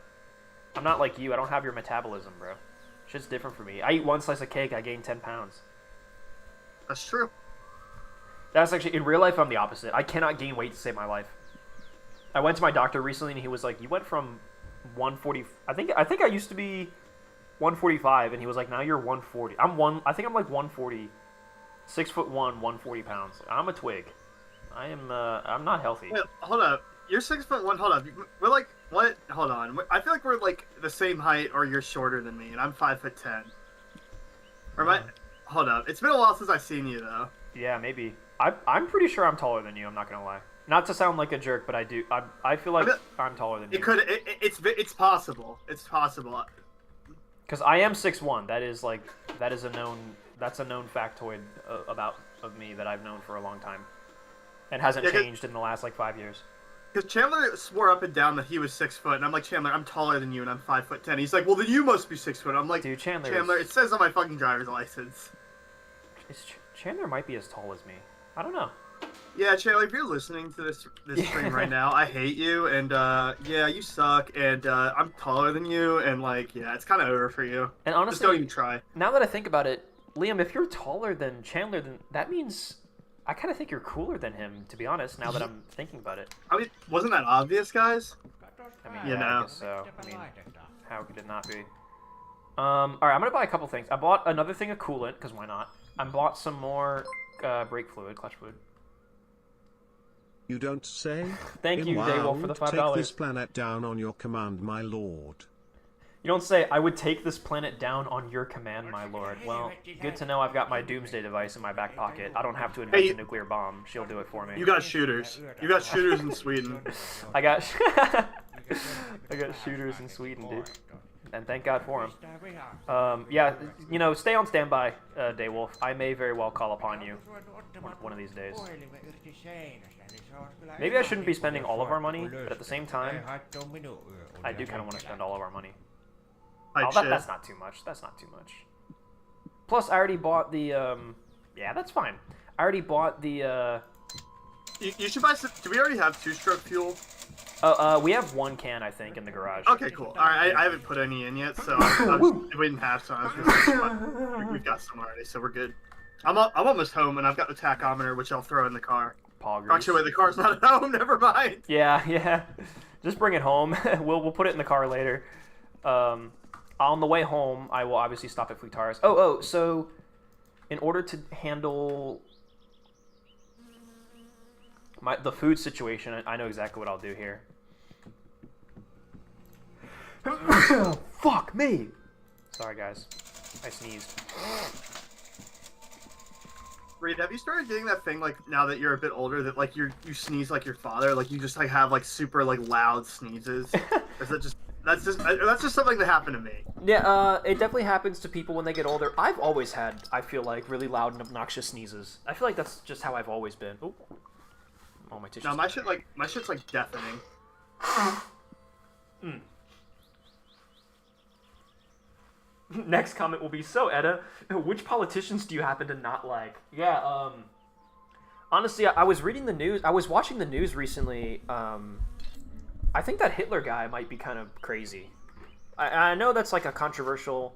I'm not like you. I don't have your metabolism, bro. Shit's different for me. I eat one slice of cake, I gain 10 pounds. That's true. That's actually, in real life, I'm the opposite. I cannot gain weight to save my life. I went to my doctor recently, and he was like, "You went from 140. I think I used to be 145, and he was like, now you're 140. I think I'm like 140, 6'1", 140 pounds. I'm a twig. I'm not healthy. Wait, hold up. You're 6'1". Hold up. We're like what? Hold on. I feel like we're like the same height, or you're shorter than me, and I'm 5'10". Or am I? Hold up. It's been a while since I've seen you though. Yeah, maybe. I'm pretty sure I'm taller than you. I'm not gonna lie. Not to sound like a jerk, but I do. I feel like I'm taller than you. It's possible. It's possible. Because I am 6'1". That is a known factoid of me that I've known for a long time, and hasn't changed in the last like 5 years. Because Chandler swore up and down that he was 6 foot, and I'm like, Chandler, I'm taller than you, and I'm 5'10". He's like, well, then you must be 6 foot. I'm like, Dude, Chandler, it says on my fucking driver's license. Chandler might be as tall as me. I don't know. Yeah, Chandler, if you're listening to this stream right now, I hate you, and yeah, you suck, and I'm taller than you, and like, yeah, it's kind of over for you. And honestly, just don't even try. Now that I think about it, Liam, if you're taller than Chandler, then that means I kind of think you're cooler than him, to be honest, now that I'm thinking about it. I mean, wasn't that obvious, guys? I mean, You yeah, know. I guess so. I mean, how could it not be? Alright, I'm gonna buy a couple things. I bought another thing of coolant, because why not? I bought some more brake fluid, clutch fluid. You don't say? Thank you, Daywolf, for the $5. Take this planet down on your command, my lord. You don't say, I would take this planet down on your command, my lord. Well, good to know I've got my doomsday device in my back pocket. I don't have to invent a nuclear bomb. She'll do it for me. You got shooters. You got shooters in Sweden. I got shooters in Sweden, dude. And thank God for them. Yeah, you know, stay on standby, Daywolf. I may very well call upon you one of these days. Maybe I shouldn't be spending all of our money, but at the same time, I do kind of want to spend all of our money. That's not too much. That's not too much. Plus, I already bought the, yeah, that's fine. I already bought the, You should buy some. Do we already have two-stroke fuel? we have one can, I think, in the garage. Okay, cool. Alright, I haven't put any in yet, so we didn't have some. I was gonna say, we've got some already, so we're good. I'm almost home, and I've got the tachometer, which I'll throw in the car. Actually, the car's not at home. Never mind. Yeah. Just bring it home. We'll put it in the car later. On the way home, I will obviously stop at Flutaris. So in order to handle the food situation, I know exactly what I'll do here. Fuck me. Sorry, guys. I sneezed. Reed, have you started doing that thing, like, now that you're a bit older, that, like, you sneeze like your father? Like, you just, like, have, like, super, like, loud sneezes? Is that just... That's just something that happened to me. Yeah, it definitely happens to people when they get older. I've always had, I feel like, really loud and obnoxious sneezes. I feel like that's just how I've always been. Oh, my tissues. No, my shit's, like, deafening. Next comment will be, so Edda, which politicians do you happen to not like? Yeah, Honestly, I was reading the news. I was watching the news recently. I think that Hitler guy might be kind of crazy. I know that's like a controversial,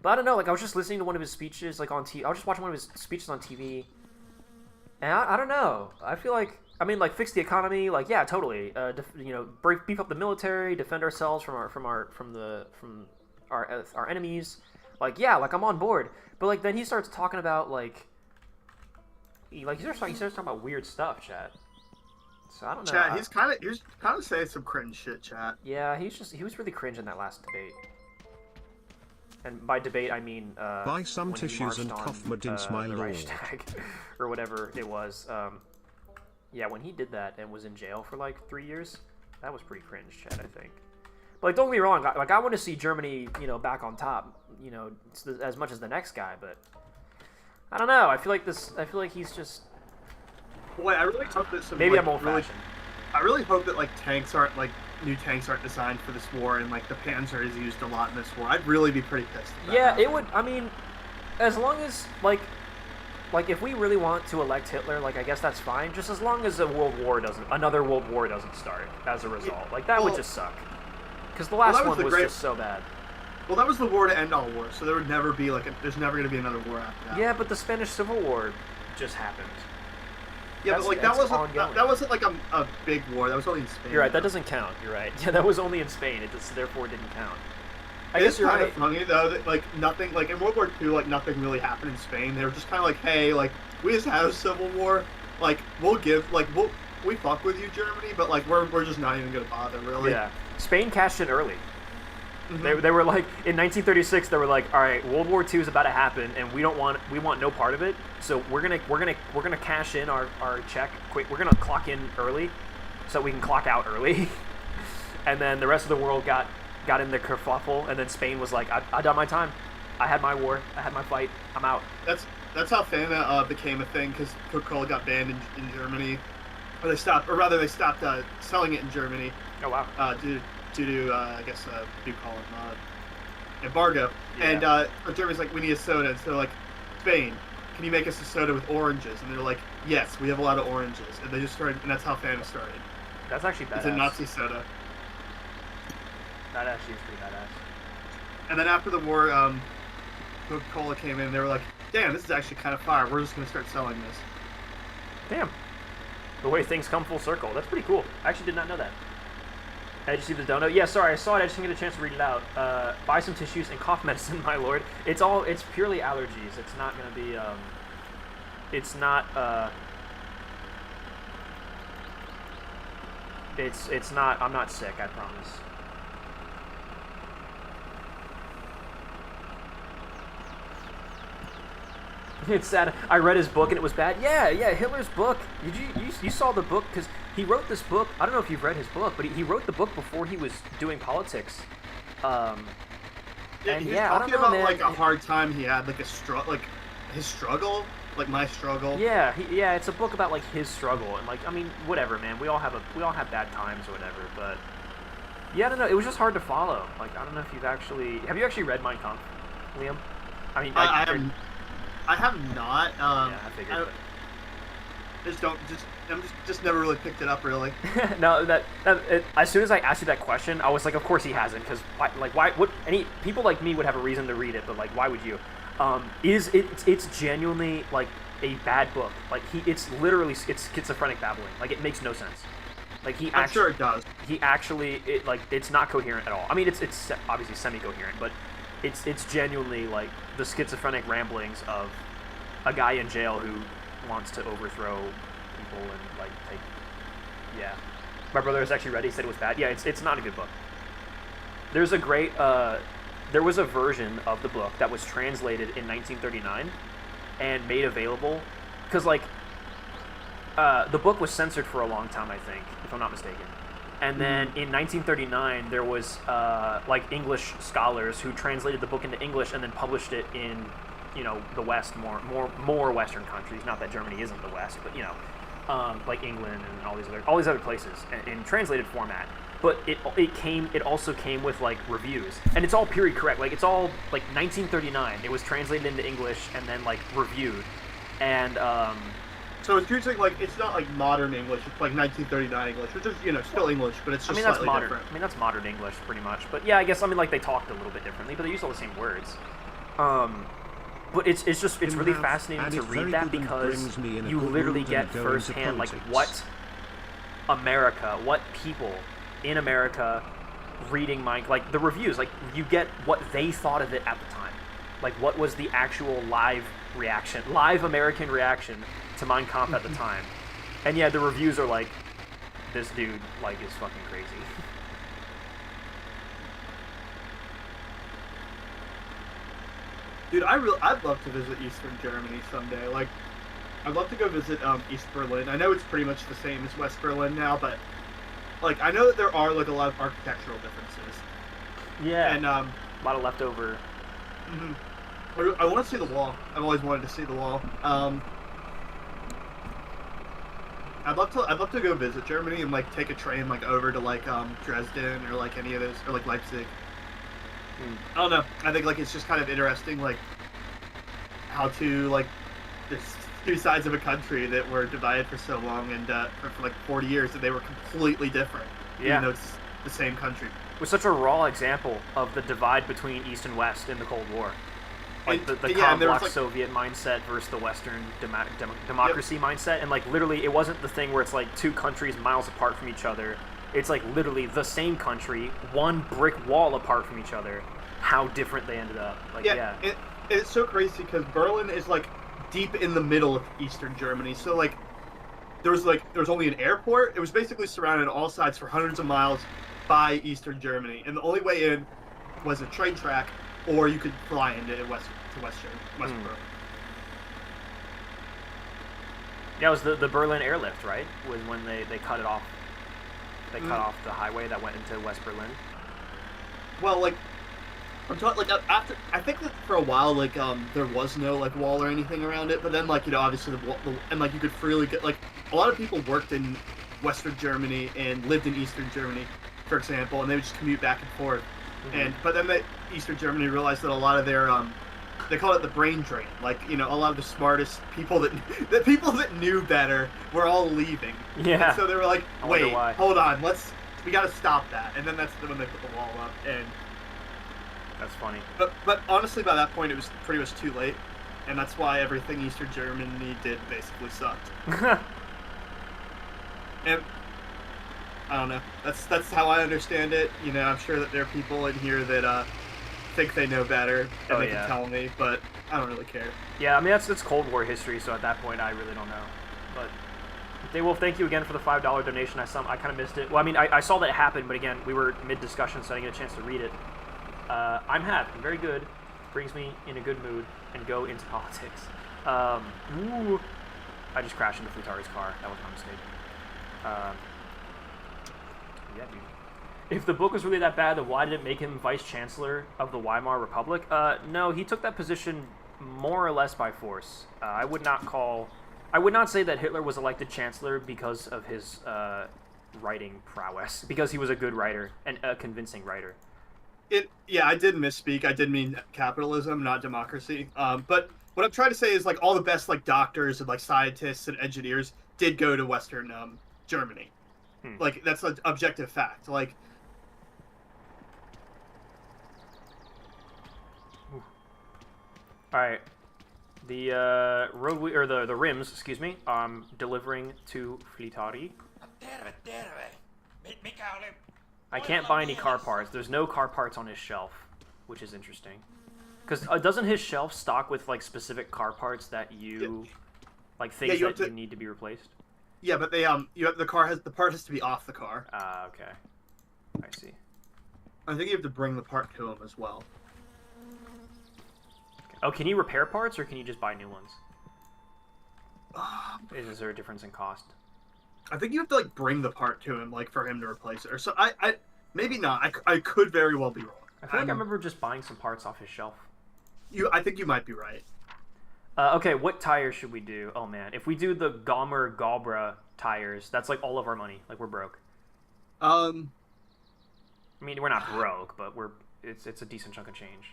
but I don't know. Like I was just listening to one of his speeches, like on TV. I was just watching one of his speeches on TV, and I don't know. I feel like like fix the economy. Like yeah, totally. Beef up the military, defend ourselves from our enemies. Like yeah, like I'm on board. But like then he starts talking about he starts talking about weird stuff, chat. So I don't know. Chat, he's kind of saying some cringe shit, chat. Yeah, he was really cringe in that last debate. And by debate I mean buy some tissues and cough Medins, my lord. Reichstag, or whatever it was. Yeah, when he did that and was in jail for like 3 years, that was pretty cringe, chat. I think. But like, don't get me wrong. Like I want to see Germany, back on top. As much as the next guy, but I don't know. I feel like he's just. Boy, I really hope that some. Maybe I'm old-fashioned. I really hope that new tanks aren't designed for this war, and like the Panzer is used a lot in this war. I'd really be pretty pissed. Yeah, it would. I mean, as long as like if we really want to elect Hitler, like I guess that's fine. Just as long as another world war doesn't start as a result. Like that would just suck. Because the last one was just so bad. Well, that was the war to end all wars, so there would never be there's never going to be another war after that. Yeah, but the Spanish Civil War just happened. Yeah, but like that wasn't like a big war. That was only in Spain. You're right. That doesn't count. You're right. Yeah, that was only in Spain. Therefore it didn't count. I guess you're right. It's kind of funny though that like nothing like in World War II like nothing really happened in Spain. They were just kind of like, hey, like we just had a civil war. Like we fuck with you, Germany, but like we're just not even gonna bother really. Yeah, Spain cashed in early. Mm-hmm. They were like in 1936. They were like, all right, World War II is about to happen, and we want no part of it. So we're gonna cash in our check quick. We're gonna clock in early, so we can clock out early. And then the rest of the world got in the kerfuffle, and then Spain was like, I done my time. I had my war. I had my fight. I'm out. That's how Fanta became a thing, because Coca-Cola got banned in Germany, or they stopped selling it in Germany. Oh wow. Due to I guess what do you call it, embargo. Yeah. And Germany's like, we need a soda, and so like, Spain, can you make us a soda with oranges? And they're like, yes, we have a lot of oranges. And they just started, and that's how Fanta started. That's actually badass. It's a Nazi soda. That actually is pretty badass. And then after the war, Coca-Cola came in. They were like, damn, this is actually kind of fire. We're just going to start selling this. Damn. The way things come full circle. That's pretty cool. I actually did not know that. Did you see the donut? Yeah, sorry, I saw it. I just didn't get a chance to read it out. Buy some tissues and cough medicine, my lord. It's purely allergies. It's not going to be, it's not, it's not, I'm not sick, I promise. It's sad. I read his book and it was bad. Yeah, Hitler's book. You saw the book? Because he wrote this book. I don't know if you've read his book, but he wrote the book before he was doing politics. And yeah, I don't know, about man. Like a hard time he had, like his struggle, like my struggle. Yeah, it's a book about like his struggle and like, I mean, whatever, man. We all have bad times or whatever, but yeah, I don't know. It was just hard to follow. Like, I don't know if have you actually read Mein Kampf, Liam? I mean, I have not. Yeah, I figured. I'm just never really picked it up really. No, as soon as I asked you that question, I was like, of course he hasn't, because why? What? Any people like me would have a reason to read it, but like, why would you? It's genuinely like a bad book. Like it's schizophrenic babbling. Like it makes no sense. Like I'm sure it does. It's not coherent at all. I mean, it's obviously semi-coherent, but it's genuinely like the schizophrenic ramblings of a guy in jail who wants to overthrow people and like take. Yeah, my brother has actually read it. He said it was bad. Yeah, it's not a good book. There's a great there was a version of the book that was translated in 1939 and made available because like the book was censored for a long time, I think, if I'm not mistaken. And then in 1939, there was like English scholars who translated the book into English and then published it in, the West, more Western countries. Not that Germany isn't the West, but like England and all these other places in translated format. But it also came with like reviews, and it's all period correct. Like it's all like 1939. It was translated into English and then like reviewed, and So it's using like it's not like modern English. It's like 1939 English, which is still English, but it's I just mean, that's slightly modern. different. I mean, that's modern English, pretty much. But yeah, I guess like they talked a little bit differently, but they used all the same words. But it's really fascinating to read that because you literally get firsthand like what America, what people in America reading like the reviews, like you get what they thought of it at the time, like what was the actual live American reaction to Mein Kampf at the time. And yeah, the reviews are like, this dude like is fucking crazy. Dude, I'd love to visit Eastern Germany someday. Like, I'd love to go visit East Berlin. I know it's pretty much the same as West Berlin now, but like I know that there are like a lot of architectural differences. Yeah, And a lot of leftover. I want to see the wall. I've always wanted to see the wall. I'd love to go visit Germany and like take a train like over to like Dresden or like any of those or like Leipzig. I don't know. I think like it's just kind of interesting like how to like there's two sides of a country that were divided for so long and for like 40 years and they were completely different. Yeah. Even though it's the same country. Was such a raw example of the divide between East and West in the Cold War. Like the Communist like, Soviet mindset versus the Western democracy mindset. And like literally it wasn't the thing where it's like two countries miles apart from each other. It's like literally the same country, one brick wall apart from each other. How different they ended up. Like it's so crazy because Berlin is like deep in the middle of Eastern Germany. So like there was only an airport. It was basically surrounded on all sides for hundreds of miles by Eastern Germany, and the only way in was a train track, or you could fly into West Berlin. Yeah, it was the Berlin airlift, right? Was when they cut it off. They cut off the highway that went into West Berlin. Well, like I'm talking like after I think that for a while like there was no like wall or anything around it, but then like obviously and like you could freely get like a lot of people worked in Western Germany and lived in Eastern Germany, for example, and they would just commute back and forth. But then Eastern Germany realized that a lot of their they call it the brain drain. Like a lot of the smartest people that knew better were all leaving. Yeah. And so they were like, wait, why. hold on, we got to stop that. And then that's when they put the wall up. And that's funny. But honestly, by that point, it was pretty much too late, and that's why everything Eastern Germany did basically sucked. And I don't know. That's how I understand it. I'm sure that there are people in here that think they know better and they can tell me, but I don't really care. Yeah, I mean that's Cold War history, so at that point I really don't know. But thank you again for the $5 donation. I kind of missed it. Well, I mean I saw that it happened, but again we were mid discussion, so I didn't get a chance to read it. I'm happy, very good. Brings me in a good mood and go into politics. I just crashed into Futari's car. That was my mistake. Yeah, dude. If the book was really that bad, then why did it make him vice chancellor of the Weimar Republic? No, he took that position more or less by force. I would not say that Hitler was elected chancellor because of his writing prowess, because he was a good writer and a convincing writer. I did misspeak. I did mean capitalism, not democracy. But what I'm trying to say is like all the best like doctors and like scientists and engineers did go to Western Germany. Like that's an objective fact. Like. All right, the the rims, excuse me, delivering to Fleetari. I can't buy any car parts. There's no car parts on his shelf, which is interesting. Because doesn't his shelf stock with like specific car parts that you like things that you need to be replaced? Yeah, but they the part has to be off the car. Okay. I see. I think you have to bring the part to him as well. Okay. Oh, can you repair parts or can you just buy new ones? Is there a difference in cost? I think you have to like bring the part to him, like for him to replace it, or so. I maybe not. I could very well be wrong. I feel like I remember just buying some parts off his shelf. I think you might be right. Okay, what tires should we do? Oh man, if we do the Galmer Galbra tires, that's like all of our money. Like we're broke. I mean, we're not broke, but it's a decent chunk of change.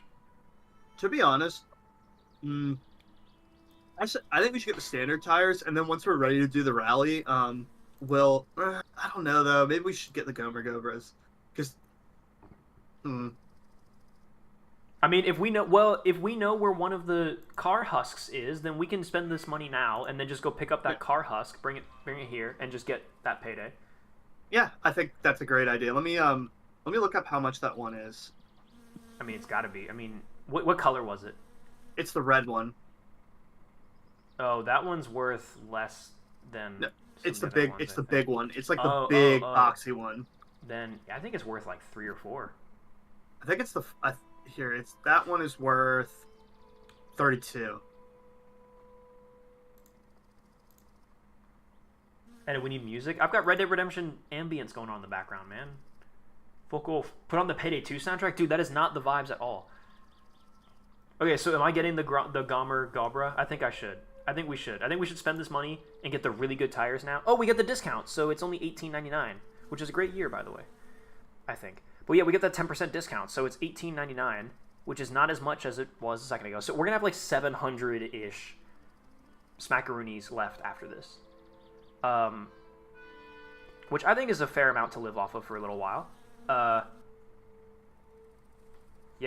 To be honest, I think we should get the standard tires, and then once we're ready to do the rally, we'll. I don't know though. Maybe we should get the Gomer Gobras, because. I mean, if we know where one of the car husks is, then we can spend this money now and then just go pick up that car husk, bring it here, and just get that payday. Yeah, I think that's a great idea. Let me look up how much that one is. I mean, it's got to be. I mean, what color was it? It's the red one. Oh, that one's worth less than. No, it's the other big. ones, It's I the think. big one. It's like the big boxy one. Then I think it's worth like 3 or 4. I think it's the. Here, it's that one is worth 32. And we need music. I've got Red Dead Redemption ambience going on in the background, man. Focal, put on the Payday 2 soundtrack, dude. That is not the vibes at all. Okay, so am I getting the Gomer Gobra? I think I should. I think we should. I think we should spend this money and get the really good tires now. Oh, we get the discount, so it's only $18.99, which is a great year, by the way. I think. But yeah, we get that 10% discount, so it's $18.99, which is not as much as it was a second ago. So we're gonna have like 700-ish smackaroonies left after this, which I think is a fair amount to live off of for a little while. Yeah,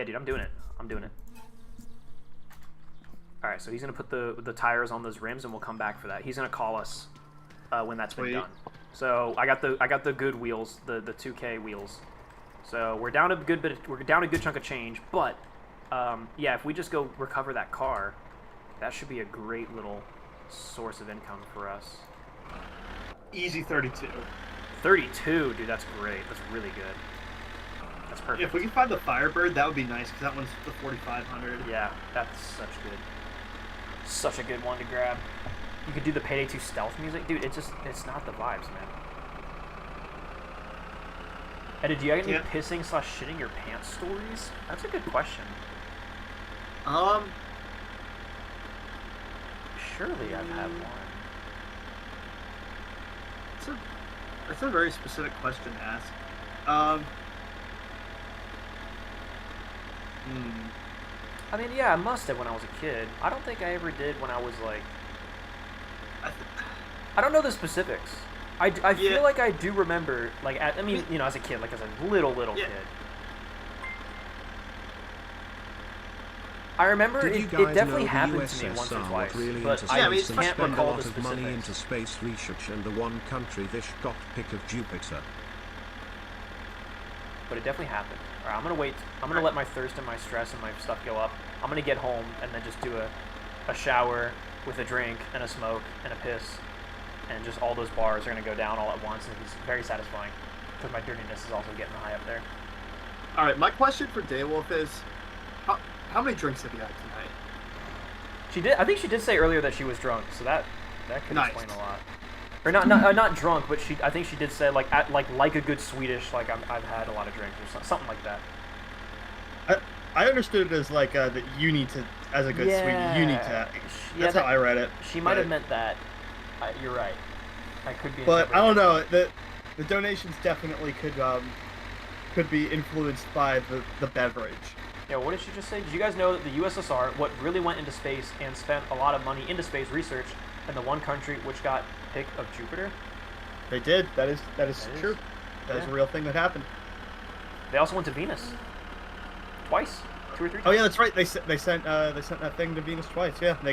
dude, I'm doing it. All right, so he's gonna put the tires on those rims, and we'll come back for that. He's gonna call us when that's been done. So I got the good wheels, the 2K wheels. So we're down a good chunk of change, but yeah, if we just go recover that car, that should be a great little source of income for us. Easy 32. 32, dude, that's great. That's really good. That's perfect. If we can find the Firebird, that would be nice, because that one's the 4,500. Yeah, that's such a good one to grab. You could do the Payday 2 stealth music, dude. It's not the vibes, man. Eddie, do you have any pissing/shitting your pants stories? That's a good question. Surely I've had one. That's a very specific question to ask. I mean, yeah, I must have when I was a kid. I don't think I ever did when I was like. I don't know the specifics. I feel like I do remember, like, as a kid, like as a little kid. I remember it definitely happened to me once or twice, really but I can't recall the specifics. Money into specifics. space research and the one country this got pick of Jupiter. But it definitely happened. All right, I'm gonna wait. I'm gonna let my thirst and my stress and my stuff go up. I'm gonna get home and then just do a shower with a drink and a smoke and a piss. And just all those bars are going to go down all at once, and it's very satisfying, because my dirtiness is also getting high up there. All right, my question for Daywolf is, how many drinks have you had tonight? I think she did say earlier that she was drunk, so that could explain a lot. Or not drunk, but I think she did say like a good Swedish, like I've had a lot of drinks or something like that. I understood it as like that you need to, as a good Swede, you need to. That's how I read it. She might have meant that. You're right. I could be. But I don't know. The donations definitely could be influenced by the beverage. Yeah. What did she just say? Did you guys know that the USSR, what really went into space and spent a lot of money into space research, and the one country which got pick of Jupiter? They did. That is true. That is a real thing that happened. They also went to Venus. Twice. 2 or 3 times. Oh yeah, that's right. They sent that thing to Venus twice. Yeah, they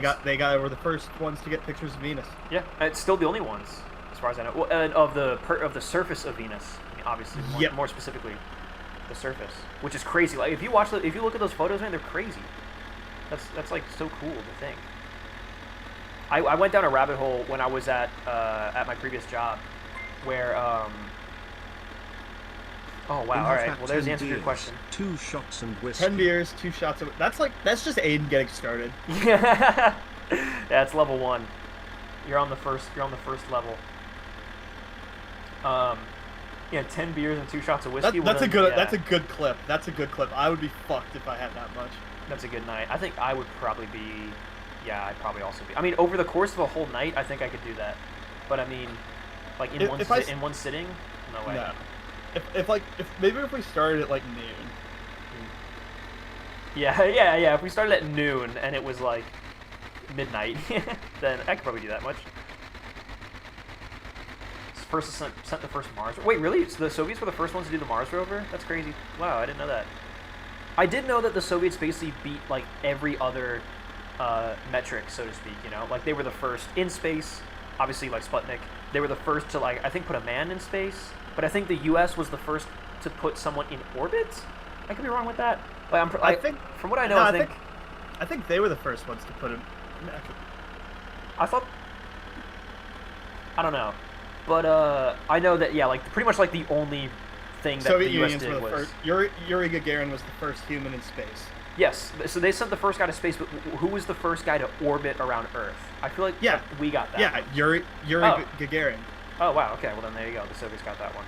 were the first ones to get pictures of Venus. Yeah, it's still the only ones, as far as I know. Well, and of the surface of Venus, I mean, obviously, more specifically, the surface, which is crazy. Like if you look at those photos, man, they're crazy. That's like so cool to think. I went down a rabbit hole when I was at my previous job, where Oh wow! All right. Well, there's the answer to your question. 2 shots and whiskey. 10 beers, 2 shots of. That's just Aiden getting started. Yeah, it's level 1. You're on the first level. Yeah, 10 beers and 2 shots of whiskey. That's a good clip. That's a good clip. I would be fucked if I had that much. That's a good night. I think I would probably be. Yeah, I'd probably also be. I mean, over the course of a whole night, I think I could do that. But I mean, like in one sitting, no way. No. If we started at like noon. Yeah. If we started at noon and it was like midnight, then I could probably do that much. First sent the first Mars. Wait, really? So the Soviets were the first ones to do the Mars rover? That's crazy. Wow, I didn't know that. I did know that the Soviets basically beat like every other metric, so to speak. You know, like they were the first in space. Obviously, like Sputnik, they were the first to like I think put a man in space. But I think the U.S. was the first to put someone in orbit. I could be wrong with that. But I think from what I know, no, I think they were the first ones to put him. I thought. I don't know. But I know that like pretty much like the only thing that Soviet the U.S. Unions did were the was first. Yuri Gagarin was the first human in space. yes. So they sent the first guy to space, but who was the first guy to orbit around Earth? I feel like we got that. Yeah, Yuri Gagarin. Oh wow. Okay. Well then there you go. The Soviets got that one.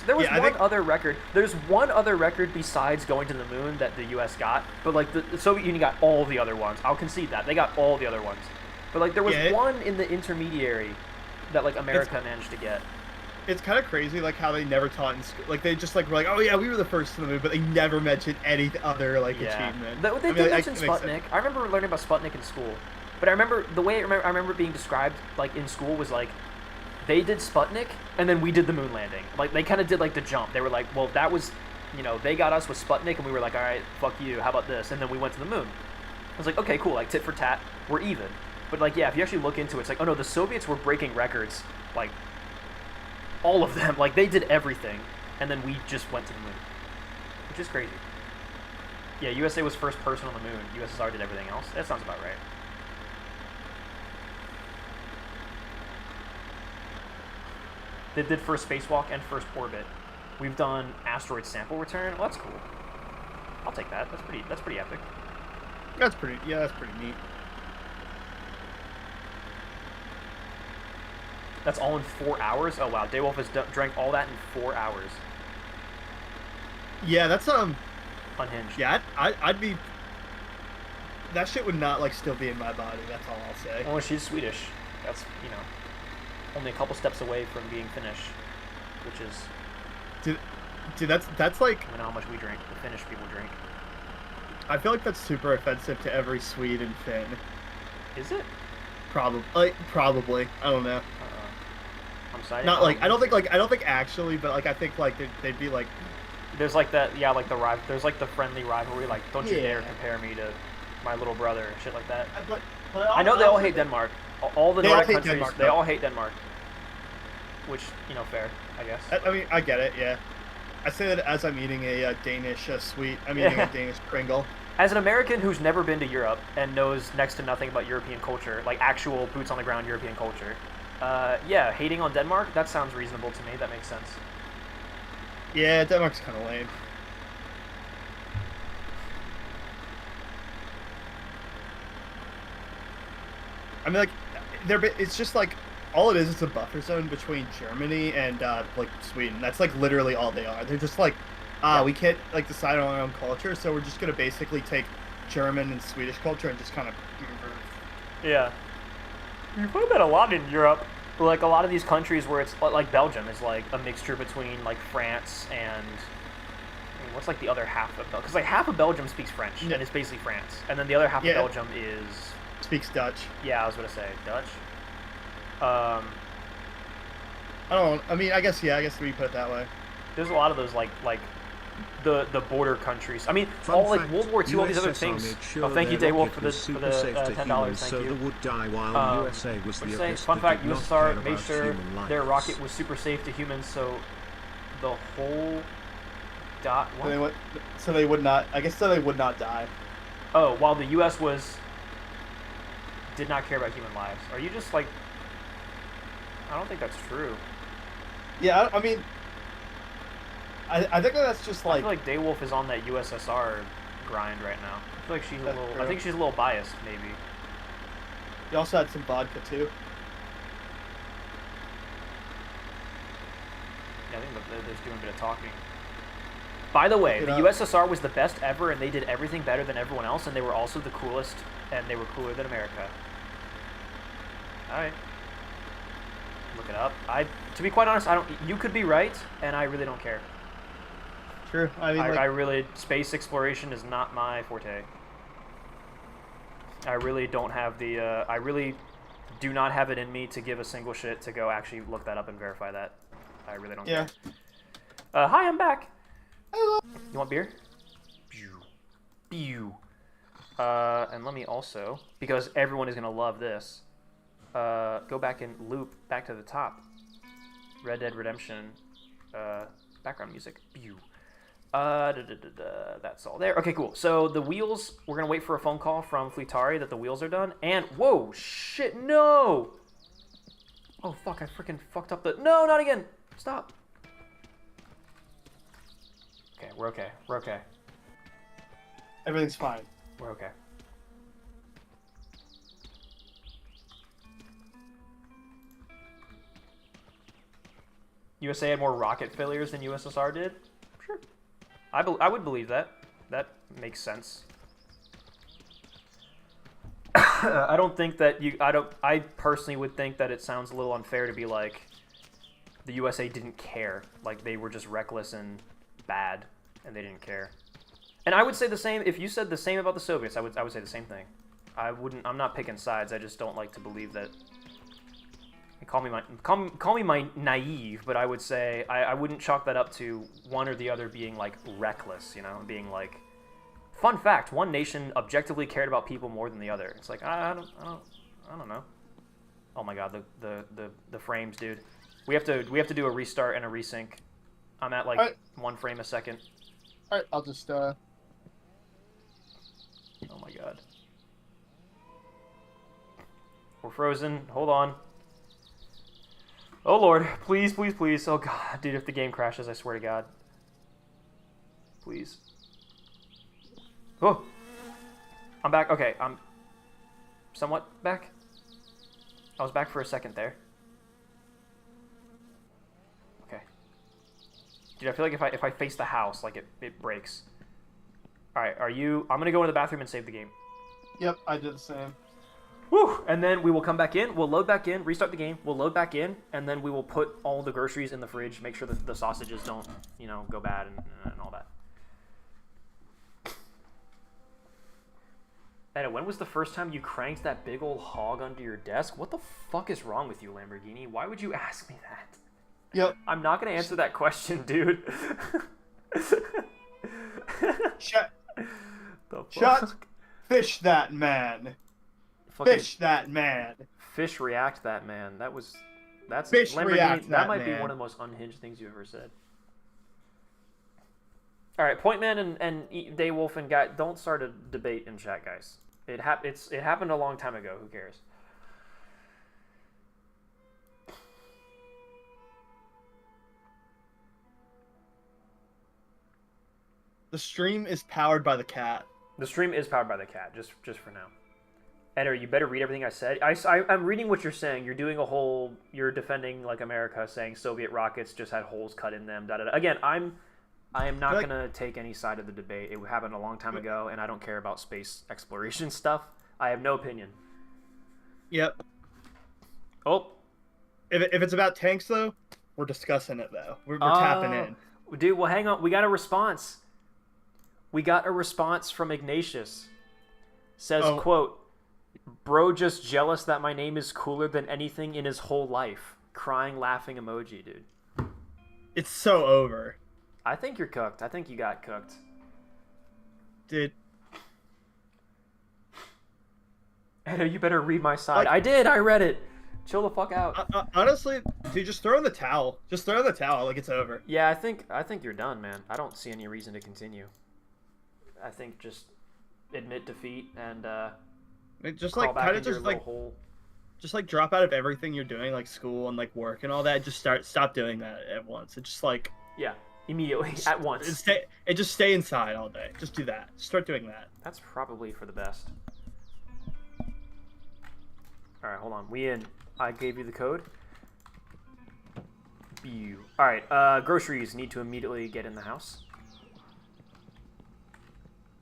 There was Yeah, other record. There's one other record besides going to the moon that the U.S. got, but like the Soviet Union got all the other ones. I'll concede that they got all the other ones. But like there was one in the intermediary that like America managed to get. It's kind of crazy, like how they never taught in school. Like they just like were like, oh yeah, we were the first to the moon, but they never mentioned any other like achievement. They did mention Sputnik. I remember learning about Sputnik in school, but I remember the way I remember it being described like in school was like they did Sputnik and then we did the moon landing. Like they kind of did like the jump. They were like, well, that was, you know, they got us with Sputnik and we were like, all right, fuck you. How about this? And then we went to the moon. I was like, okay, cool. Like tit for tat, we're even. But like, yeah, if you actually look into it, it's like, oh no, the Soviets were breaking records, like all of them. Like they did everything, and then we just went to the moon, which is crazy. Yeah, USA was first person on the moon. USSR did everything else. That sounds about right. They did first spacewalk and first orbit. We've done asteroid sample return. Well, that's cool. I'll take that. That's pretty epic. That's pretty neat. That's all in 4 hours? Oh wow, Daywolf has drank all that in 4 hours. Yeah, that's Unhinged. Yeah, I'd be. That shit would not like still be in my body. That's all I'll say. Well, she's Swedish. That's, you know, only a couple steps away from being Finnish, which is. Dude, that's like. I know how much we drink. The Finnish people drink. I feel like that's super offensive to every Swede and Finn. Is it? Probably. I don't know. I'm sorry. Not like I don't think actually, but like I think like they'd be like. There's like that, yeah, like there's like the friendly rivalry, like don't you dare compare me to my little brother, shit like that. But I know they all hate Denmark. All the Nordic countries, Denmark, they all hate Denmark. Which, you know, fair, I guess. I mean, I get it, yeah. I say that as I'm eating a Danish sweet. I'm eating a Danish Pringle. As an American who's never been to Europe and knows next to nothing about European culture, like actual boots on the ground European culture, yeah, hating on Denmark, that sounds reasonable to me. That makes sense. Yeah, Denmark's kind of lame. I mean, like, it's just like all it is. It's a buffer zone between Germany and like Sweden. That's like literally all they are. They're just like, we can't like decide on our own culture, so we're just gonna basically take German and Swedish culture and just kind of. Yeah. You find that a lot in Europe. Like a lot of these countries where it's like Belgium is like a mixture between like France and I mean, what's like the other half of Belgium? Because like half of Belgium speaks French and it's basically France, and then the other half of Belgium speaks Dutch. Yeah, I was gonna say Dutch. I don't. I mean, I guess we put it that way. There's a lot of those like the border countries. I mean, all like World War II, all these other things. Oh, thank you, Daywolf, for the $10. Thank you. Would die while USA was the fun fact: USSR made sure their rocket was super safe to humans, so the whole dot. What? So they would not. I guess so they would not die. Oh, while the U.S. did not care about human lives. Are you just like? I don't think that's true. Yeah, I mean. I think that's just like. I feel like Daywolf is on that USSR grind right now. I feel like she's a little. True. I think she's a little biased, maybe. You also had some vodka too. Yeah, I think they're just doing a bit of talking. By the way, the USSR was the best ever, and they did everything better than everyone else, and they were also the coolest, and they were cooler than America. All right. Look it up. To be quite honest, you could be right, and I really don't care. True. I mean, I really, space exploration is not my forte. I really don't have the. I really do not have it in me to give a single shit to go actually look that up and verify that. I really don't care. Hi, I'm back. Hello. You want beer? Pew. And let me also, because everyone is gonna love this, go back and loop back to the top. Red Dead Redemption, background music. Pew. That's all there. Okay, cool. So the wheels, we're gonna wait for a phone call from Fleetari that the wheels are done. And whoa, shit, no! Oh fuck, I freaking fucked up the. No, not again! Stop. Okay, we're okay. We're okay. Everything's fine. We're okay. USA had more rocket failures than USSR did? Sure. I would believe that. That makes sense. I don't think that I personally would think that it sounds a little unfair to be like the USA didn't care. Like they were just reckless and bad and they didn't care. And I would say the same if you said the same about the Soviets. I would say the same thing. I'm not picking sides. I just don't like to believe that. Call me my naive, but I would say I wouldn't chalk that up to one or the other being like reckless, you know, being like. Fun fact: one nation objectively cared about people more than the other. It's like I don't know. Oh my god, the frames, dude. We have to do a restart and a resync. I'm at like 1 frame a second. All right, I'll just Oh my god. We're frozen. Hold on. Oh lord, please, please, please. Oh god, dude, if the game crashes, I swear to god. Please. Oh! I'm back. Okay, I'm somewhat back. I was back for a second there. Okay. Dude, I feel like if I face the house, like it breaks. Alright, are you... I'm gonna go into the bathroom and save the game. Yep, I did the same. Whew! And then we will come back in, we'll load back in, restart the game, we'll load back in, and then we will put all the groceries in the fridge, make sure that the sausages don't, you know, go bad and all that. Anna, when was the first time you cranked that big old hog under your desk? What the fuck is wrong with you, Lamborghini? Why would you ask me that? Yep. I'm not gonna answer that question, dude. Shut. The fuck? Shut. Fish that man. Fucking Fish that man. Fish react that man. That's Fish Lamborghini. react That that might be man. one of the most unhinged things you've ever said. All right, Pointman and Daywolf and Guy, don't start a debate in chat, guys. It happened a long time ago. Who cares? The stream is powered by the cat. The stream is powered by the cat, just for now. Eder, you better read everything I said. I'm reading what you're saying. You're doing a whole... You're defending, like, America, saying Soviet rockets just had holes cut in them, da-da-da. Again, I am not going to take any side of the debate. It happened a long time ago, and I don't care about space exploration stuff. I have no opinion. Yep. Oh. If it's about tanks, though, we're discussing it, though. We're tapping in. Dude, well, hang on. We got a response. We got a response from Ignatius. Says, quote, "Bro just jealous that my name is cooler than anything in his whole life." Crying, laughing emoji, dude. It's so over. I think you're cooked. I think you got cooked. Dude. Anna, you better read my side. I did. I read it. Chill the fuck out. Honestly, dude, just throw in the towel. Just throw in the towel like it's over. Yeah, I think you're done, man. I don't see any reason to continue. I think just admit defeat and just like kind of just like drop out of everything you're doing, like school and like work and all that. Just stop doing that at once. It's just like immediately at once. Just stay inside all day. Just do that. Start doing that. That's probably for the best. All right, hold on. We in. I gave you the code. All right, groceries need to immediately get in the house.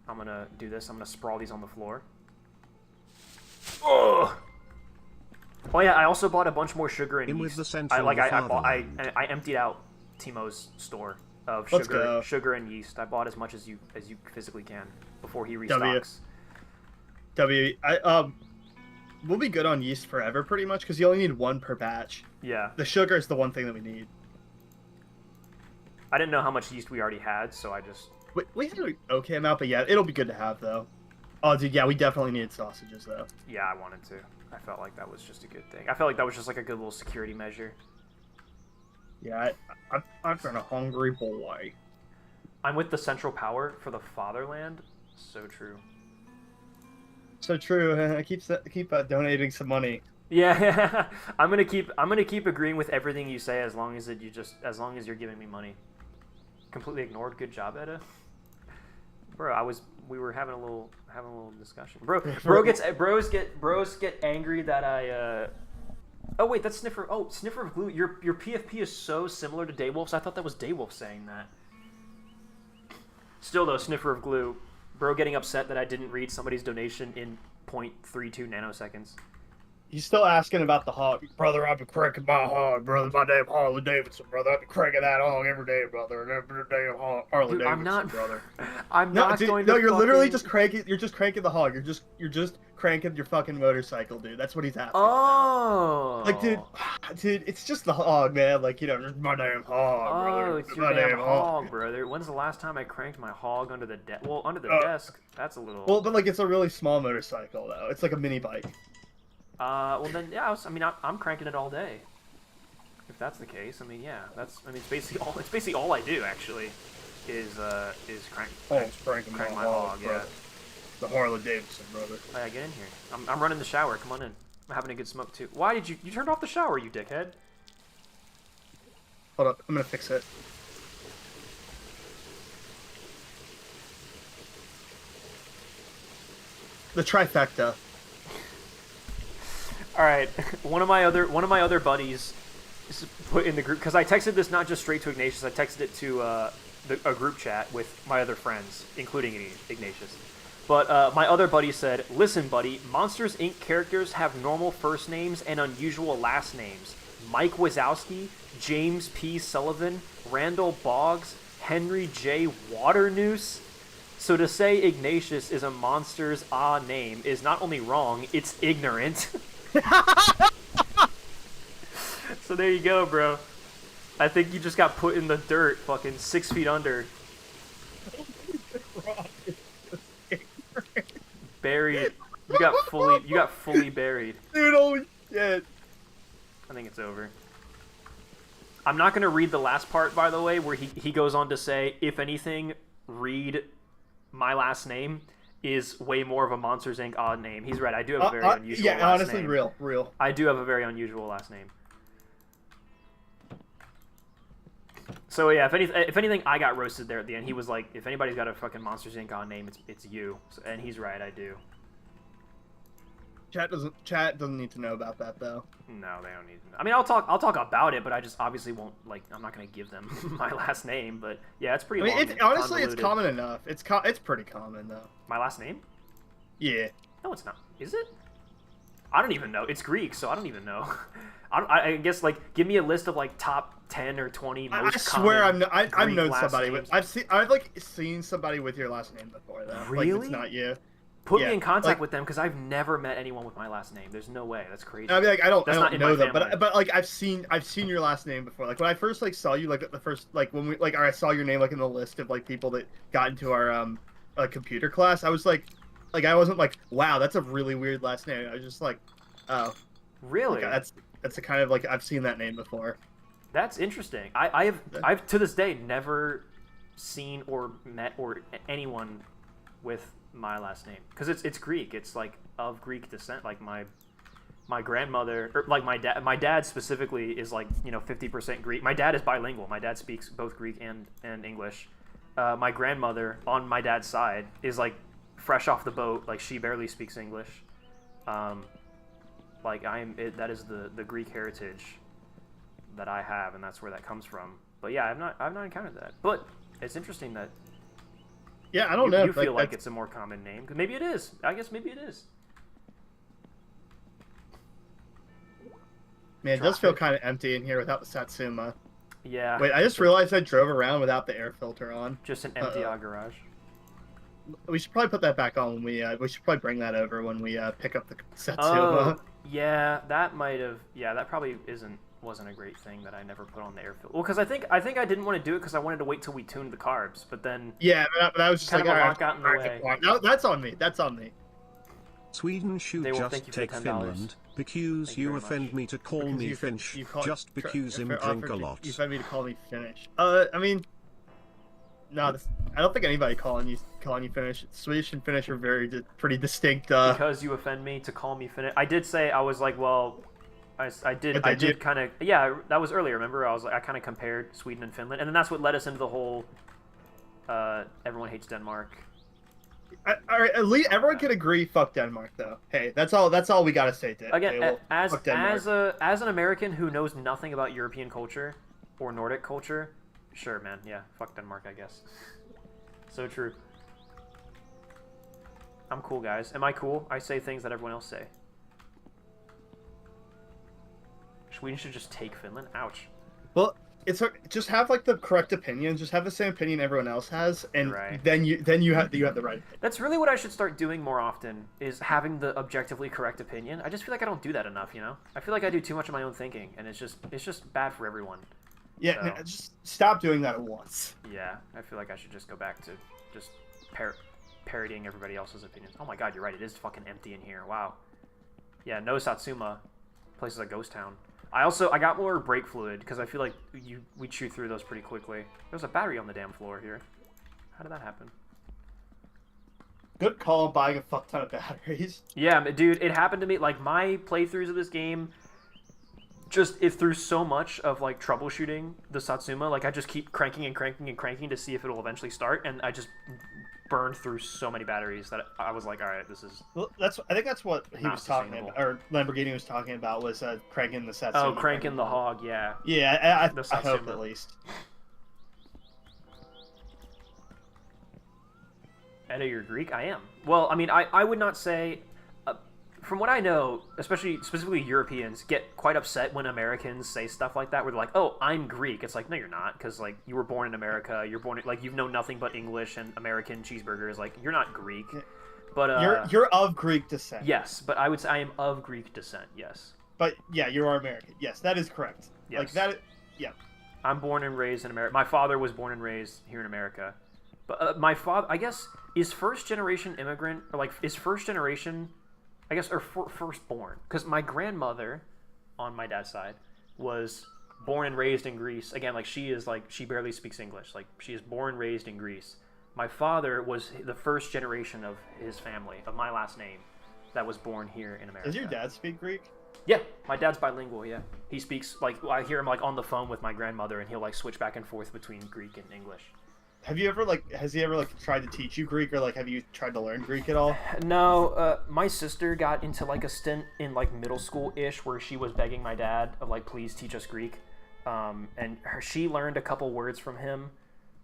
I'm gonna do this. I'm gonna sprawl these on the floor. Ugh. Oh yeah, I also bought a bunch more sugar and yeast. I emptied out Timo's store of sugar and yeast. I bought as much as you physically can before he restocks. We'll be good on yeast forever, pretty much, because you only need one per batch. Yeah. The sugar is the one thing that we need. I didn't know how much yeast we already had, so I just... We had an okay amount, but yeah, it'll be good to have, though. Oh, dude, yeah, we definitely needed sausages, though. Yeah, I wanted to. I felt like that was just a good thing. I felt like that was just like a good little security measure. Yeah, I've been a hungry boy. I'm with the Central Power for the fatherland. So true. So true. I keep donating some money. Yeah, I'm gonna keep agreeing with everything you say as long as you're giving me money. Completely ignored. Good job, Edda. Bro, we were having a little discussion. Bros get angry that I Oh wait, that's Sniffer. Oh, Sniffer of Glue. Your PFP is so similar to Daywolf's. I thought that was Daywolf saying that. Still though, Sniffer of Glue, bro, getting upset that I didn't read somebody's donation in 0.32 nanoseconds. He's still asking about the hog. Brother, I've been cranking my hog, brother. My damn Harley Davidson, brother. I've been cranking that hog every day, brother. Every damn Harley Davidson, brother. I'm not going to. No, you're literally just cranking. You're just cranking the hog. You're just cranking your fucking motorcycle, dude. That's what he's asking. Oh. Like, dude, it's just the hog, man. Like, just my damn hog, brother. Oh, it's your damn hog, brother. When's the last time I cranked my hog under the desk? Well, under the desk. That's a little. Well, but like, it's a really small motorcycle, though. It's like a mini bike. Well then, yeah. I'm cranking it all day. If that's the case, yeah. It's basically all I do actually, is crank my hog. Bro. Yeah. The Harley Davidson, brother. Oh, yeah, get in here. I'm running the shower. Come on in. I'm having a good smoke too. Why did you turned off the shower, you dickhead? Hold up, I'm gonna fix it. The trifecta. All right, one of my other buddies put in the group, because I texted this not just straight to Ignatius. I texted it to a group chat with my other friends, including Ignatius. But my other buddy said, "Listen, buddy, Monsters Inc. characters have normal first names and unusual last names. Mike Wazowski, James P. Sullivan, Randall Boggs, Henry J. Waternoose. So to say Ignatius is a monster's name is not only wrong, it's ignorant." So there you go, bro. I think you just got put in the dirt, fucking 6 feet under. Buried. You got fully buried. Dude, holy shit. I think it's over. I'm not gonna read the last part, by the way, where he goes on to say, if anything, read my last name is way more of a Monsters Inc. odd name. He's right. I do have a very unusual last name. Yeah, honestly, real. I do have a very unusual last name. So yeah, if anything, I got roasted there at the end. He was like, if anybody's got a fucking Monsters Inc. odd name, it's you. So, and he's right. I do. Chat doesn't need to know about that though. No, they don't need to know. I'll talk about it, but I just obviously won't, I'm not gonna give them my last name. But yeah, it's pretty. Honestly, it's common enough. It's pretty common though. My last name? Yeah. No, it's not. Is it? I don't even know. It's Greek, so I don't even know. I guess give me a list of top 10 or 20 most common. I swear I've known somebody names. with I've seen somebody with your last name before though. Really? It's not you. Put me in contact with them because I've never met anyone with my last name. There's no way. That's crazy. I mean, I don't know them, family. but I've seen your last name before. When I first saw you, the first when we or I saw your name in the list of people that got into our computer class. I was I wasn't wow, that's a really weird last name. I was just oh, really? That's the kind of I've seen that name before. That's interesting. I've to this day never seen or met anyone with my last name because it's Greek. It's of Greek descent. My grandmother or my dad specifically is 50% Greek. My dad is bilingual. My dad speaks both Greek and English. My grandmother on my dad's side is fresh off the boat. She barely speaks English. That is the Greek heritage that I have, and that's where that comes from. But yeah, I've not encountered that. But it's interesting that yeah, I don't know. You feel it's a more common name. Maybe it is. I guess maybe it is. Man, it does feel kind of empty in here without the Satsuma. Yeah. Wait, I just realized I drove around without the air filter on. Just an empty garage. We should probably put that back on when we should probably bring that over when we pick up the Satsuma. Oh, yeah, that might have. Yeah, that probably wasn't a great thing that I never put on the airfield. Well, because I think I didn't want to do it because I wanted to wait till we tuned the carbs, but then Yeah, that was just kind like of a all lot got in the way. No, that's on me. That's on me. Sweden should They will just thank you for take $10. Finland, because Thank you you very offend much. me to call Because me you- Finch, you call- just because him for- drink a for- lot. You offend me to call me Finnish. I mean, no, I don't think anybody calling you Finnish. Swedish and Finnish are pretty distinct. Because you offend me to call me Finnish. I did say I was like, well, I did kind of, yeah, that was earlier. Remember, I kind of compared Sweden and Finland, and then that's what led us into the whole everyone hates Denmark. All right, at least everyone can agree. Fuck Denmark, though. Hey, that's all we gotta say. Again, well, as fuck Denmark. as an American who knows nothing about European culture or Nordic culture, sure, man, yeah, fuck Denmark, I guess. So true. I'm cool, guys. Am I cool? I say things that everyone else say. Sweden should just take Finland. Ouch. Well, just have like the correct opinion. Just have the same opinion everyone else has, and Right. then you have the right. That's really what I should start doing more often, is having the objectively correct opinion. I just feel like I don't do that enough, you know? I feel like I do too much of my own thinking, and it's just bad for everyone. Yeah, So- no, just stop doing that at once. Yeah, I feel like I should just go back to just parodying everybody else's opinions. Oh my god, you're right, it is fucking empty in here. Wow. Yeah, no Satsuma. Place is a ghost town. I got more brake fluid, because I feel like we chew through those pretty quickly. There's a battery on the damn floor here. How did that happen? Good call on buying a fuck ton of batteries. Yeah, dude, it happened to me. Like, my playthroughs of this game, it through so much of, like, troubleshooting the Satsuma, like, I just keep cranking and cranking and cranking to see if it'll eventually start, and I just burned through so many batteries that I was like, alright, this is... Well, I think that's what he Not was talking sustainable. about, or Lamborghini was talking about, was cranking the Satsuma. Oh, cranking the hog, yeah. Yeah, The I hope Satsuma. at least. Edda, you're Greek? I am. Well, I mean, I would not say... from what I know, specifically Europeans, get quite upset when Americans say stuff like that, where they're like, oh, I'm Greek. It's like, no, you're not, because, like, you were born in America, you've known nothing but English and American cheeseburgers, like, you're not Greek. But, You're of Greek descent. yes, but I would say I am of Greek descent, yes. But yeah, you are American. Yes, that is correct. Yes. Like that. Yeah. I'm born and raised in America. My father was born and raised here in America. But my father, I guess, is first generation immigrant, or, like, is first generation... I guess, or firstborn, because my grandmother, on my dad's side, was born and raised in Greece. Again, like, she barely speaks English. Like, she is born and raised in Greece. My father was the first generation of his family, of my last name, that was born here in America. Does your dad speak Greek? Yeah, my dad's bilingual, yeah. He speaks, like, I hear him, like, on the phone with my grandmother, and he'll, like, switch back and forth between Greek and English. Has he ever tried to teach you Greek, or like have you tried to learn Greek at all? No, my sister got into, like, a stint in, like, middle school-ish where she was begging my dad of, like, please teach us Greek. And she learned a couple words from him.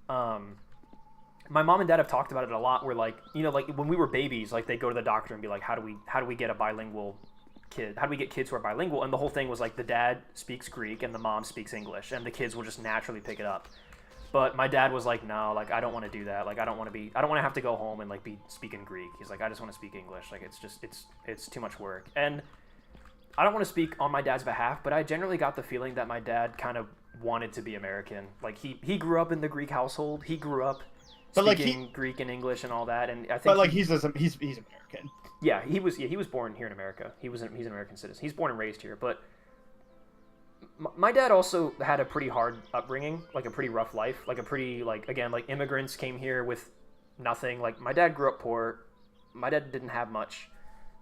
My mom and dad have talked about it a lot where, like, you know, like, when we were babies, like, they go to the doctor and be like, how do we get a bilingual kid? How do we get kids who are bilingual? And the whole thing was, like, the dad speaks Greek and the mom speaks English, and the kids will just naturally pick it up. But my dad was like, no, like, I don't want to do that. Like, I don't want to have to go home and, like, be speaking Greek. He's like, I just want to speak English. Like, it's too much work. And I don't want to speak on my dad's behalf, but I generally got the feeling that my dad kind of wanted to be American. Like, he grew up in the Greek household. He grew up speaking Greek and English and all that. And I think, But like he's American. yeah, he was born here in America. He's an American citizen. He's born and raised here, but. My dad also had a pretty hard upbringing, like a pretty rough life, like a pretty, like, again, like, immigrants came here with nothing. Like, my dad grew up poor. My dad didn't have much.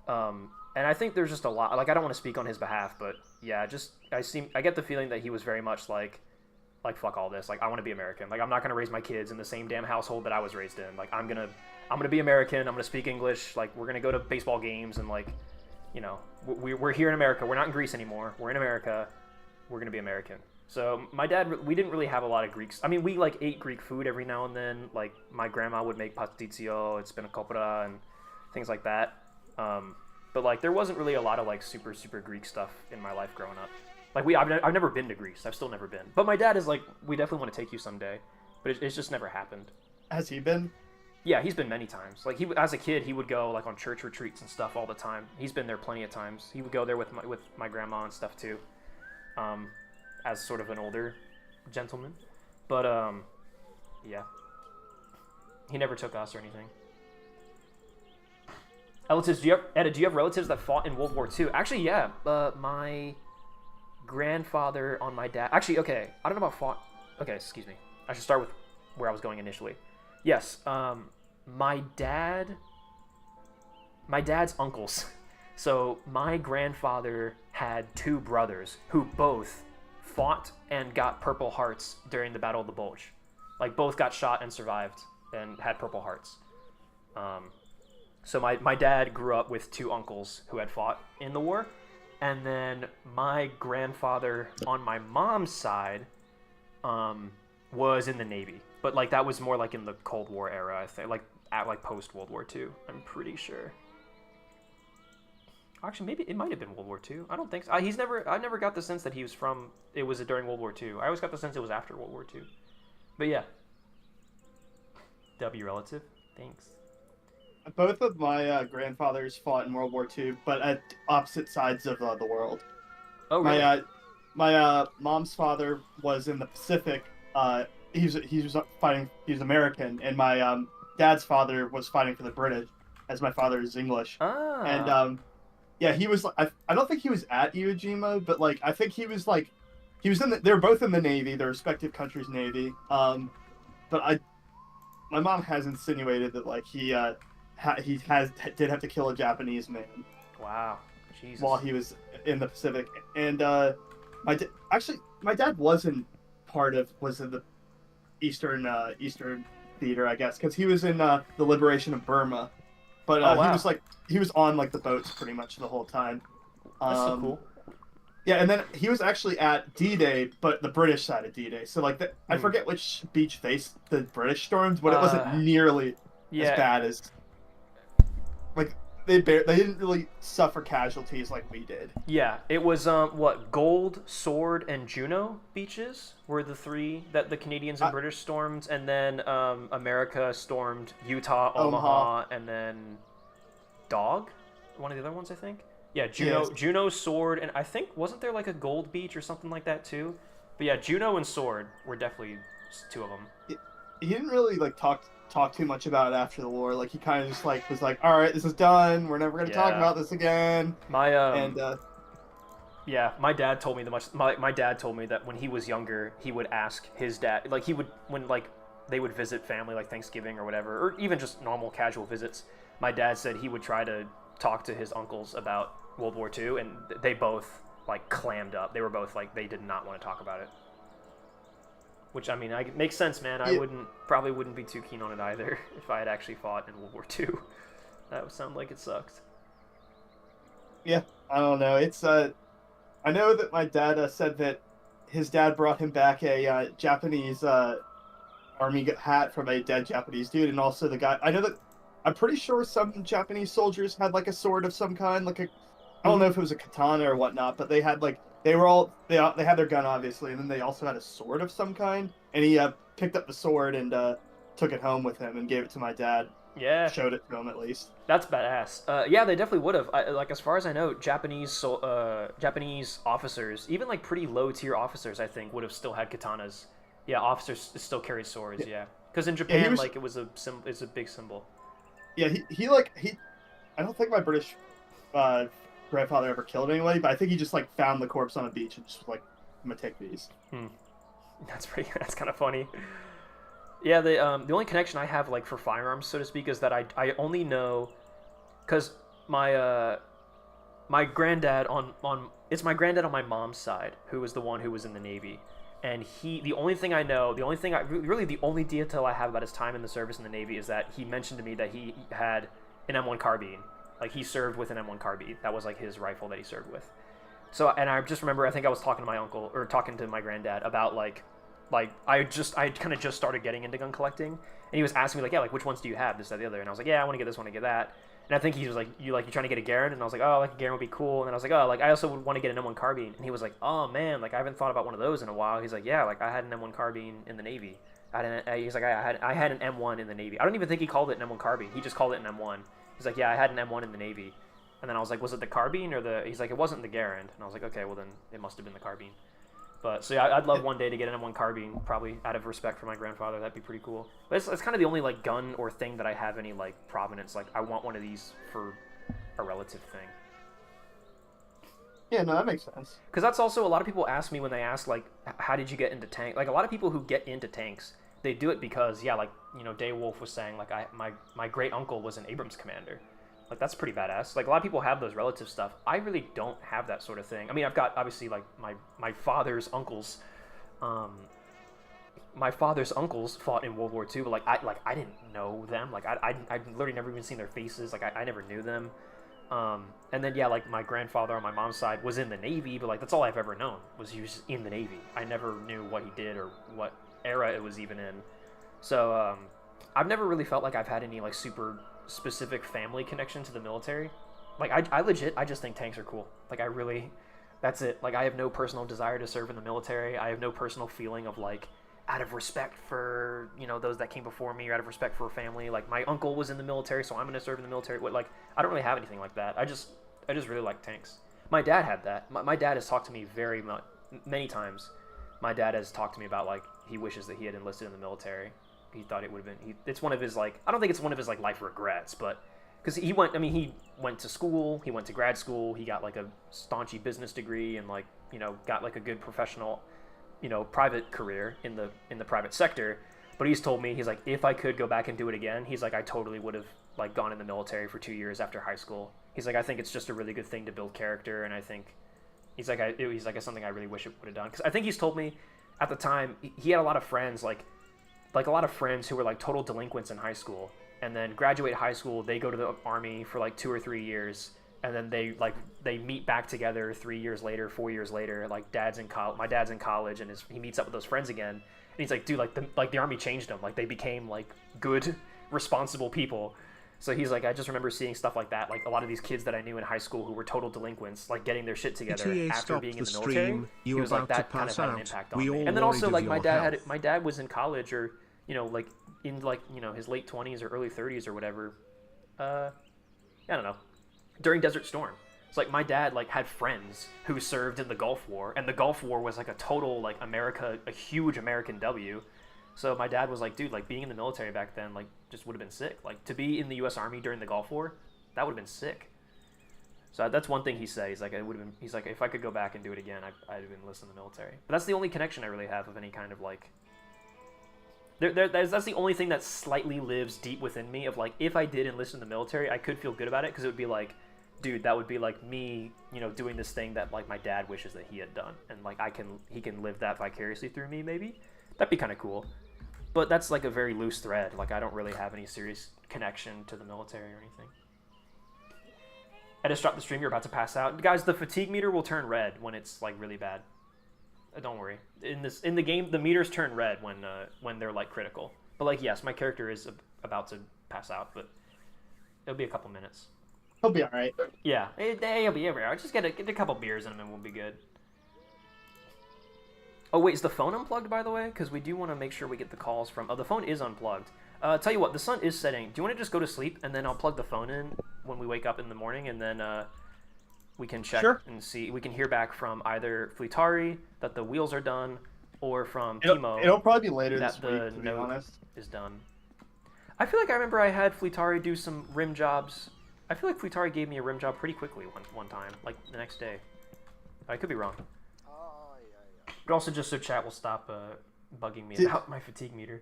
And I think there's just a lot, like, I don't want to speak on his behalf, but yeah, I get the feeling that he was very much like, fuck all this. Like, I want to be American. Like, I'm not going to raise my kids in the same damn household that I was raised in. Like, I'm going to be American. I'm going to speak English. Like, we're going to go to baseball games and, like, you know, we're here in America. We're not in Greece anymore. We're in America. We're going to be American. So my dad, we didn't really have a lot of Greeks. I mean, we, like, ate Greek food every now and then. Like, my grandma would make pasticcio and spanakopera and things like that. But, like, there wasn't really a lot of, like, super, super Greek stuff in my life growing up. Like, I've never been to Greece. I've still never been. But my dad is like, we definitely want to take you someday. But it's just never happened. Has he been? Yeah, he's been many times. Like as a kid, he would go like on church retreats and stuff all the time. He's been there plenty of times. He would go there with my grandma and stuff too, as sort of an older gentleman. But yeah, he never took us or anything. Relatives? Do you have relatives that fought in World War II? Actually, yeah. My grandfather on my dad. Actually, okay. I don't know about fought. Okay, excuse me. I should start with where I was going initially. Yes. My dad's uncles. So my grandfather had 2 brothers who both fought and got Purple Hearts during the Battle of the Bulge. Like both got shot and survived and had Purple Hearts. So my dad grew up with 2 uncles who had fought in the war. And then my grandfather on my mom's side was in the Navy. But like that was more like in the Cold War era, I think. Like post World War II, I'm pretty sure. Actually, maybe it might have been World War II. I don't think so. I never got the sense that it was during World War II. I always got the sense it was after World War II. But yeah. W relative. Thanks. Both of my grandfathers fought in World War II, but at opposite sides of the world. Oh, really? My mom's father was in the Pacific. He was fighting. He was American, and my dad's father was fighting for the British, as my father is English. Ah. And yeah, he was. I don't think he was at Iwo Jima, but like I think he was in. They were both in the Navy, their respective countries' Navy. But my mom has insinuated that like he did have to kill a Japanese man. Wow. Jesus. While he was in the Pacific, and my dad was in the Eastern Theater, I guess, because he was in the liberation of Burma, but wow. he was on like the boats pretty much the whole time. That's so cool. Yeah, and then he was actually at D-Day, but the British side of D-Day. So like I forget which beach faced the British storms, but it wasn't nearly as bad as like they didn't really suffer casualties like we did. Yeah, it was Gold, Sword, and Juno beaches were the 3 that the Canadians and British stormed, and then America stormed Utah, Omaha, and then Dog, one of the other ones I think. Yeah, Juno, Sword, and I think wasn't there like a Gold Beach or something like that too? But yeah, Juno and Sword were definitely 2 of them. He didn't really like talk too much about it after the war. Like he kind of just like was like, all right, this is done. We're never gonna talk about this again. My dad told me my dad told me that when he was younger, he would ask his dad, like when like they would visit family like Thanksgiving or whatever, or even just normal casual visits. My dad said he would try to talk to his uncles about World War II, and they both like clammed up. They were both like they did not want to talk about it. Which, I mean, makes sense, man. I probably wouldn't be too keen on it either if I had actually fought in World War II. That would sound like it sucked. Yeah, I don't know. It's I know that my dad said that his dad brought him back a Japanese army hat from a dead Japanese dude, and also the guy. I'm pretty sure some Japanese soldiers had like a sword of some kind, like I don't know if it was a katana or whatnot, but they had like. They had their gun obviously, and then they also had a sword of some kind. And he picked up the sword and took it home with him and gave it to my dad. Yeah, showed it to him at least. That's badass. Yeah, they definitely would have. Like as far as I know, Japanese officers, even like pretty low tier officers, I think would have still had katanas. Yeah, officers still carried swords. Yeah, because in Japan, like it was it's a big symbol. Yeah, he I don't think my British grandfather ever killed anybody, but I think he just like found the corpse on a beach and just was like, I'm gonna take these. That's kind of funny. Yeah, the only connection I have like for firearms, so to speak, is that I only know because my granddad it's my granddad on my mom's side who was the one who was in the Navy, and the only detail I have about his time in the service in the Navy is that he mentioned to me that he had an M1 carbine. Like, he served with an M1 carbine. That was, like, his rifle that he served with. So, and I just remember, I think I was talking to my uncle, or talking to my granddad about, like I kind of just started getting into gun collecting, and he was asking me, like, yeah, like, which ones do you have, this, that, the other? And I was like, yeah, I want to get this, want to get that. And I think he was like, you trying to get a Garand? And I was like, oh, like, a Garand would be cool. And then I was like, oh, like, I also would want to get an M1 carbine. And he was like, oh, man, like, I haven't thought about one of those in a while. He's like, yeah, like, I had an M1 carbine in the Navy. He's like, I had an M1 in the Navy. I don't even think he called it an M1 carbine. He just called it an M1. He's like, yeah, I had an M1 in the Navy. And then I was like, was it the carbine or the? He's like, it wasn't the Garand. And I was like, okay, well then it must have been the carbine. But so yeah, I'd love one day to get an M1 carbine, probably out of respect for my grandfather. That'd be pretty cool. But it's kind of the only like gun or thing that I have any like provenance. Like I want one of these for a relative thing. Yeah, no, that makes sense. Because that's also a lot of people ask me when they ask like, how did you get into tank? Like a lot of people who get into tanks, they do it because yeah, like Day Wolf was saying, like my great uncle was an Abrams commander. Like that's pretty badass. Like a lot of people have those relative stuff. I really don't have that sort of thing. I mean, I've got obviously like my father's uncles. My father's uncles fought in World War II, but I didn't know them. Like I literally never even seen their faces. Like I never knew them. And then yeah, like my grandfather on my mom's side was in the Navy, but like that's all I've ever known was he was in the Navy. I never knew what he did or what era it was even in. So I've never really felt like I've had any like super specific family connection to the military. Like I just think tanks are cool. Like that's it. Like I have no personal desire to serve in the military. I have no personal feeling of like out of respect for those that came before me or out of respect for family. Like my uncle was in the military, so I'm going to serve in the military. Like I don't really have anything like that. I just really like tanks. My dad had that. My dad has talked to me many times. My dad has talked to me about like he wishes that he had enlisted in the military. He thought it would have been. It's one of his like. I don't think it's one of his like life regrets, but because he went. I mean, he went to school. He went to grad school. He got like a staunchy business degree and like got like a good professional, private career in the private sector. But he's told me he's like, if I could go back and do it again, he's like, I totally would have like gone in the military for 2 years after high school. He's like, I think it's just a really good thing to build character, and I think he's like, it's something I really wish it would have done. Because I think he's told me at the time he had a lot of friends like a lot of friends who were like total delinquents in high school, and then graduate high school, they go to the army for like 2 or 3 years, and then they meet back together 3 years later, 4 years later. Like my dad's in college, and he meets up with those friends again, and he's like, dude, the army changed them. Like they became like good, responsible people. So he's like, I just remember seeing stuff like that. Like a lot of these kids that I knew in high school who were total delinquents, like getting their shit together after being in the military. He was like, that kind of had an impact on me. And then also like my dad was in college, or like in like his late 20s or early 30s or whatever. I don't know. During Desert Storm. It's like my dad like had friends who served in the Gulf War, and the Gulf War was like a total like a huge American W. So my dad was like, dude, like being in the military back then, like just would have been sick. Like to be in the U.S. Army during the Gulf War, that would have been sick. So that's one thing he said. He's like, he's like, if I could go back and do it again, I'd have enlisted in the military. But that's the only connection I really have of any kind of like. That's the only thing that slightly lives deep within me of like, if I did enlist in the military, I could feel good about it because it would be like, dude, that would be like me, doing this thing that like my dad wishes that he had done, and like he can live that vicariously through me. Maybe that'd be kind of cool. But that's like a very loose thread. Like I don't really have any serious connection to the military or anything. I just dropped the stream. You're about to pass out, guys. The fatigue meter will turn red when it's like really bad. Don't worry. In the game, the meters turn red when they're like critical. But like, yes, my character is about to pass out, but it'll be a couple minutes. He'll be all right. Yeah, he'll be alright. Just get a couple beers in him and we'll be good. Oh wait, is the phone unplugged, by the way? Because we do want to make sure we get the calls from. Oh, the phone is unplugged. Tell you what, the sun is setting. Do you want to just go to sleep and then I'll plug the phone in when we wake up in the morning, and then we can check and see. We can hear back from either Fleetari that the wheels are done, or from Timo. It'll probably be later that this week, the to be note honest. is done. I feel like I remember I had Fleetari do some rim jobs. I feel like Fleetari gave me a rim job pretty quickly one time, like the next day. I could be wrong. But also just so chat will stop bugging me about my fatigue meter.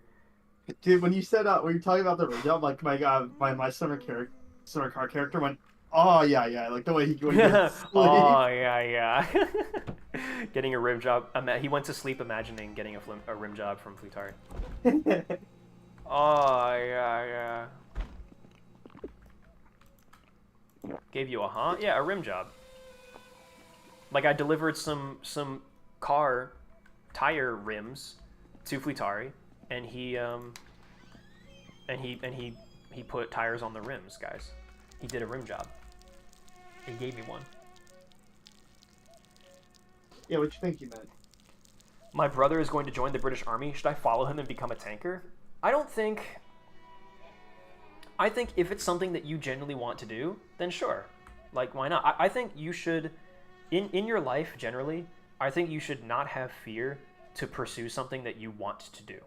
Dude, when you said when you talking about the rim job, like my summer car character went, oh yeah, like the way he went to sleep. Oh yeah. Getting a rim job. He went to sleep imagining getting a rim job from Fleetari. Oh yeah. Gave you a Yeah, a rim job. Like I delivered some car tire rims to Fleetari, and he put tires on the rims, guys. He did a rim job. He gave me one. Yeah, what you think he meant? my brother is going to join the British Army. Should I follow him and become a tanker? I think if it's something that you genuinely want to do, then sure. Like, why not? I think you should, in your life generally, I think you should not have fear to pursue something that you want to do.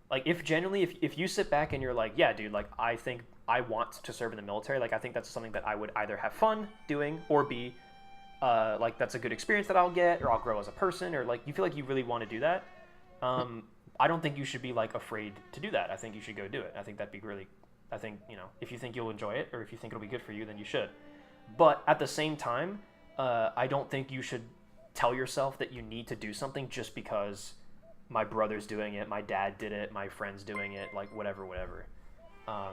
Like, if you sit back and you're like, yeah, dude, like, I think I want to serve in the military, like, I think that's something that I would either have fun doing or be, like, that's a good experience that I'll get, or I'll grow as a person, or, like, you feel like you really want to do that, I don't think you should be, like, afraid to do that. I think you should go do it. I think that'd be really, I think, you know, if you think you'll enjoy it, or if you think it'll be good for you, then you should. But at the same time, I don't think you should tell yourself that you need to do something just because my brother's doing it, my dad did it, my friend's doing it, like, whatever. I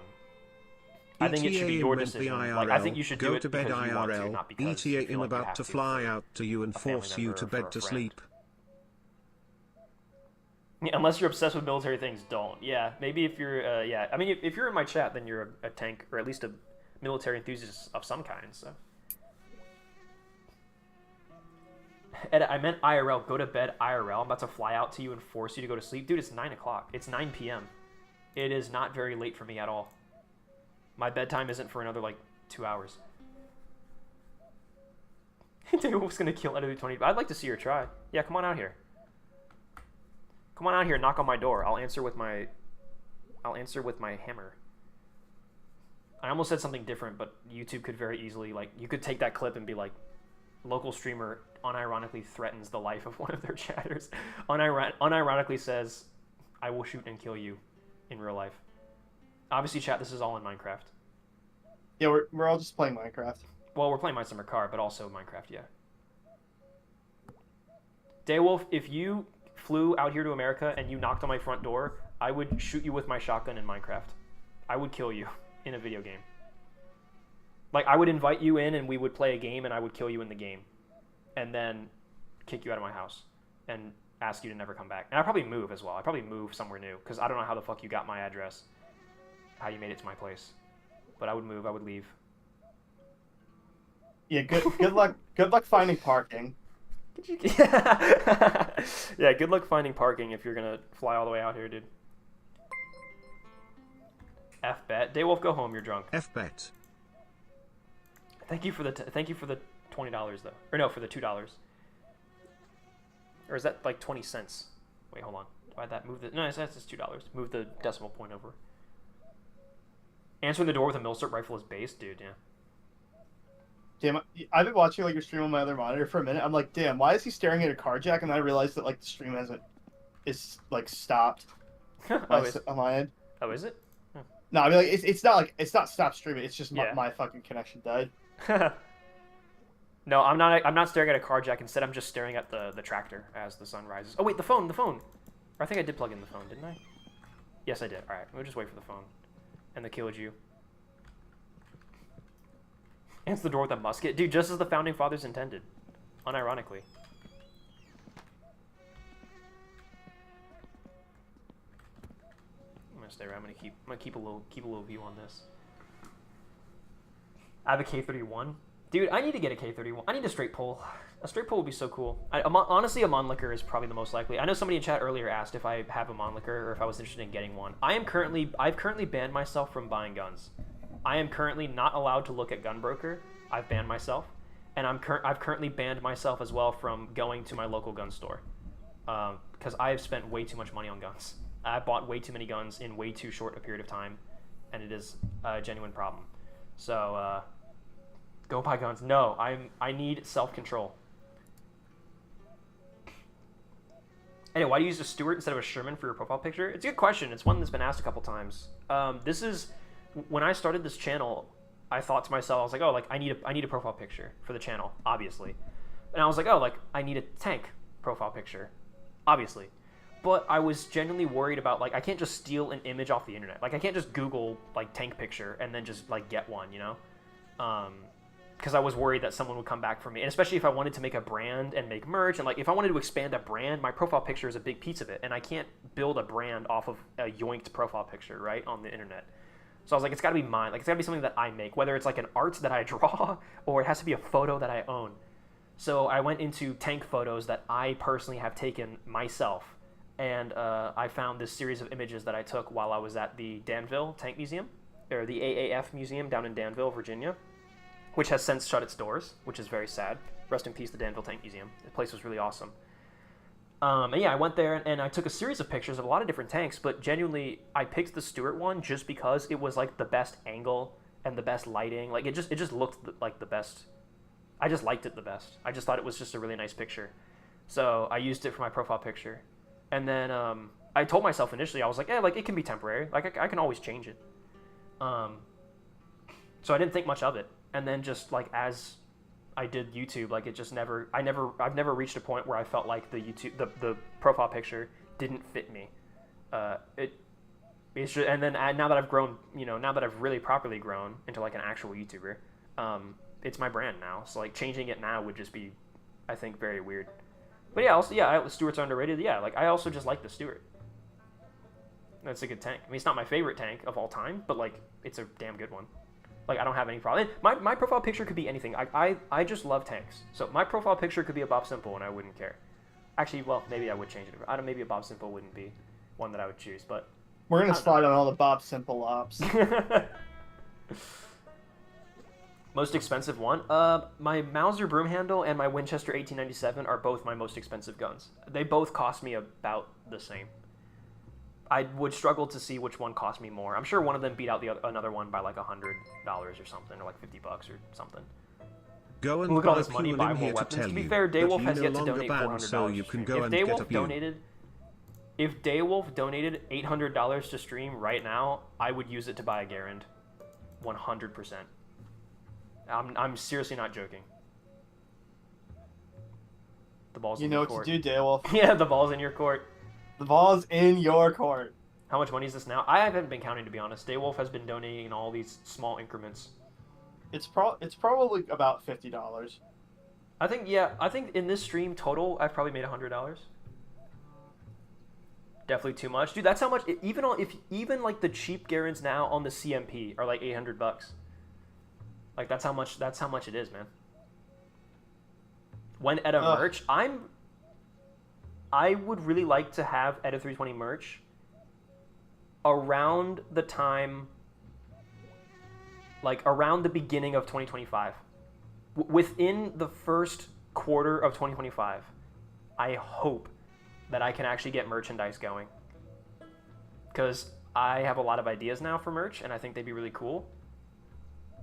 think it should be your decision. Like, I think you should do it because you want to, not because you feel like you have to fly out to you and force you to bed to sleep. Yeah, unless you're obsessed with military things, don't. Yeah, maybe if you're, yeah. I mean, if you're in my chat, then you're a tank, or at least a military enthusiast of some kind, so. Ed, I meant IRL. Go to bed IRL. I'm about to fly out to you and force you to go to sleep. Dude, it's 9 o'clock. It's 9 p.m. It is not very late for me at all. My bedtime isn't for another, like, 2 hours. Dude, who's gonna kill Edo 20? I'd like to see her try. Yeah, come on out here. Come on out here, knock on my door. I'll answer with my hammer. I almost said something different, but YouTube could very easily, like, you could take that clip and be like, local streamer unironically threatens the life of one of their chatters. Unironically says, I will shoot and kill you in real life. Obviously, chat, this is all in Minecraft. Yeah, we're all just playing Minecraft. Well, we're playing My Summer Car, but also Minecraft, yeah. Daywolf, if you flew out here to America and you knocked on my front door, I would shoot you with my shotgun in Minecraft. I would kill you in a video game. Like, I would invite you in and we would play a game and I would kill you in the game. And then kick you out of my house and ask you to never come back. And I'd probably move as well. I'd probably move somewhere new because I don't know how the fuck you got my address. How you made it to my place. But I would move. I would leave. Yeah, good luck finding parking. Yeah, good luck finding parking if you're gonna fly all the way out here, dude. F bet. Daywolf, go home. You're drunk. F bet. Thank you for the $20 though, or no, for the $2. Or is that like 20 cents? Wait, hold on. Divide that. Move the no, that's just $2. Move the decimal point over. Answering the door with a Milsurp rifle is base, dude. Yeah. Damn, I've been watching like your stream on my other monitor for a minute. I'm like, damn, why is he staring at a car jack? And then I realized that like the stream is like stopped. On my end. Oh, is it? No, I mean like it's not stopped streaming. It's just my fucking connection died. No, I'm not staring at a car jack. Instead, I'm just staring at the tractor as the sun rises. Oh wait, the phone. Or I think I did plug in the phone, didn't I? Yes, I did. All right, we'll just wait for the phone. And the Kill-Ju. Answer the door with a musket. Dude, just as the Founding Fathers intended. Unironically. I'm gonna stay around. I'm gonna keep a little view on this. I have a K31. Dude, I need to get a K31. I need a straight pull. A straight pull would be so cool. Honestly, a Mannlicher is probably the most likely. I know somebody in chat earlier asked if I have a Mannlicher or if I was interested in getting one. I've currently banned myself from buying guns. I am currently not allowed to look at Gunbroker. I've banned myself. And I've currently banned myself as well from going to my local gun store. Because I have spent way too much money on guns. I bought way too many guns in way too short a period of time. And it is a genuine problem. So, go buy guns. No, I need self-control. Anyway, why do you use a Stuart instead of a Sherman for your profile picture? It's a good question. It's one that's been asked a couple times. This is when I started this channel. I thought to myself, I was like, oh, like I need a profile picture for the channel, obviously. And I was like, oh, like I need a tank profile picture, obviously. But I was genuinely worried about like I can't just steal an image off the internet. Like I can't just Google like tank picture and then just like get one, you know? Because I was worried that someone would come back for me, and especially if I wanted to make a brand and make merch, and like if I wanted to expand a brand, my profile picture is a big piece of it, and I can't build a brand off of a yoinked profile picture, right, on the internet. So I was like, it's got to be mine. Like it's got to be something that I make, whether it's like an art that I draw or it has to be a photo that I own. So I went into tank photos that I personally have taken myself, and I found this series of images that I took while I was at the Danville Tank Museum, or the AAF Museum down in Danville, Virginia, which has since shut its doors, which is very sad. Rest in peace, the Danville Tank Museum. The place was really awesome. And yeah, I went there and I took a series of pictures of a lot of different tanks, but genuinely, I picked the Stuart one just because it was like the best angle and the best lighting. Like it just looked like the best. I just liked it the best. I just thought it was just a really nice picture. So I used it for my profile picture. And then I told myself initially, I was like, like it can be temporary. Like I can always change it. So I didn't think much of it. And then just like as I did YouTube, like it just I've never reached a point where I felt like the profile picture didn't fit me. It's just, and then now that I've grown, now that I've really properly grown into like an actual YouTuber, it's my brand now. So like changing it now would just be, I think, very weird. But yeah, also Stuart's underrated. Yeah, like I also just like the Stuart. That's a good tank. I mean, it's not my favorite tank of all time, but like it's a damn good one. Like I don't have any problem. My profile picture could be anything. I just love tanks. So my profile picture could be a Bob Simple and I wouldn't care. Actually, well, maybe I would change it. Maybe a Bob Simple wouldn't be one that I would choose, but we're gonna slide on all the Bob Simple ops. Most expensive one? My Mauser broom handle and my Winchester 1897 are both my most expensive guns. They both cost me about the same. I would struggle to see which one cost me more. I'm sure one of them beat out another one by like $100 or something, or like $50 or something. Go and look at all buy this money, Fuel buy in more here to weapons. tell To be you fair, that Daywolf you has no yet to longer donate banned, $400. so you can go If and get a Daywolf view. If Daywolf donated $800 to stream right now, I would use it to buy a Garand, 100%. I'm seriously not joking. The ball's in your court. You know what to do, Daywolf. Yeah, the ball's in your court. The ball's in your court. How much money is this now? I haven't been counting, to be honest. Daywolf has been donating in all these small increments. It's probably about $50. I think in this stream total, I've probably made $100. Definitely too much, dude. That's how much. Even like the cheap Garands now on the CMP are like $800. Like that's how much it is, man. When Edda merch, I would really like to have Edda 320 merch around the time, like around the beginning of 2025. Within the first quarter of 2025, I hope that I can actually get merchandise going. Because I have a lot of ideas now for merch, and I think they'd be really cool.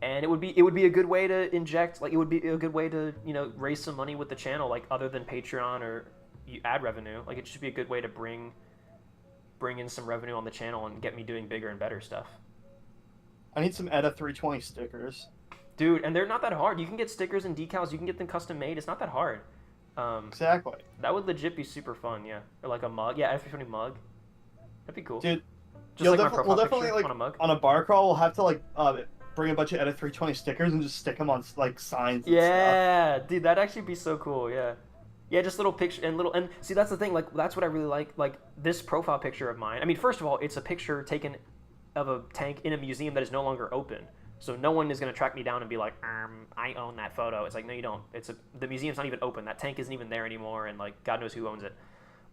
And it would be a good way to inject, like it would be a good way to, raise some money with the channel, like other than Patreon or ad revenue. Like it should be a good way to bring in some revenue on the channel and get me doing bigger and better stuff. I need some Edda 320 stickers. Dude, and they're not that hard. You can get stickers and decals. You can get them custom made. It's not that hard. Exactly. That would legit be super fun, yeah. Or like a mug. Yeah, Edda 320 mug. That'd be cool. Dude, just like my profile we'll definitely picture like on a mug. On a bar crawl, we'll have to like bring a bunch of Edda 320 stickers and just stick them on like signs. And stuff. Dude, that'd actually be so cool. Yeah, just little picture and see, that's the thing. Like that's what I really like. Like this profile picture of mine. I mean, first of all, it's a picture taken of a tank in a museum that is no longer open. So no one is gonna track me down and be like, I own that photo. It's like, no, you don't. The museum's not even open. That tank isn't even there anymore, and like God knows who owns it.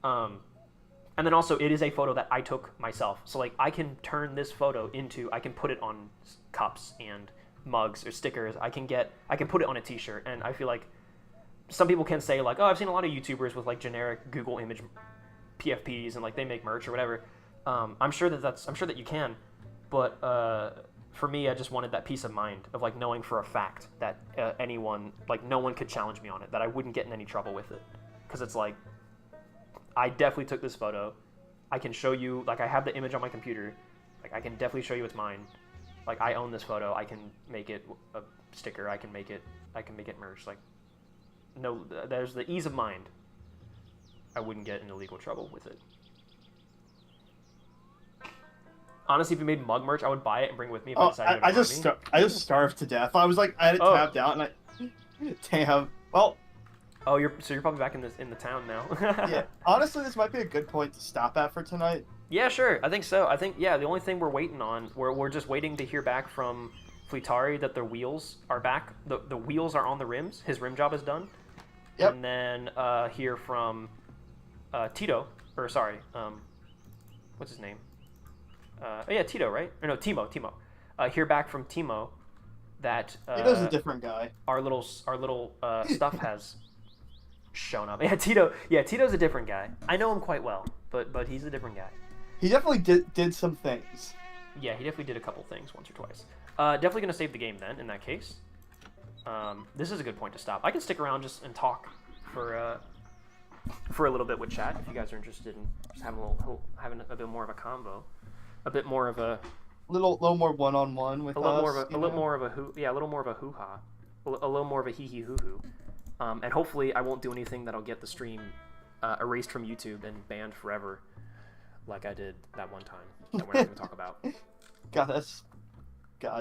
And then also, it is a photo that I took myself. So like, I can turn this photo I can put it on cups and mugs or stickers. I can put it on a T-shirt, and I feel like some people can say like, oh, I've seen a lot of YouTubers with like generic Google image PFPs and like they make merch or whatever. I'm sure that you can, but for me, I just wanted that peace of mind of like knowing for a fact that no one could challenge me on it, that I wouldn't get in any trouble with it, because it's like, I definitely took this photo. I can show you, like I have the image on my computer. Like I can definitely show you it's mine. Like I own this photo. I can make it a sticker. I can make it merch. Like no, there's the ease of mind. I wouldn't get into legal trouble with it. Honestly, if you made mug merch, I would buy it and bring it with me. If I just starved to death. I was like, I had it tapped out, and damn. Well. Oh, you're probably back in the town now. Yeah. Honestly, this might be a good point to stop at for tonight. Yeah, sure. I think so. I think the only thing we're just waiting to hear back from Fleetari that the wheels are back. The wheels are on the rims. His rim job is done. Yep. And then hear from Tito, or sorry, what's his name? Tito, right? Or no, Timo. Hear back from Timo that Tito's a different guy. our little stuff has shown up. Yeah, Tito's a different guy. I know him quite well, but he's a different guy. He definitely did some things. Yeah, he definitely did a couple things once or twice. Definitely gonna save the game then. In that case, this is a good point to stop. I can stick around just and talk for a little bit with chat if you guys are interested in just having a bit more of a convo, a bit more of a Little more one-on-one with a little us. more of a hoo-ha, a little more of a hee hoo hoo, and hopefully I won't do anything that'll get the stream erased from YouTube and banned forever, like I did that one time that we're not going to talk about. God,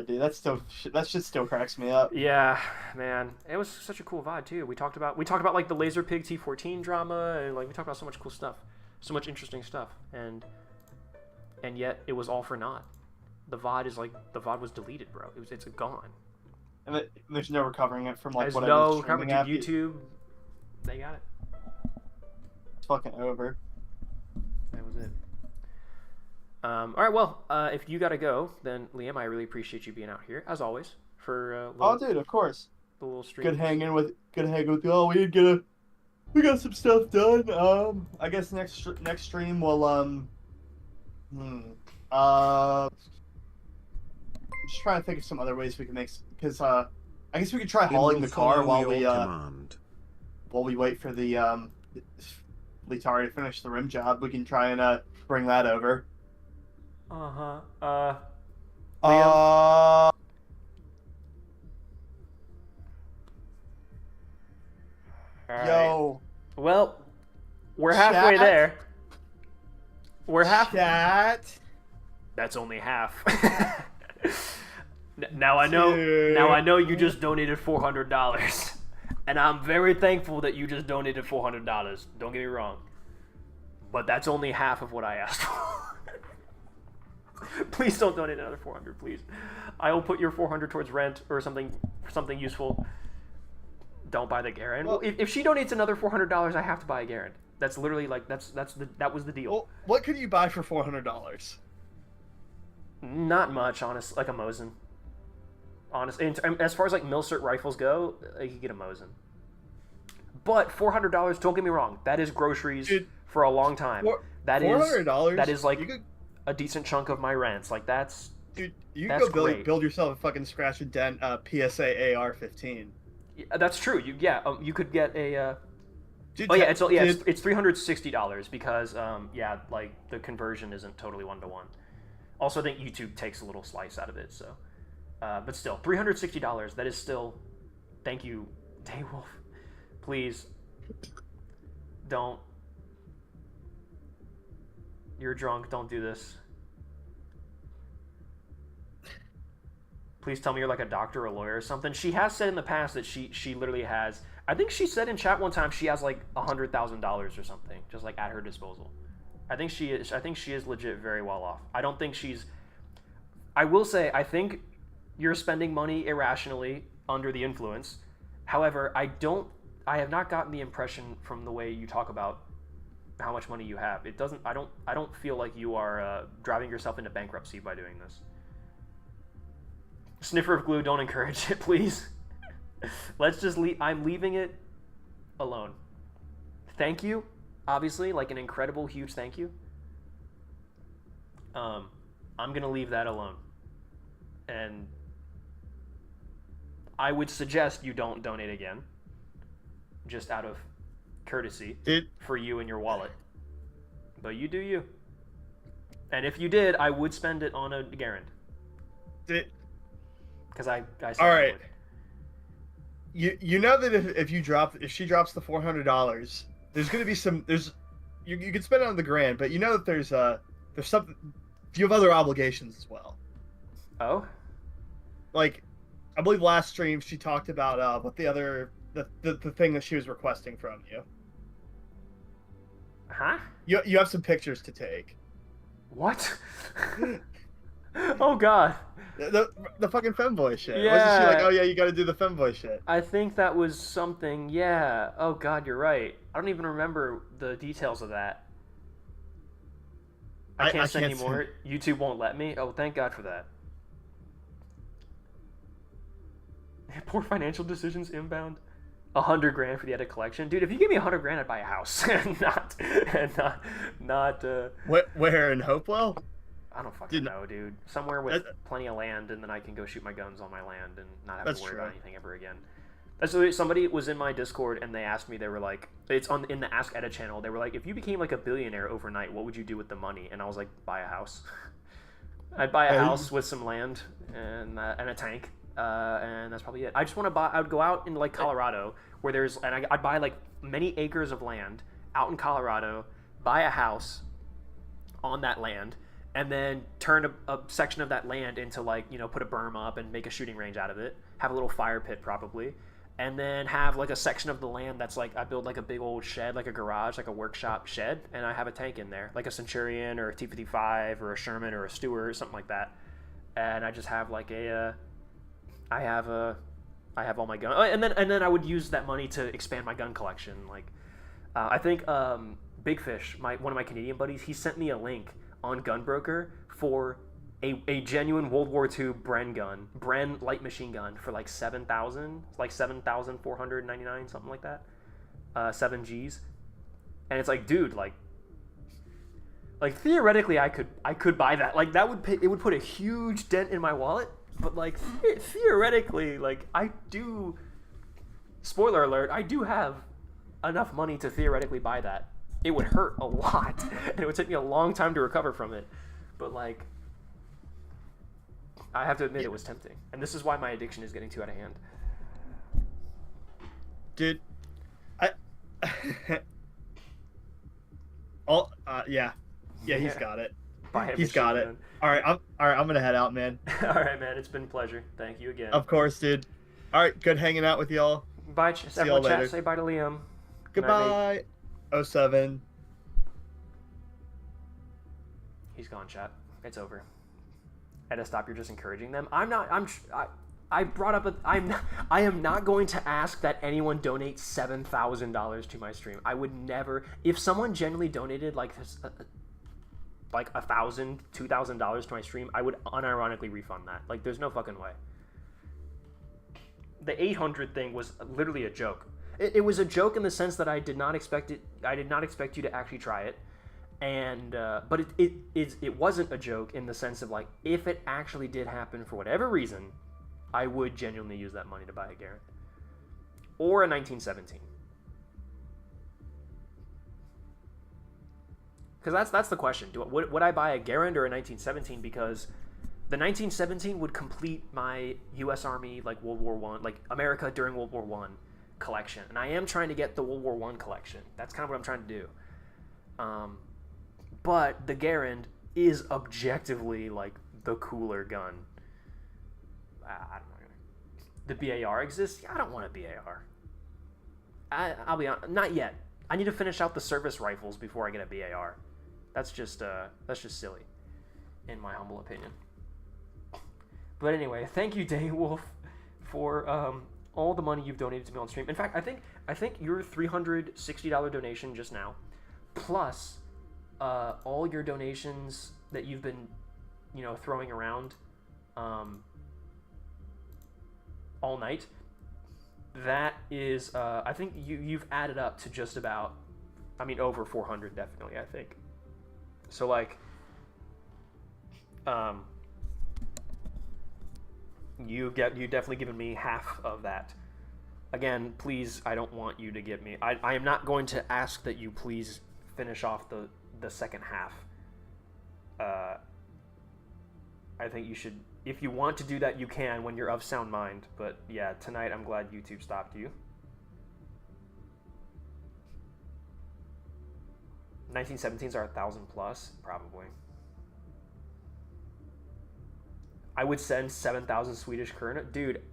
dude, that shit still cracks me up. Yeah, man, it was such a cool VOD too. We talked about like the Laser Pig T14 drama, and like we talked about so much cool stuff, so much interesting stuff, and yet it was all for naught. The VOD was deleted, bro. It's gone. And there's no recovering it from like There's whatever. no streaming coverage. app. YouTube, they got it. It's fucking over. That was it. All right, well, if you gotta go, then Liam, I really appreciate you being out here as always for Dude, of course. the little stream. Good hanging with you. Oh, we got some stuff done. I guess next stream we'll just trying to think of some other ways we can make, because I guess we could try hauling the car while we wait for the Litari to finish the rim job. We can try and bring that over. Liam? All Yo. right. Well, we're halfway Chat? there. We're half. Chat. That's only half. Now I know you just donated $400, and I'm very thankful that you just donated $400. Don't get me wrong, but that's only half of what I asked for. Please don't donate another $400, please. I will put your $400 towards rent or something useful. Don't buy the Garen. Well, if she donates another $400, I have to buy a Garen. That's literally like that was the deal. Well, what could you buy for $400? Not much, honest. Like a Mosin. Honest, as far as like Milcert rifles go, you can get a Mosin. But $400, don't get me wrong, that is groceries for a long time. $400. That is like a decent chunk of my rents. Like that's. Dude, you that's can go great. build yourself a fucking scratch and dent PSA AR-15. Yeah, that's true. You could get a. Dude, it's $360 because like the conversion isn't totally 1-to-1. Also, I think YouTube takes a little slice out of it, so. But still, $360. That is still. Thank you, Daywolf. Please. Don't. You're drunk. Don't do this. Please tell me you're like a doctor or a lawyer or something. She has said in the past that she literally has. I think she said in chat one time she has like $100,000 or something just like at her disposal. I think she is legit very well off. I don't think she's. I will say I think you're spending money irrationally under the influence. However, I have not gotten the impression from the way you talk about how much money you have. It doesn't. I don't feel like you are driving yourself into bankruptcy by doing this. Sniffer of glue, don't encourage it, please. Let's just leave. I'm leaving it alone. Thank you, obviously, like an incredible, huge thank you. I'm gonna leave that alone, and I would suggest you don't donate again, just out of courtesy for you and your wallet. But you do you. And if you did, I would spend it on a Garand. Because I said all right. would. You know that if she drops the $400, there's gonna be some you can spend it on the grand, but you know that there's something, you have other obligations as well. Oh? Like, I believe last stream she talked about what the thing that she was requesting from you. Huh? You have some pictures to take. What? Oh God. The fucking femboy shit. Yeah. Wasn't she like, oh yeah, you got to do the femboy shit? I think that was something. Yeah. Oh God, you're right. I don't even remember the details of that. I can't send anymore. YouTube won't let me. Oh, thank God for that. Poor financial decisions inbound. 100 grand for the edit collection, dude. If you give me 100 grand, I'd buy a house, and not. Where in Hopewell? I don't fucking know, dude. Somewhere with plenty of land, and then I can go shoot my guns on my land and not have to worry about anything ever again. That's somebody was in my Discord and they asked me. They were like, it's in the Ask Edit channel. They were like, if you became like a billionaire overnight, what would you do with the money? And I was like, buy a house. I'd buy a house with some land and a tank. And that's probably it. I just want to buy. I would go out in like Colorado, where there's, and I'd buy like many acres of land out in Colorado, buy a house on that land, and then turn a section of that land into like, you know, put a berm up and make a shooting range out of it. Have a little fire pit probably, and then have like a section of the land that's like, I build like a big old shed, like a garage, like a workshop shed, and I have a tank in there, like a Centurion or a T-55 or a Sherman or a Stewart or something like that, and I just have like I have all my guns, and then I would use that money to expand my gun collection. Like, I think Big Fish, one of my Canadian buddies, he sent me a link on Gunbroker for a genuine World War II Bren light machine gun for like 7,000, like 7,499, something like that, 7 Gs, and it's like, dude, like theoretically I could buy that. Like that would put a huge dent in my wallet. But like theoretically, like I do. Spoiler alert! I do have enough money to theoretically buy that. It would hurt a lot, and it would take me a long time to recover from it. But like, I have to admit, it was tempting, and this is why my addiction is getting too out of hand. Dude, yeah, he's got it. He's got it. All right, I'm gonna head out, man. All right, man. It's been a pleasure. Thank you again. Of course, dude. All right, good hanging out with y'all. Bye, everyone. Chat. Say bye to Liam. Goodbye. 07. He's gone, chat. It's over. Edda, stop. You're just encouraging them. I brought up I am not going to ask that anyone donate $7,000 to my stream. I would never. If someone genuinely donated like this, like $1,000, $2,000 to my stream, I would unironically refund that. Like, there's no fucking way. The 800 thing was literally a joke. It was a joke in the sense that I did not expect it. I did not expect you to actually try it, and but it wasn't a joke in the sense of like, if it actually did happen for whatever reason, I would genuinely use that money to buy a Garand or a 1917. Because that's the question. Would I buy a Garand or a 1917? Because the 1917 would complete my U.S. Army, like World War I, like America during World War I collection. And I am trying to get the World War I collection. That's kind of what I'm trying to do. But the Garand is objectively like the cooler gun. I don't know. The BAR exists? Yeah, I don't want a BAR. I'll be honest, not yet. I need to finish out the service rifles before I get a BAR. That's just silly, in my humble opinion. But anyway, thank you, Daywolf, for all the money you've donated to me on stream. In fact, I think your $360 donation just now, plus all your donations that you've been, you know, throwing around all night. That is, I think you've added up to just about, I mean, over 400 definitely, I think. So like, you definitely given me half of that. Again, please, I don't want you to give me, I am not going to ask that you please finish off the second half. I think you should, if you want to do that, you can when you're of sound mind. But yeah, tonight I'm glad YouTube stopped you. 1917s are 1,000 plus, probably. I would send 7,000 Swedish krona. Dude,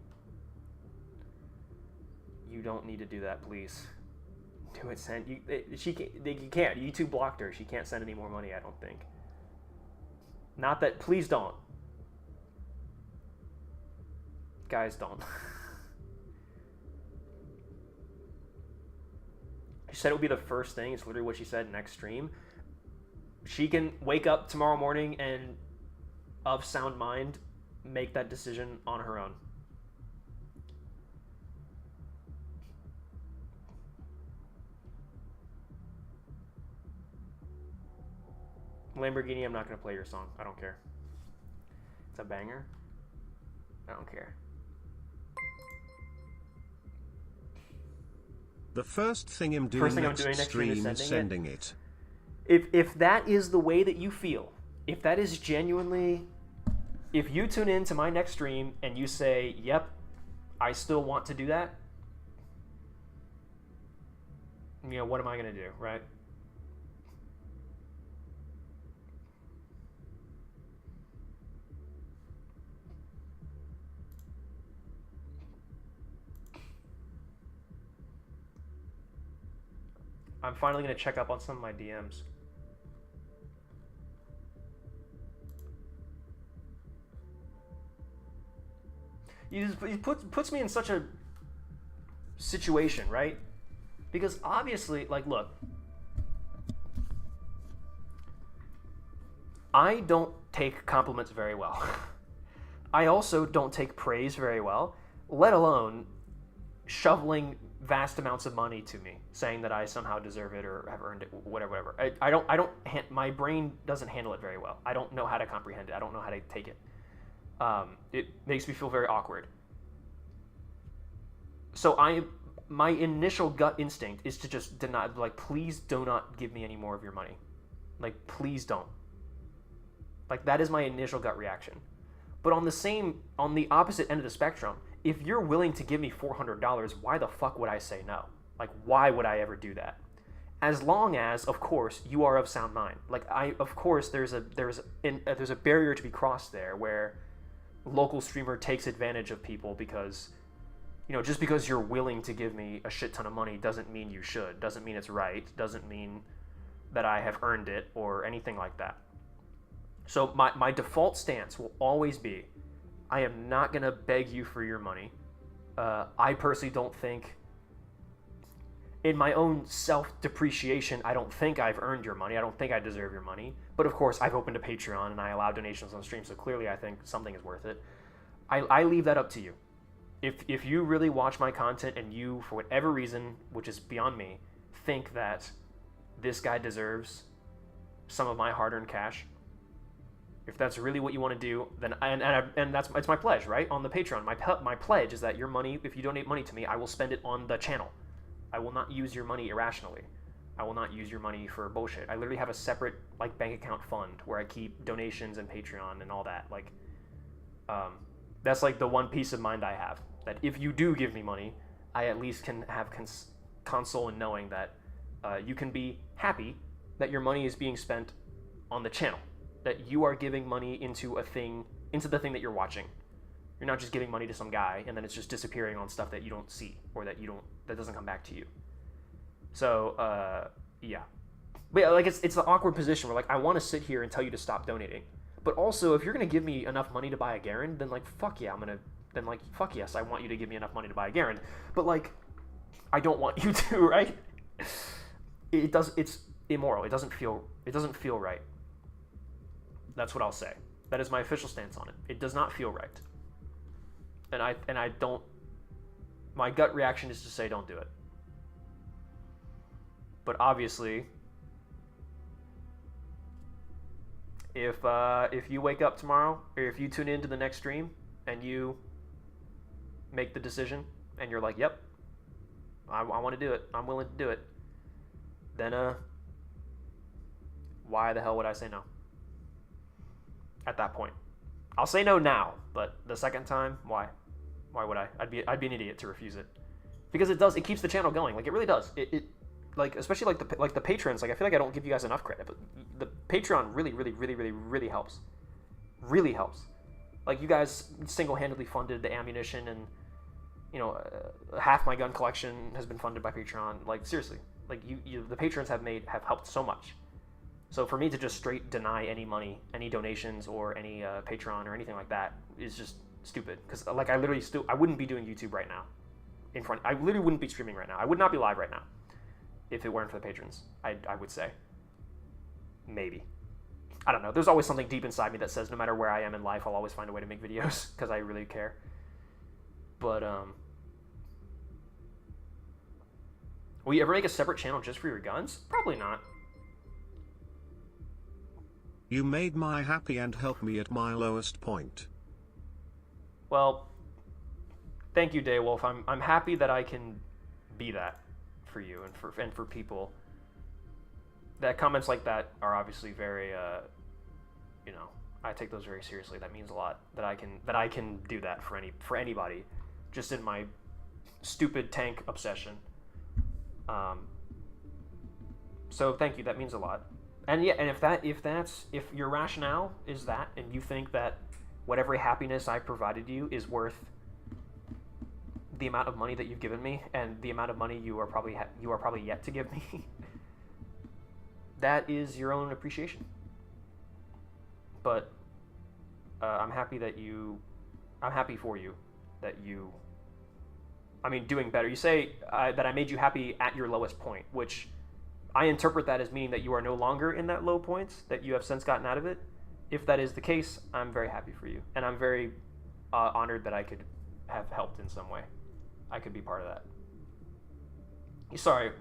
you don't need to do that, please. Do it, send you. You can't. YouTube blocked her. She can't send any more money, I don't think. Not that. Please don't. Guys, don't. She said it would be the first thing. It's literally what she said next stream. She can wake up tomorrow morning and, of sound mind, make that decision on her own. Lamborghini, I'm not going to play your song. I don't care. It's a banger. I don't care. The first thing I'm doing next stream is sending it. If that is the way that you feel, if that is genuinely, if you tune in to my next stream and you say, yep, I still want to do that, you know, what am I going to do, right? I'm finally going to check up on some of my DMs. He puts me in such a situation, right? Because obviously, like, look, I don't take compliments very well. I also don't take praise very well, let alone shoveling vast amounts of money to me, saying that I somehow deserve it or have earned it, whatever. My brain doesn't handle it very well. I don't know how to comprehend it. I don't know how to take it. It makes me feel very awkward. So my initial gut instinct is to just deny, like, please do not give me any more of your money. Like, please don't. Like, that is my initial gut reaction. But on the opposite end of the spectrum, if you're willing to give me $400, why the fuck would I say no? Like, why would I ever do that? As long as, of course, you are of sound mind. Like, of course, there's a barrier to be crossed there where local streamer takes advantage of people because, you know, just because you're willing to give me a shit ton of money doesn't mean you should, doesn't mean it's right, doesn't mean that I have earned it or anything like that. So my default stance will always be, I am not going to beg you for your money. I personally don't think, in my own self-depreciation, I don't think I've earned your money. I don't think I deserve your money. But of course, I've opened a Patreon and I allow donations on stream, so clearly I think something is worth it. I leave that up to you. If you really watch my content and you, for whatever reason, which is beyond me, think that this guy deserves some of my hard-earned cash, if that's really what you want to do, then it's my pledge, right? On the Patreon, my pledge is that your money, if you donate money to me, I will spend it on the channel. I will not use your money irrationally. I will not use your money for bullshit. I literally have a separate, like, bank account fund where I keep donations and Patreon and all that. Like, that's like the one peace of mind I have. That if you do give me money, I at least can have console in knowing that you can be happy that your money is being spent on the channel. That you are giving money into the thing that you're watching. You're not just giving money to some guy and then it's just disappearing on stuff that you don't see or that doesn't come back to you. So, yeah. But yeah, like, it's the awkward position where, like, I want to sit here and tell you to stop donating. But also, if you're going to give me enough money to buy a Garen, then, like, fuck yeah, fuck yes, I want you to give me enough money to buy a Garen. But, like, I don't want you to, right? It's immoral. It doesn't feel right. That's what I'll say. That is my official stance on it. It does not feel right. And I don't, my gut reaction is to say don't do it. But obviously, if you wake up tomorrow, or if you tune into the next stream and you make the decision and you're like, yep, I want to do it, I'm willing to do it, then why the hell would I say no? At that point, I'll say no now, but the second time, why would I? I'd be an idiot to refuse it, because it keeps the channel going. Like, it really does. It like, especially like the patrons. Like, I feel like I don't give you guys enough credit, but the Patreon really helps. Really helps. Like, you guys single-handedly funded the ammunition, and, you know, half my gun collection has been funded by Patreon. Like, seriously, like, the patrons have helped so much. So for me to just straight deny any money, any donations, or any Patreon or anything like that is just stupid because like I wouldn't be doing YouTube right now. I literally wouldn't be streaming right now. I would not be live right now if it weren't for the patrons. I would say. Maybe. I don't know. There's always something deep inside me that says no matter where I am in life, I'll always find a way to make videos because I really care. But will you ever make a separate channel just for your guns? Probably not. You made my happy and helped me at my lowest point. Well, thank you, Daywolf. I'm happy that I can be that for you and for people. That comments like that are obviously very, you know, I take those very seriously. That means a lot that I can do that for anybody, just in my stupid tank obsession. So thank you. That means a lot. And yeah, and if your rationale is that, and you think that whatever happiness I provided you is worth the amount of money that you've given me, and the amount of money you are probably yet to give me, that is your own appreciation. But I'm happy for you that you. I mean, doing better. You say that I made you happy at your lowest point, which I interpret that as meaning that you are no longer in that low point, that you have since gotten out of it. If that is the case, I'm very happy for you. And I'm very honored that I could have helped in some way. I could be part of that. Sorry,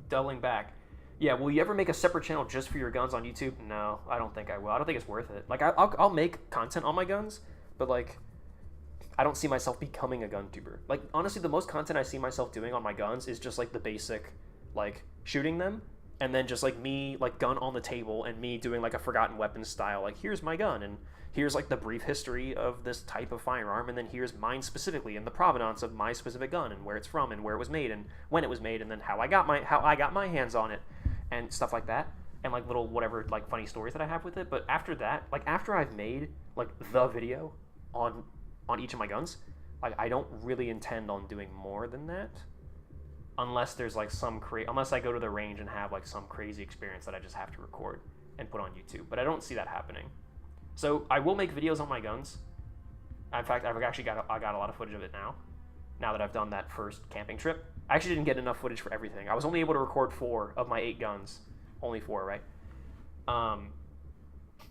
doubling back. Yeah, will you ever make a separate channel just for your guns on YouTube? No, I don't think I will. I don't think it's worth it. Like, I'll make content on my guns, but, like, I don't see myself becoming a gun tuber. Like, honestly, the most content I see myself doing on my guns is just, like, the basic, like, shooting them, and then just, like, me, like, gun on the table, and me doing, like, a Forgotten Weapons style, like, here's my gun, and here's, like, the brief history of this type of firearm, and then here's mine specifically, and the provenance of my specific gun, and where it's from, and where it was made, and when it was made, and then how I got my hands on it, and stuff like that, and, like, little whatever, like, funny stories that I have with it. But after that, like, after I've made, like, the video on each of my guns, like, I don't really intend on doing more than that. Unless there's like unless I go to the range and have like some crazy experience that I just have to record and put on YouTube. But I don't see that happening. So I will make videos on my guns. In fact, I got a lot of footage of it now. Now that I've done that first camping trip, I actually didn't get enough footage for everything. I was only able to record 4 of my 8 guns. Only 4, right?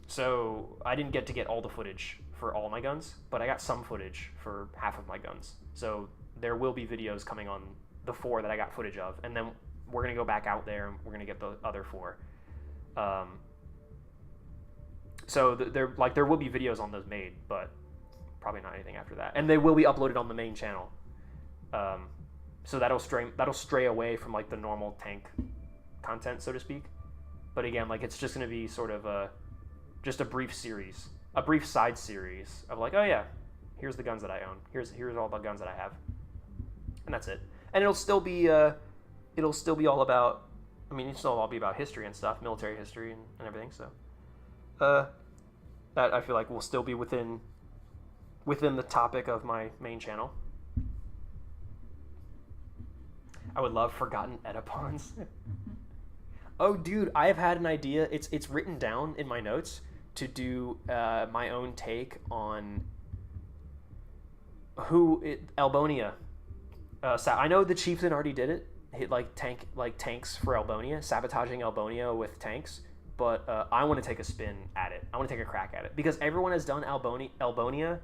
So I didn't get to get all the footage for all my guns, but I got some footage for half of my guns. So there will be videos coming on the 4 that I got footage of, and then we're gonna go back out there and we're gonna get the other 4. So there will be videos on those made, but probably not anything after that, and they will be uploaded on the main channel. So that'll stray away from like the normal tank content, so to speak. But again, like, it's just gonna be sort of just a brief series, a brief side series of like, oh yeah, here's the guns that I own, here's all the guns that I have, and that's it. And it'll still be all about, I mean, it'll still all be about history and stuff, military history and everything. So, that I feel like will still be within the topic of my main channel. I would love Forgotten Edipons. Oh, dude, I've had an idea. It's written down in my notes to do my own take on Albonia. I know the Chieftain already did it. Hit tanks for Albonia, sabotaging Albonia with tanks. But I want to take a spin at it. I want to take a crack at it because everyone has done Albonia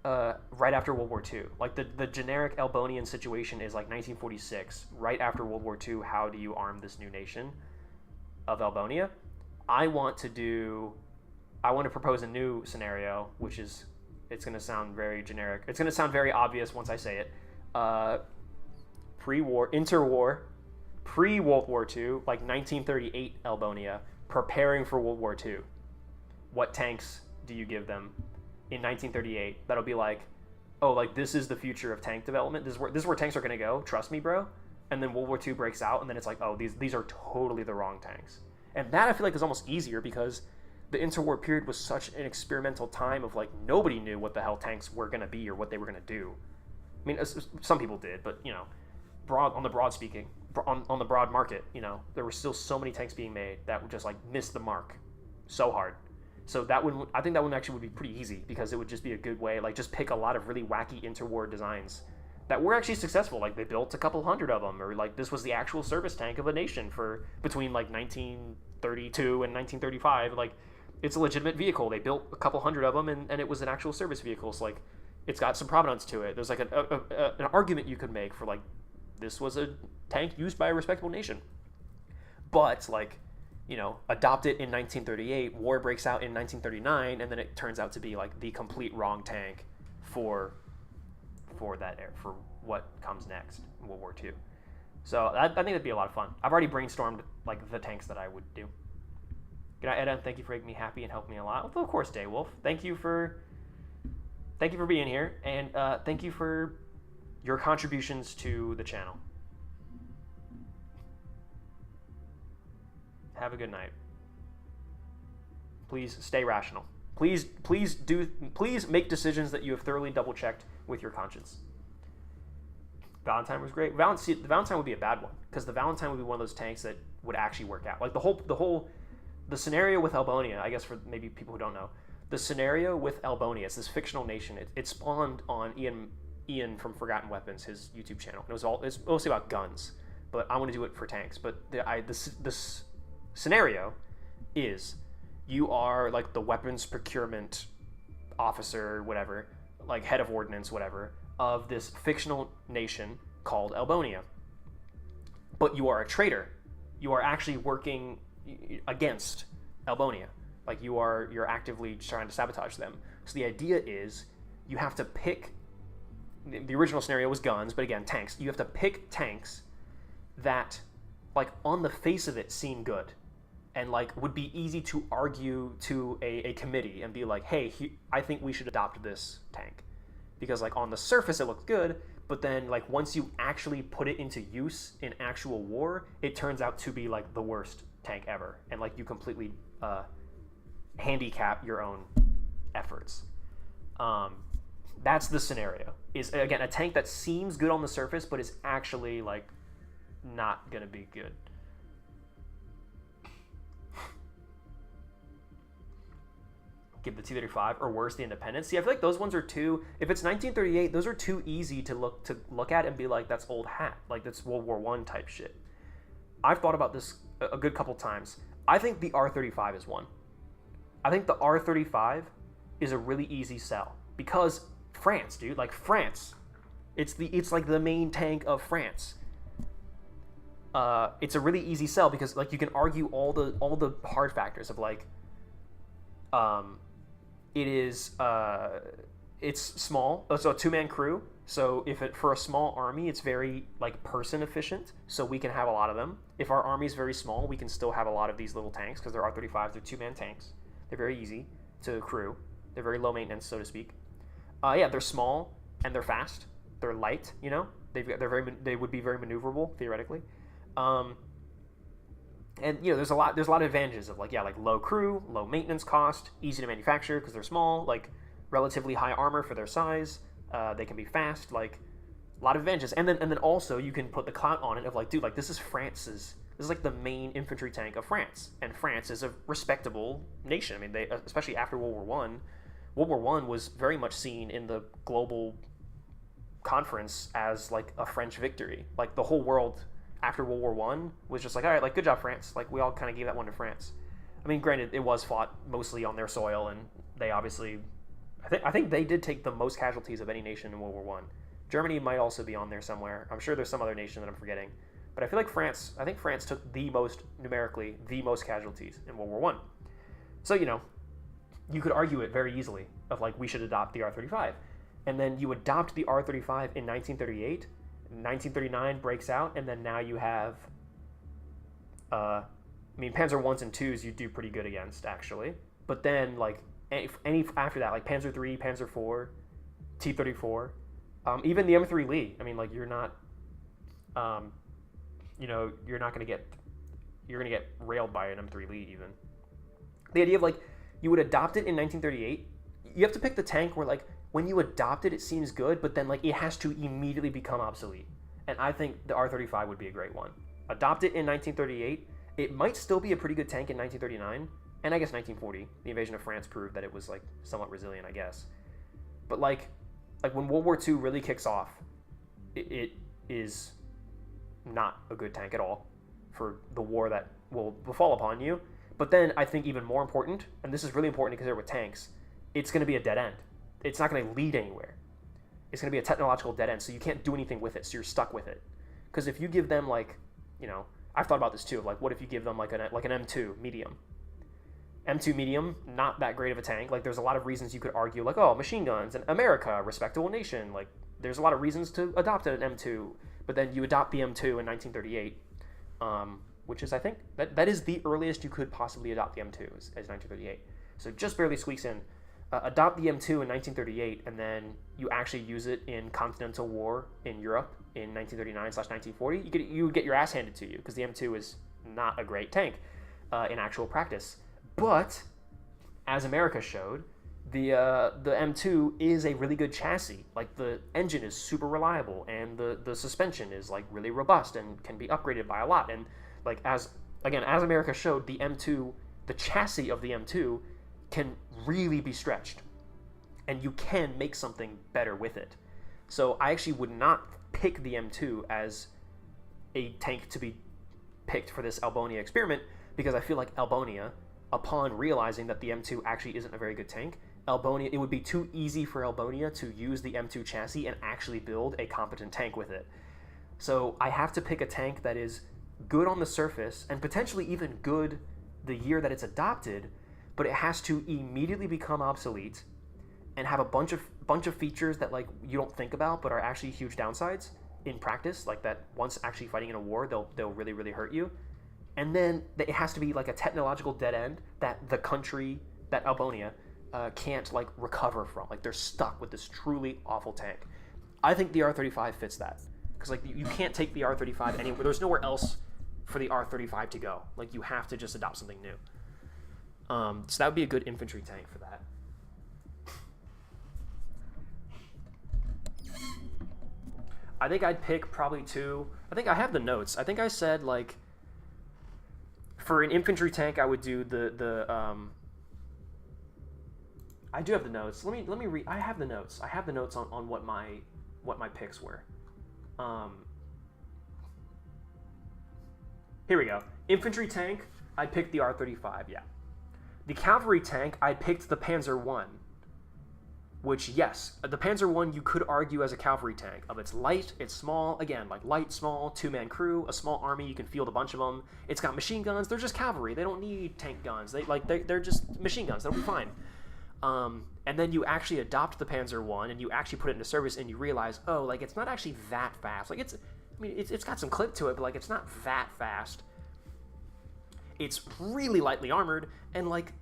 right after World War II. Like the generic Albonian situation is like 1946, right after World War II. How do you arm this new nation of Albonia? I want to propose a new scenario, which is, it's going to sound very generic. It's going to sound very obvious once I say it. Pre-World War II, like 1938 Albonia, preparing for World War II. What tanks do you give them in 1938? That'll be like, oh, like, this is the future of tank development. This is where tanks are going to go. Trust me, bro. And then World War II breaks out, and then it's like, oh, these are totally the wrong tanks. And that I feel like is almost easier because the interwar period was such an experimental time of like nobody knew what the hell tanks were going to be or what they were going to do. I mean, some people did, but, you know, on the broad market, you know, there were still so many tanks being made that would just like miss the mark so hard. So I think that one actually would be pretty easy because it would just be a good way, like just pick a lot of really wacky interwar designs that were actually successful. Like they built a couple hundred of them, or like this was the actual service tank of a nation for between like 1932 and 1935. Like it's a legitimate vehicle. They built a couple hundred of them, and it was an actual service vehicle. So like it's got some provenance to it. There's like an argument you could make for like this was a tank used by a respectable nation. But like, you know, adopt it in 1938, war breaks out in 1939, and then it turns out to be like the complete wrong tank for for what comes next in World War II. So I think that'd be a lot of fun. I've already brainstormed like the tanks that I would do. Good night, Edda. Thank you for making me happy and helping me a lot. Well, of course, Daywolf. Thank you for being here, and thank you for your contributions to the channel. Have a good night. Please stay rational. Please make decisions that you have thoroughly double checked with your conscience. Valentine was great. The Valentine would be a bad one because the Valentine would be one of those tanks that would actually work out. Like the scenario with Albonia. I guess for maybe people who don't know, the scenario with Albonia, it's this fictional nation. It spawned on Ian from Forgotten Weapons, his YouTube channel. It's mostly about guns, but I want to do it for tanks. But this scenario is you are like the weapons procurement officer, whatever, like head of ordnance, whatever, of this fictional nation called Albonia. But you are a traitor. You are actually working against Albonia. Like you're actively trying to sabotage them. So the idea is you have to pick. The original scenario was guns, but again, tanks. You have to pick tanks that, like, on the face of it seem good and like would be easy to argue to a committee and be like, hey, I think we should adopt this tank because like on the surface it looks good, but then like once you actually put it into use in actual war, it turns out to be like the worst tank ever, and like you completely handicap your own efforts. That's the scenario, is again a tank that seems good on the surface but is actually like not gonna be good. Give the T-35 or worse, the Independence. See, I feel like those ones are too. If it's 1938, those are too easy to look at and be like, that's old hat, like that's World War I type shit. I've thought about this a good couple times. I think the R-35 is one. I think the R-35 is a really easy sell because France, dude, like France, it's like the main tank of France. It's a really easy sell because like you can argue all the hard factors of like. It's small. So a two-man crew. So for a small army, it's very like person efficient. So we can have a lot of them. If our army is very small, we can still have a lot of these little tanks because they're R-35s. They're two-man tanks. They're very easy to crew. They're very low maintenance, so to speak. Yeah, they're small and they're fast. They're light. You know, they would be very maneuverable theoretically. And you know, there's a lot of advantages of like low crew, low maintenance cost, easy to manufacture because they're small, like relatively high armor for their size. They can be fast, like a lot of advantages. And then also you can put the clout on it of like, dude, like this is like the main infantry tank of France, and France is a respectable nation. I mean, they especially after World War One. World War One was very much seen in the global conference as like a French victory. Like the whole world after World War One was just like, all right, like good job France. Like we all kind of gave that one to France. I mean, granted, it was fought mostly on their soil, and they obviously, I think they did take the most casualties of any nation in World War One. Germany might also be on there somewhere. I'm sure there's some other nation that I'm forgetting, but I feel like France took numerically the most casualties in World War One. So you know, you could argue it very easily of like we should adopt the R-35, and then you adopt the R-35 in 1938. 1939 breaks out, and then now you have I mean Panzer 1s and 2s you do pretty good against actually, but then like any after that, like Panzer 3, Panzer 4, T-34, even the M3 Lee, I mean like you're not you know, you're gonna get railed by an M3 Lee. Even the idea of like you would adopt it in 1938, you have to pick the tank where like when you adopt it, it seems good, but then like it has to immediately become obsolete. And I think the R-35 would be a great one. Adopt it in 1938. It might still be a pretty good tank in 1939, And I guess 1940, the invasion of France proved that it was like somewhat resilient, I guess. But like when World War II really kicks off, it is not a good tank at all for the war that will befall upon you. But then I think even more important, and this is really important to consider with tanks, it's going to be a dead end. It's not going to lead anywhere. It's going to be a technological dead end, so you can't do anything with it, so you're stuck with it. Because if you give them like, I've thought about this too, like what if you give them like an M2 medium? M2 medium, not that great of a tank. Like there's a lot of reasons you could argue like, oh, machine guns and America, respectable nation. Like there's a lot of reasons to adopt an M2, but then you adopt the M2 in 1938, which is, I think, that is the earliest you could possibly adopt the M2 as 1938. So just barely squeaks in. Adopt the M2 in 1938, and then you actually use it in continental war in Europe in 1939/1940. You would get your ass handed to you because the M2 is not a great tank in actual practice. But as America showed, the M2 is a really good chassis. Like the engine is super reliable, and the suspension is like really robust and can be upgraded by a lot. And like as America showed, the M2, the chassis of the M2 can really be stretched, and you can make something better with it. So I actually would not pick the M2 as a tank to be picked for this Albonia experiment, because I feel like Albonia, upon realizing that the M2 actually isn't a very good tank, it would be too easy for Albonia to use the M2 chassis and actually build a competent tank with it. So I have to pick a tank that is good on the surface and potentially even good the year that it's adopted, but it has to immediately become obsolete and have a bunch of features that like you don't think about but are actually huge downsides in practice, like that once actually fighting in a war they'll really, really hurt you. And then it has to be like a technological dead end that the country, that Albonia, can't like recover from. Like they're stuck with this truly awful tank. I think the R-35 fits that, because like you can't take the R-35 anywhere. There's nowhere else for the R-35 to go. Like you have to just adopt something new. So that would be a good infantry tank for that. I think I'd pick probably two. I think I have the notes. I think I said like for an infantry tank I would do I do have the notes. Let me read. I have the notes. I have the notes on what my picks were. Here we go. Infantry tank, I picked the R-35, yeah. The cavalry tank, I picked the Panzer I, which, yes, the Panzer I you could argue as a cavalry tank. It's light, it's small, again, like light, small, two-man crew, a small army, you can field a bunch of them. It's got machine guns, they're just cavalry, they don't need tank guns. They're just machine guns, they'll be fine. And then you actually adopt the Panzer I and you actually put it into service and you realize, oh, like it's not actually that fast. Like it's got some clip to it, but like it's not that fast. It's really lightly armored, and like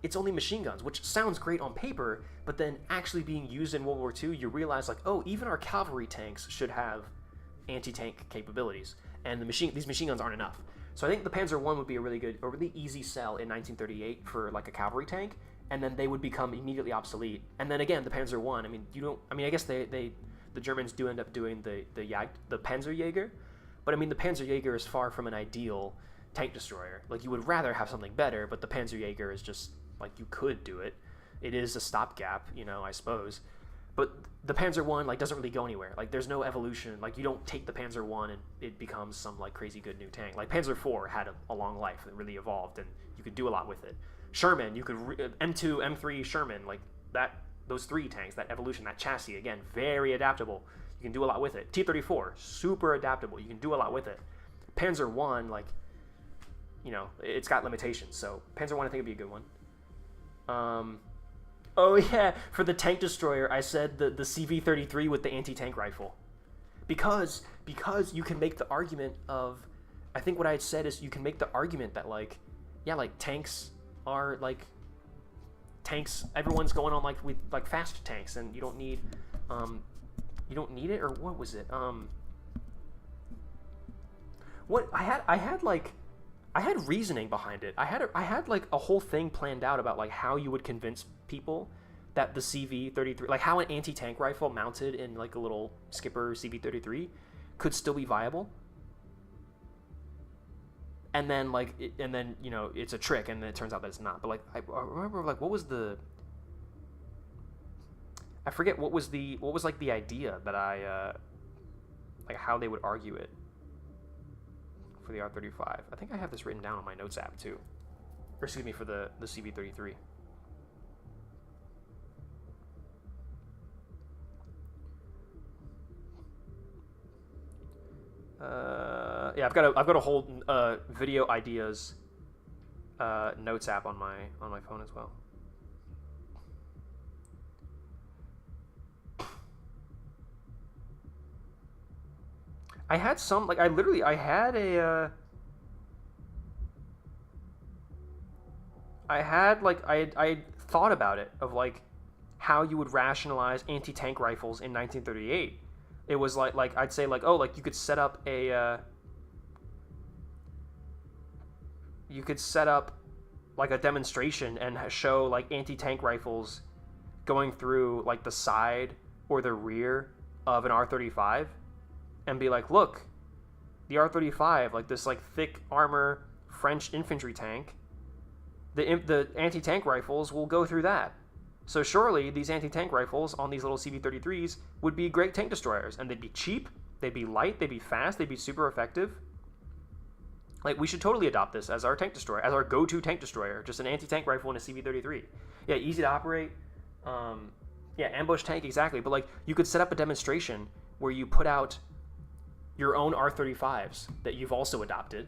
it's only machine guns, which sounds great on paper, but then actually being used in World War II, you realize like, oh, even our cavalry tanks should have anti-tank capabilities, and these machine guns aren't enough. So I think the Panzer I would be a really easy sell in 1938 for like a cavalry tank, and then they would become immediately obsolete. And then again, the Panzer I, I guess the Germans do end up doing the Panzerjäger, but I mean the Panzerjäger is far from an ideal tank destroyer. Like you would rather have something better, but the Panzerjäger is just like, you could do it. It is a stopgap, I suppose. But the Panzer I like doesn't really go anywhere. Like there's no evolution. Like you don't take the Panzer I and it becomes some like crazy good new tank. Like Panzer IV had a long life and really evolved, and you could do a lot with it. Sherman, you could M2, M3 Sherman, like that. Those three tanks, that evolution, that chassis, again, very adaptable. You can do a lot with it. T-34, super adaptable. You can do a lot with it. Panzer I, like, it's got limitations. So Panzer I think would be a good one. Oh yeah, for the tank destroyer, I said the CV-33 with the anti-tank rifle, because you can make the argument of, I think what I had said is you can make the argument that like, yeah, like tanks are like tanks. Everyone's going on like with like fast tanks, and you don't need it, or what was it? What I had reasoning behind it. I had like a whole thing planned out about like how you would convince people that the CV-33, like how an anti-tank rifle mounted in like a little Skipper CV-33 could still be viable. and then like and then it's a trick, and then it turns out that it's not. But like I remember like what was the I forget what was like the idea that I like how they would argue it for the R35. I think I have this written down on my notes app too, or excuse me, for the CV33. Yeah, I've got a whole video ideas notes app on my phone as well. I had some like I had a I thought about it of like how you would rationalize anti-tank rifles in 1938. It was like I'd say like, oh, like you could set up like a demonstration and show like anti-tank rifles going through like the side or the rear of an R35 and be like, look, the R35, like this like thick armor French infantry tank, the anti-tank rifles will go through that. So surely these anti-tank rifles on these little CV33s would be great tank destroyers, and they'd be cheap, they'd be light, they'd be fast, they'd be super effective. Like, we should totally adopt this as our tank destroyer, as our go-to tank destroyer, just an anti-tank rifle and a CV33. Yeah, easy to operate. Yeah, ambush tank, exactly. But like, you could set up a demonstration where you put out your own R35s that you've also adopted,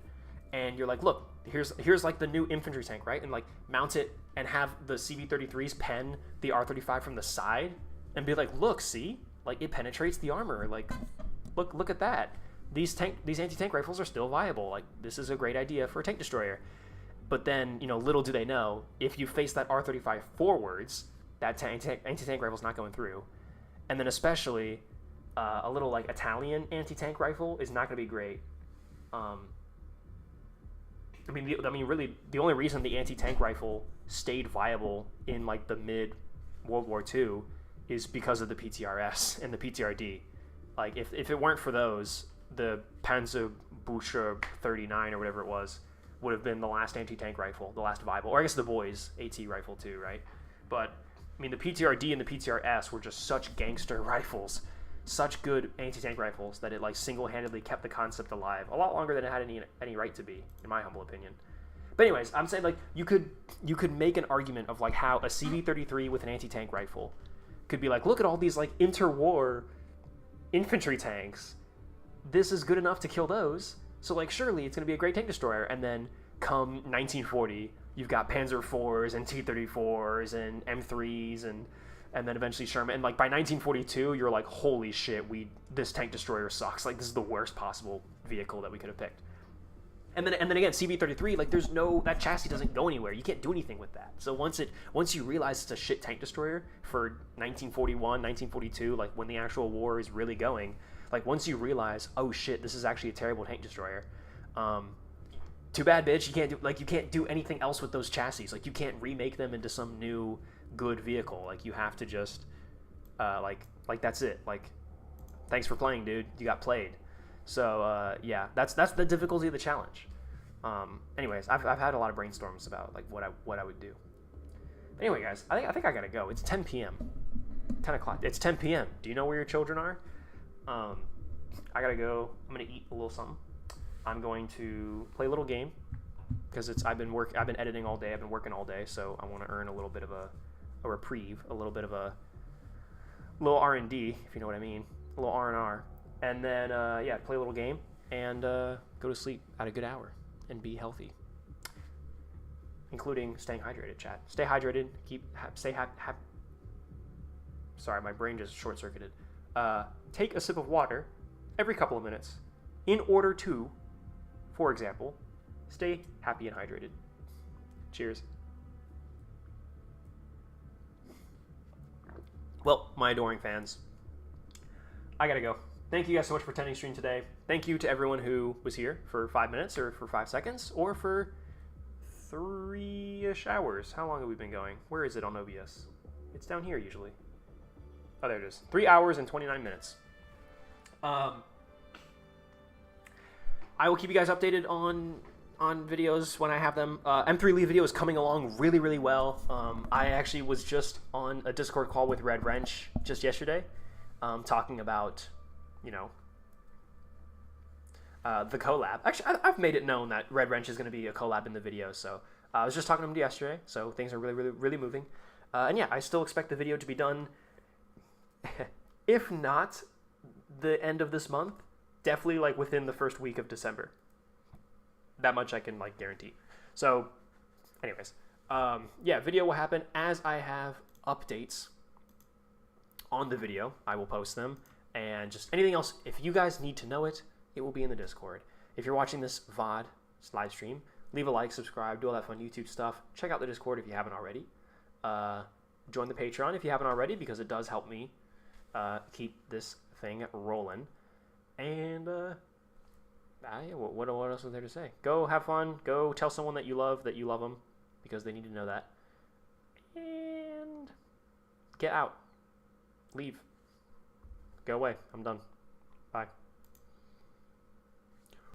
and you're like, look, here's like the new infantry tank, right? And like mount it and have the CV33s pen the R35 from the side and be like, look, see, like it penetrates the armor. Like, look at that. These anti-tank rifles are still viable. Like, this is a great idea for a tank destroyer. But then, little do they know, if you face that R35 forwards, that anti-tank rifle's not going through. And then especially a little like Italian anti-tank rifle is not going to be great. I mean, really, the only reason the anti-tank rifle stayed viable in like the mid World War II is because of the PTRS and the PTRD. Like, if it weren't for those, the Panzerbucher 39 or whatever it was would have been the last anti-tank rifle, the last viable, or I guess the boys AT rifle too, right? But I mean, the PTRD and the PTRS were just such gangster rifles, such good anti-tank rifles, that it like single-handedly kept the concept alive a lot longer than it had any right to be, in my humble opinion. But anyways, I'm saying like you could make an argument of like how a CV33 with an anti-tank rifle could be like, look at all these like interwar infantry tanks. This is good enough to kill those. So like surely it's going to be a great tank destroyer. And then come 1940, you've got Panzer IVs and T-34s and M3s and then eventually Sherman. And like by 1942, you're like, holy shit, this tank destroyer sucks. Like, this is the worst possible vehicle that we could have picked. And then again, CV33, like that chassis doesn't go anywhere. You can't do anything with that. So once you realize it's a shit tank destroyer for 1941, 1942, like when the actual war is really going, like once you realize, oh shit, this is actually a terrible tank destroyer. Too bad, bitch. You can't do anything else with those chassis. Like, you can't remake them into some new good vehicle. Like, you have to just like that's it. Like, thanks for playing, dude. You got played. So yeah, that's the difficulty of the challenge. Anyways, I've had a lot of brainstorms about like what I would do. Anyway, guys, I think I gotta go. It's 10 p.m. 10 o'clock. It's 10 p.m. Do you know where your children are? I gotta go. I'm gonna eat a little something. I'm going to play a little game because I've been editing all day. I've been working all day, so I want to earn a little bit of a reprieve, a little bit of a little R&D, if you know what I mean, a little R&R. And then, yeah, play a little game and go to sleep at a good hour and be healthy, including staying hydrated, chat. Stay hydrated. Stay happy. Sorry, my brain just short-circuited. Take a sip of water every couple of minutes in order to, for example, stay happy and hydrated. Cheers. Well, my adoring fans, I gotta go. Thank you guys so much for attending stream today. Thank you to everyone who was here for 5 minutes or for 5 seconds or for 3-ish hours. How long have we been going? Where is it on OBS? It's down here usually. Oh, there it is. 3 hours and 29 minutes. I will keep you guys updated on on videos when I have them. M3 League video is coming along really, really well. I actually was just on a Discord call with Red Wrench just yesterday, talking about, you know, the collab. Actually, I've made it known that Red Wrench is going to be a collab in the video, so I was just talking to him yesterday, so things are really, really, really moving. And yeah, I still expect the video to be done, if not the end of this month, definitely like within the first week of December. That much I can like guarantee. So anyways, yeah, video will happen as I have updates on the video. I will post them, and just anything else, if you guys need to know it, it will be in the Discord. If you're watching this VOD live stream, leave a like, subscribe, do all that fun YouTube stuff. Check out the Discord if you haven't already. Join the Patreon if you haven't already, because it does help me keep this thing rolling. And what else is there to say? Go have fun. Go tell someone that you love them, because they need to know that. And get out. Leave. Go away. I'm done.